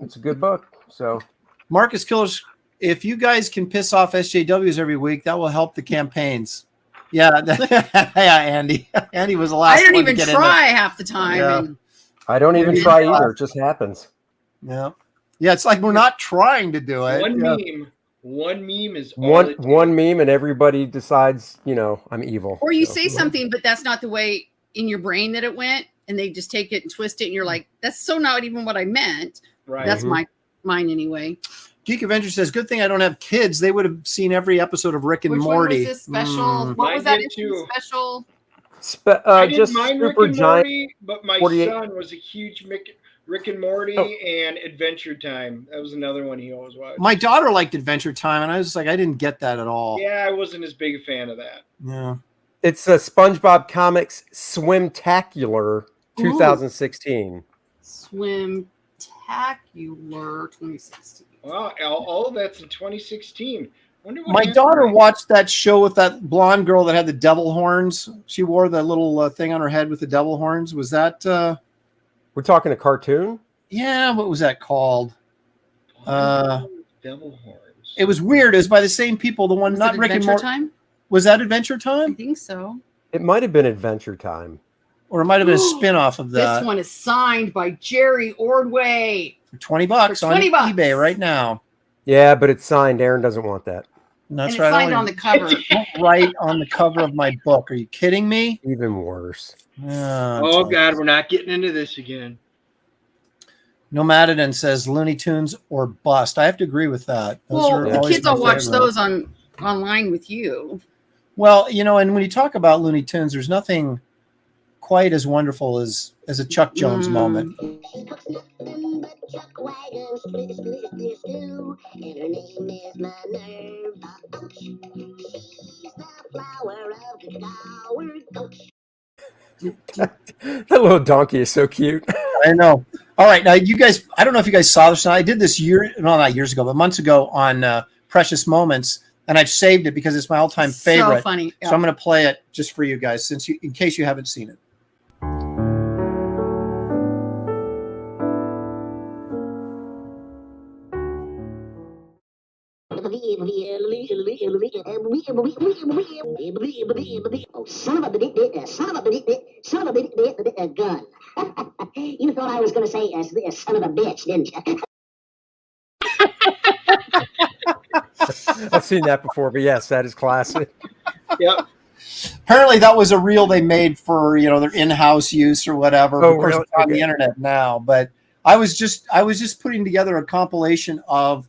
it's a good book. So Marcus Killers, if you guys can piss off SJWs every week, that will help the campaigns. Yeah, yeah, Andy. Andy was the last I don't one to even get try half the time. Yeah. And I don't even Yeah. try either. It just happens. in there. Yeah, it's like we're not trying to do it. One meme is all One it takes. one meme and everybody decides, I'm evil. or you So, say something, but that's not the way in your brain that it went, and they just take it and twist it, and you're like, "That's so not even what I meant." Right. That's mine anyway. Geek Avenger says, "Good thing I don't have kids. They would have seen every episode of Rick and Which Morty." one was this special? Mm. What Mine was that did issue too. special? I did just mine Rick super and giant. Morty, but my 48. son was a huge Rick and Morty Oh. and Adventure Time. That was another one he always watched. My daughter liked Adventure Time, and I was like, I didn't get that at all. Yeah, I wasn't as big a fan of that. Yeah. It's a SpongeBob Comics Swimtacular 2016. Swimtacular 2016. Wow, all of that's in 2016. Wonder what My happened. daughter watched that show with that blonde girl that had the devil horns. She wore the little thing on her head with the devil horns. Was that? We're talking a cartoon? Yeah. What was that called? Devil horns. It was weird. It was by the same people. The one Was not it Rick and Adventure Morty. Time? Was that Adventure I Time, think so. It might have been Adventure Time. or it might have been a spin-off of that? This one is signed by Jerry Ordway. For $20 For on $20. eBay right now. Yeah, but it's signed. Aaron doesn't want that. And that's and right. it's I signed don't on the cover. right on the cover of my book. Are you kidding me? Even worse. Oh God, we're not getting into this again. Nomadidin says Looney Tunes or bust. I have to agree with that. Those Well, are the always kids my will watch favorite. those online with you. Well, and when you talk about Looney Tunes, there's nothing quite as wonderful as a Chuck Jones moment. That little donkey is so cute. I know. All right, now you guys, I don't know if you guys saw this. I did this not years ago, but months ago on Precious Moments, and I've saved it because it's my all-time favorite. So funny. So I'm going to play it just for you guys, in case you haven't seen it. Oh, son of a gun. You thought I was going to say son of a bitch, didn't you? I've seen that before, but yes, that is classic. Yep. Apparently, that was a reel they made for their in-house use or whatever. Oh, of course, really? it's on the internet now. But I was just putting together a compilation of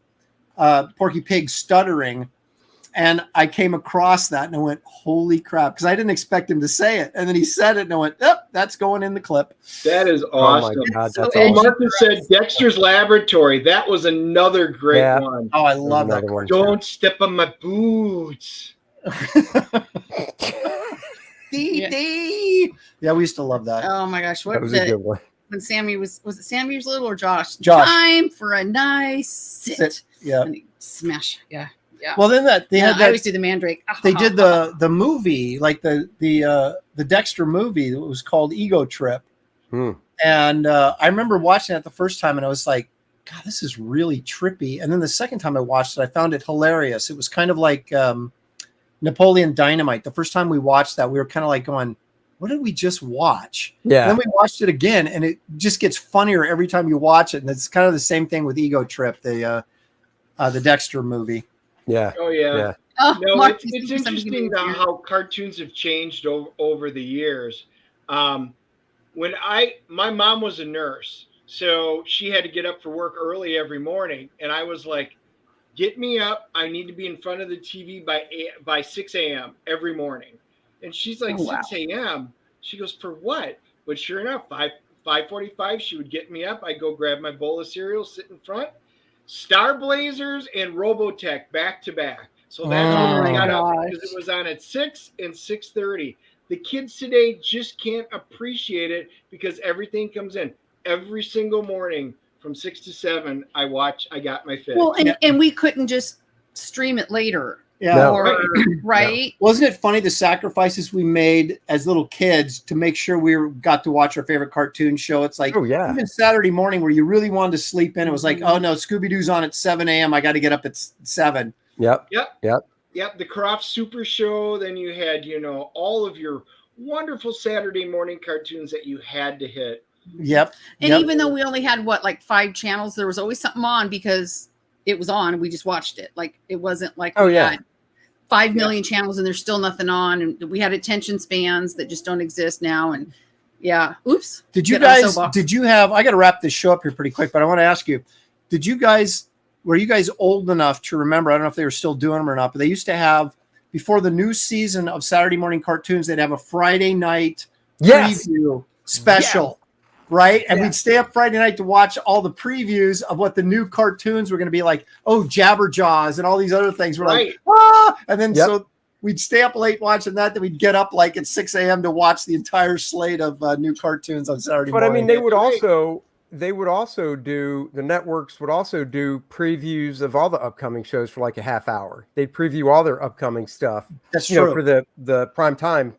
Porky Pig stuttering, and I came across that and I went, "Holy crap!" Because I didn't expect him to say it, and then he said it, and I went, "Yep, that's going in the clip." That is Oh my awesome. God, So that's Oh, awesome. Martha said Dexter's Laboratory. That was another great Yeah. one. Oh, I There's love that. another one. Don't step on my boots. Dee. Yeah, we used to love that. Oh my gosh, what That was a good one. when Sammy was it Sammy was little or Josh? Josh. Time for a nice sit. Yeah. And he smash. Yeah. Yeah. Well, then they had I that. always do the mandrake. They did the movie, like the Dexter movie that was called Ego Trip. And I remember watching it the first time and I was like, God, this is really trippy. And then the second time I watched it, I found it hilarious. It was kind of like Napoleon Dynamite. The first time we watched that, we were kind of like going, what did we just watch? Yeah. And then we watched it again and it just gets funnier every time you watch it. And it's kind of the same thing with Ego Trip, the Dexter movie. Yeah. Oh, yeah. Yeah. Oh, No, Mark, it's interesting how cartoons have changed over the years. When my mom was a nurse, so she had to get up for work early every morning, and I was like, "Get me up! I need to be in front of the TV by 6 a.m. every morning." And she's like, Oh, wow. 6 a.m. She goes, "For what?" But sure enough, 5:45, she would get me up. I'd go grab my bowl of cereal, sit in front. Star Blazers and Robotech back to back. So that's Oh when I my got up gosh. because it was on at 6 and 6:30. The kids today just can't appreciate it because everything comes in every single morning from 6 to 7. I got my fix. Well, and we couldn't just stream it later. Yeah. No. Or, right? Wasn't it funny the sacrifices we made as little kids to make sure got to watch our favorite cartoon show? It's like, Oh, yeah. even Saturday morning where you really wanted to sleep in, it was like, oh no, Scooby-Doo's on at 7 a.m. I got to get up at 7. Yep. Yep, the Croft Super Show. Then you had, all of your wonderful Saturday morning cartoons that you had to hit. Yep. And even though we only had 5 channels, there was always something on because it was on. We just watched it. Like it wasn't like Oh, we yeah. had 5 million channels and there's still nothing on. And we had attention spans that just don't exist now. And yeah, oops. Did you Get on the guys? soapbox. Did you have? I got to wrap this show up here pretty quick, but I want to ask you: were you guys old enough to remember? I don't know if they were still doing them or not, but they used to have before the new season of Saturday morning cartoons. They'd have a Friday night preview special, right? And we'd stay up Friday night to watch all the previews of what the new cartoons were going to be like. Oh, Jabberjaws and all these other things. We're like, and then so we'd stay up late watching that. Then we'd get up like at 6 a.m. to watch the entire slate of new cartoons on Saturday morning. But I mean, they would also do, the networks would also do previews of all the upcoming shows for like a half hour. They'd preview all their upcoming stuff. That's you know, true. for the prime time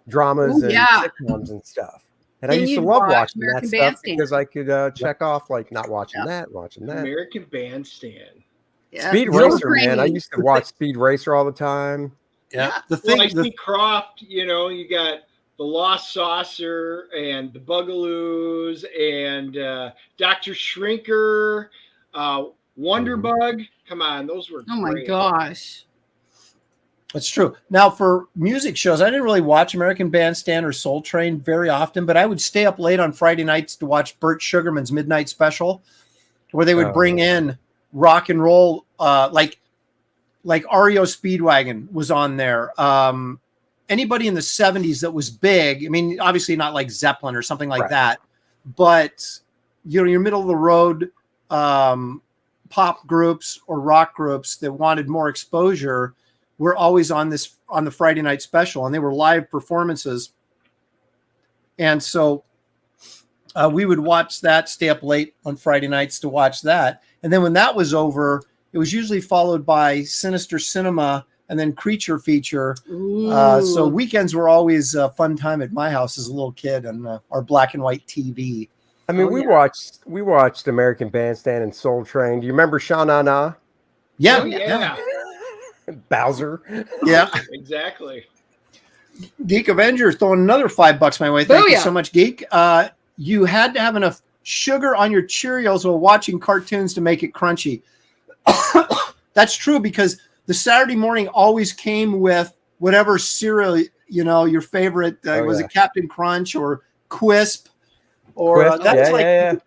dramas and sitcoms and stuff. And I Then used to you'd love watch watching that American stuff Bandstand. because I could check off like not watching that, watching that. American Bandstand. Yeah. Speed Little Racer, man. I Crane. used to watch Speed Racer all the time. Yeah. The Well, thing, I see Croft, you got the Lost Saucer and the Bugaloos and Dr. Shrinker, Wonderbug. Come on, those were Oh my great. gosh. that's true. Now, for music shows, I didn't really watch American Bandstand or Soul Train very often, but I would stay up late on Friday nights to watch Burt Sugarman's Midnight Special, where they would bring in rock and roll, like REO Speedwagon was on there. Anybody in the 70s that was big, I mean, obviously not like Zeppelin or something like that, but your middle of the road pop groups or rock groups that wanted more exposure were always on the Friday night special, and they were live performances. And so we would watch that, stay up late on Friday nights to watch that. And then when that was over, it was usually followed by Sinister Cinema and then Creature Feature. So weekends were always a fun time at my house as a little kid and our black and white TV. I mean, we watched American Bandstand and Soul Train. Do you remember Sha Na Na? Yeah. Oh, yeah. Bowser. Yeah. Exactly. Geek Avenger throwing another $5 my way. Thank you Booyah. so much, Geek. You had to have enough sugar on your Cheerios while watching cartoons to make it crunchy. That's true, because the Saturday morning always came with whatever cereal, your favorite. Was it Captain Crunch or Quisp? Or Quisp?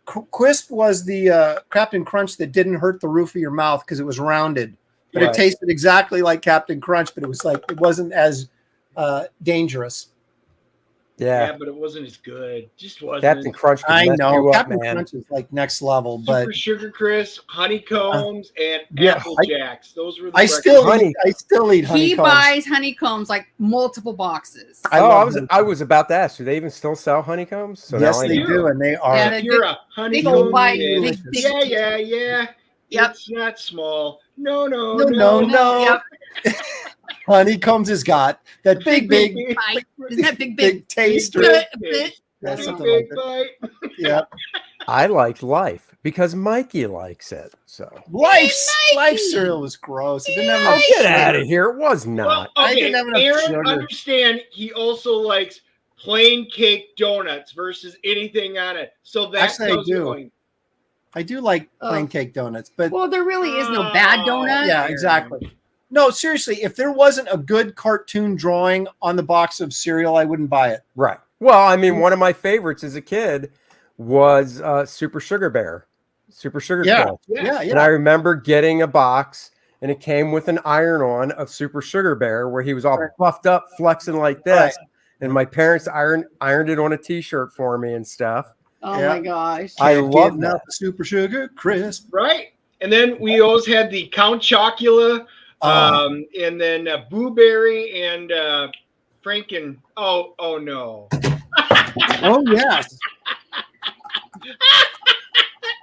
Quisp was the Captain Crunch that didn't hurt the roof of your mouth because it was rounded, but it tasted exactly like Captain Crunch, but it wasn't as dangerous. Yeah, but it wasn't as good. Just wasn't. Captain Crunch. I know. Captain man. Crunch is like next level, but Super Sugar Crisp, honeycombs, and yeah, Apple Jacks. Those were the I still eat honeycombs. He buys honeycombs, like multiple boxes. I was about to ask, do they even still sell honeycombs? So yes, now they do, and they are. Yeah, If you're a honeycomb, big, yeah. Yep. It's not small. No. Yep. Honeycombs has got that big Bite. Isn't that big taste. Bit. Yeah, something Big like that. bite. Yeah. I liked Life because Mikey likes it. So Life cereal was gross. It didn't have enough get sugar. out of here. It was not. Well, I okay, didn't have enough Aaron, sugar. understand he also likes plain cake donuts versus anything on it. So that's Actually, I do. I do like plain cake donuts, but Well, there really is no bad donut. yeah, exactly. No, seriously, if there wasn't a good cartoon drawing on the box of cereal, I wouldn't buy it. Right. Well, I mean, one of my favorites as a kid was Super Sugar Bear. Super Sugar Crisp. Yeah. And I remember getting a box, and it came with an iron-on of Super Sugar Bear where he was all puffed up, flexing like this. Right. And my parents ironed it on a T-shirt for me and stuff. Oh Yeah. my gosh. I Can't love get enough that. Super Sugar Crisp. Right. And then we always had the Count Chocula, and then Boo Berry and Franken. Oh no. Oh yes.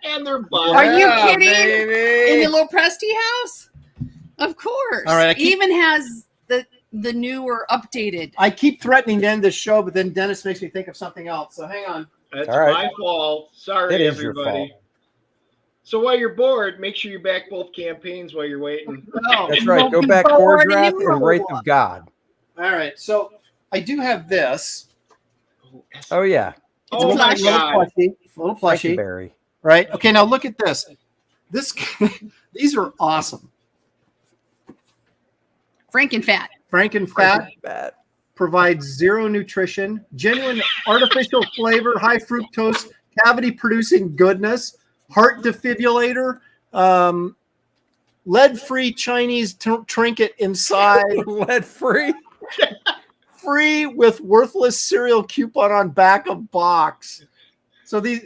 And their Are you kidding? baby. In the little Presty house? Of course. All right, Even has the newer updated. I keep threatening to end this show, but then Dennis makes me think of something else. So hang on. That's All right. my fault. Sorry, It is your everybody. fault. So while you're bored, make sure you back both campaigns while you're waiting. That's right. Go back Kor-Drath and Wraith of God. All right. So I do have this. Oh, yeah. Oh my God. Little plushie. Berry. Right. Okay. Now look at this. These are awesome. Frankenfat. Frankenfat provides zero nutrition, genuine artificial flavor, high fructose, cavity producing goodness, heart defibrillator, lead-free Chinese trinket inside, Lead-free. free with worthless cereal coupon on back of box. So they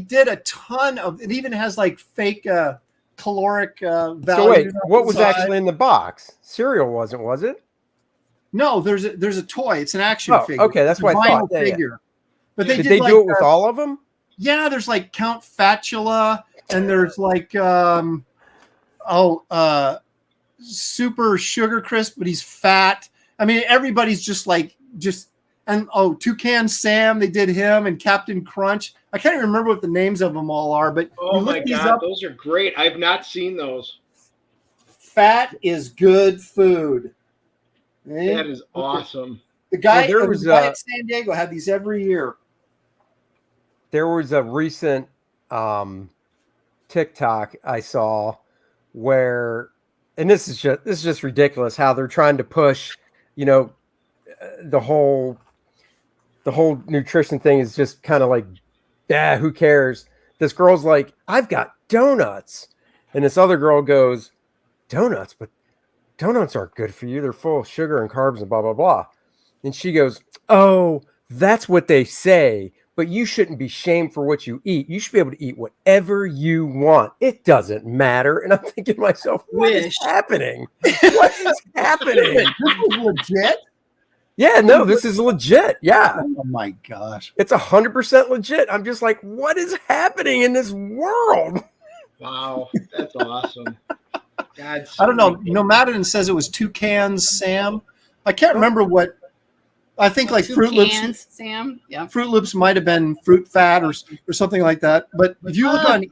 did a ton of. It even has like fake caloric value. So wait, what was inside. actually in the box? Cereal wasn't, was it? No, there's a toy. It's an action figure. Okay, that's It's a what I vinyl thought. Yeah, yeah. figure. But they Did did they like, do it with all of them? Yeah, there's like Count Fatula, and there's like Super Sugar Crisp, but he's fat. I mean, everybody's just and Toucan Sam, they did him, and Captain Crunch. I can't even remember what the names of them all are, but Oh you my look these God, up. those are great. I've not seen those. Fat is good food. Eh? That is awesome. The guy, Well, the guy at San Diego had these every year. There was a recent TikTok I saw where, and this is just ridiculous how they're trying to push, the whole nutrition thing is just kind of like, who cares? This girl's like, I've got donuts, and this other girl goes, donuts, but donuts aren't good for you. They're full of sugar and carbs and blah blah blah. And she goes, oh, that's what they say. But you shouldn't be shamed for what you eat. You should be able to eat whatever you want. It doesn't matter. And I'm thinking to myself, what is happening? What is happening? This is legit. Yeah, no, this is legit. Yeah. Oh my gosh. It's 100% legit. I'm just like, what is happening in this world? Wow, that's awesome. God, I don't know. Nomadin says it was 2 cans, Sam. I can't remember what. I think like 2 Fruit Loops. cans, Sam. Yeah. Fruit Loops might have been fruit fat or something like that. But if you look on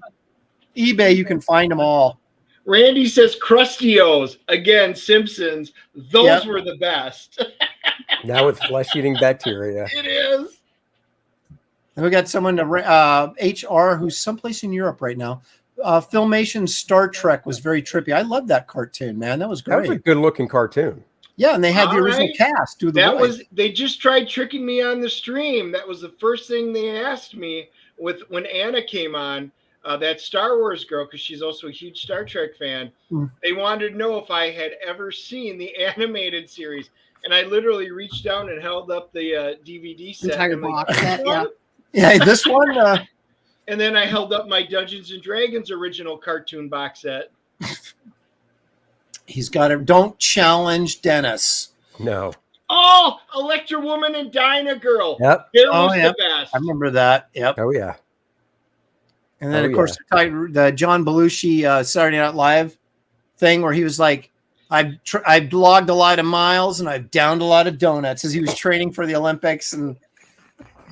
eBay, you can find them all. Randy says Crustios again. Simpsons. Those Yep. were the best. Now with flesh-eating bacteria. It is. And we got someone HR who's someplace in Europe right now. Filmation Star Trek was very trippy. I love that cartoon, man. That was That was great. a good-looking cartoon. Yeah, and they had the All original right. cast do the That voice. they just tried tricking me on the stream. That was the first thing they asked me when Anna came on, that Star Wars girl, because she's also a huge Star Trek fan. They wanted to know if I had ever seen the animated series. And I literally reached down and held up the DVD set. Entire I'm like, box set, yeah. Yeah, this one. And then I held up my Dungeons and Dragons original cartoon box set. He's got it. Don't challenge Dennis. No. Oh, Electra Woman and Dinah Girl. Yep. There Oh, was yeah. the best. I remember that. Yep. Oh, yeah. And then, Oh, of course, the John Belushi Saturday Night Live thing where he was like, I've logged a lot of miles and I've downed a lot of donuts as he was training for the Olympics. And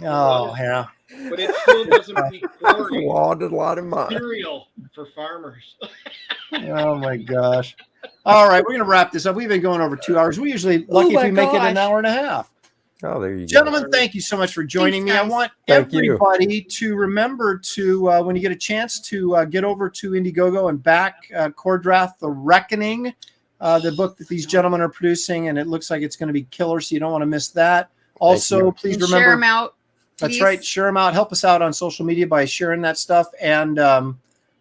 oh, yeah. But it still doesn't beat Corey. Logged a lot of mine. Cereal for farmers. Oh, my gosh. All right, we're going to wrap this up. We've been going over 2 hours. We usually lucky if we make it an hour and a half. Oh, there you Gentlemen, thank you so much for joining Thanks, me. I guys. want Thank you. everybody to remember to, when you get a chance, to get over to Indiegogo and back Kor-Drath, The Reckoning, the book that these gentlemen are producing, and it looks like it's going to be killer, so you don't want to miss that. Also, please And remember. share them out. That's please. right. Share them out. Help us out on social media by sharing that stuff. And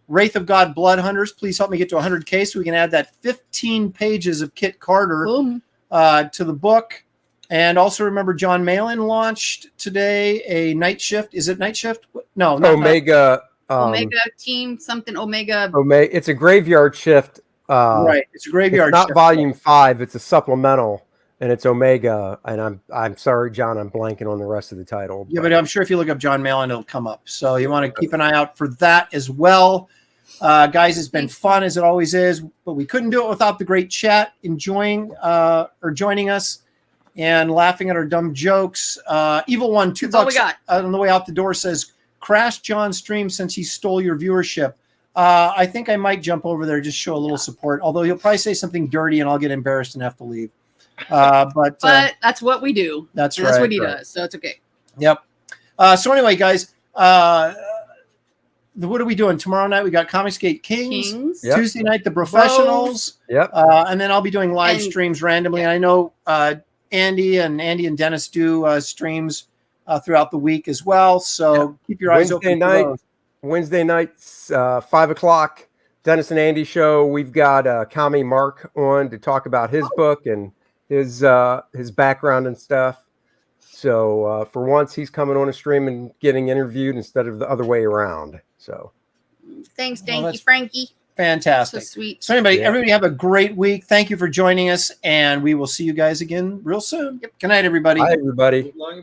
Wraith of God Blood Hunters, please help me get to 100K so we can add that 15 pages of Kit Carter Boom. to the book. And also remember, John Malin launched today a Night Shift. Is it Night Shift? No, not Omega. Omega team, something Omega. Omega. It's a graveyard shift. Right. It's a graveyard It's not shift. volume 5. It's a supplemental, and it's Omega. And I'm sorry, John. I'm blanking on the rest of the title. Yeah, but I'm sure if you look up John Malin, it'll come up. So you want to keep an eye out for that as well. Guys, it's been fun as it always is, but we couldn't do it without the great chat, joining us and laughing at our dumb jokes. Evil One, $2 all we got. On the way out the door says, crash John's stream since he stole your viewership. I think I might jump over there, just show a little support, although he'll probably say something dirty and I'll get embarrassed and have to leave. But that's what we do. That's And That's right, what he right. does. So it's okay. Yep. So anyway, guys, what are we doing tomorrow night? We got Comicsgate Kings. Yep. Tuesday night, The Professionals. Yep. And then I'll be doing live And- streams randomly. And I know Andy and Dennis do streams throughout the week as well. So keep your eyes open. for those. Wednesday nights, 5 o'clock. Dennis and Andy show. We've got Kami Mark on to talk about his book and his background and stuff. So for once, he's coming on a stream and getting interviewed instead of the other way around. So Thanks, Well, thank you, that's Frankie. So Fantastic. sweet. So everybody have a great week. Thank you for joining us, and we will see you guys again real soon. Good night, everybody. hi, everybody. Long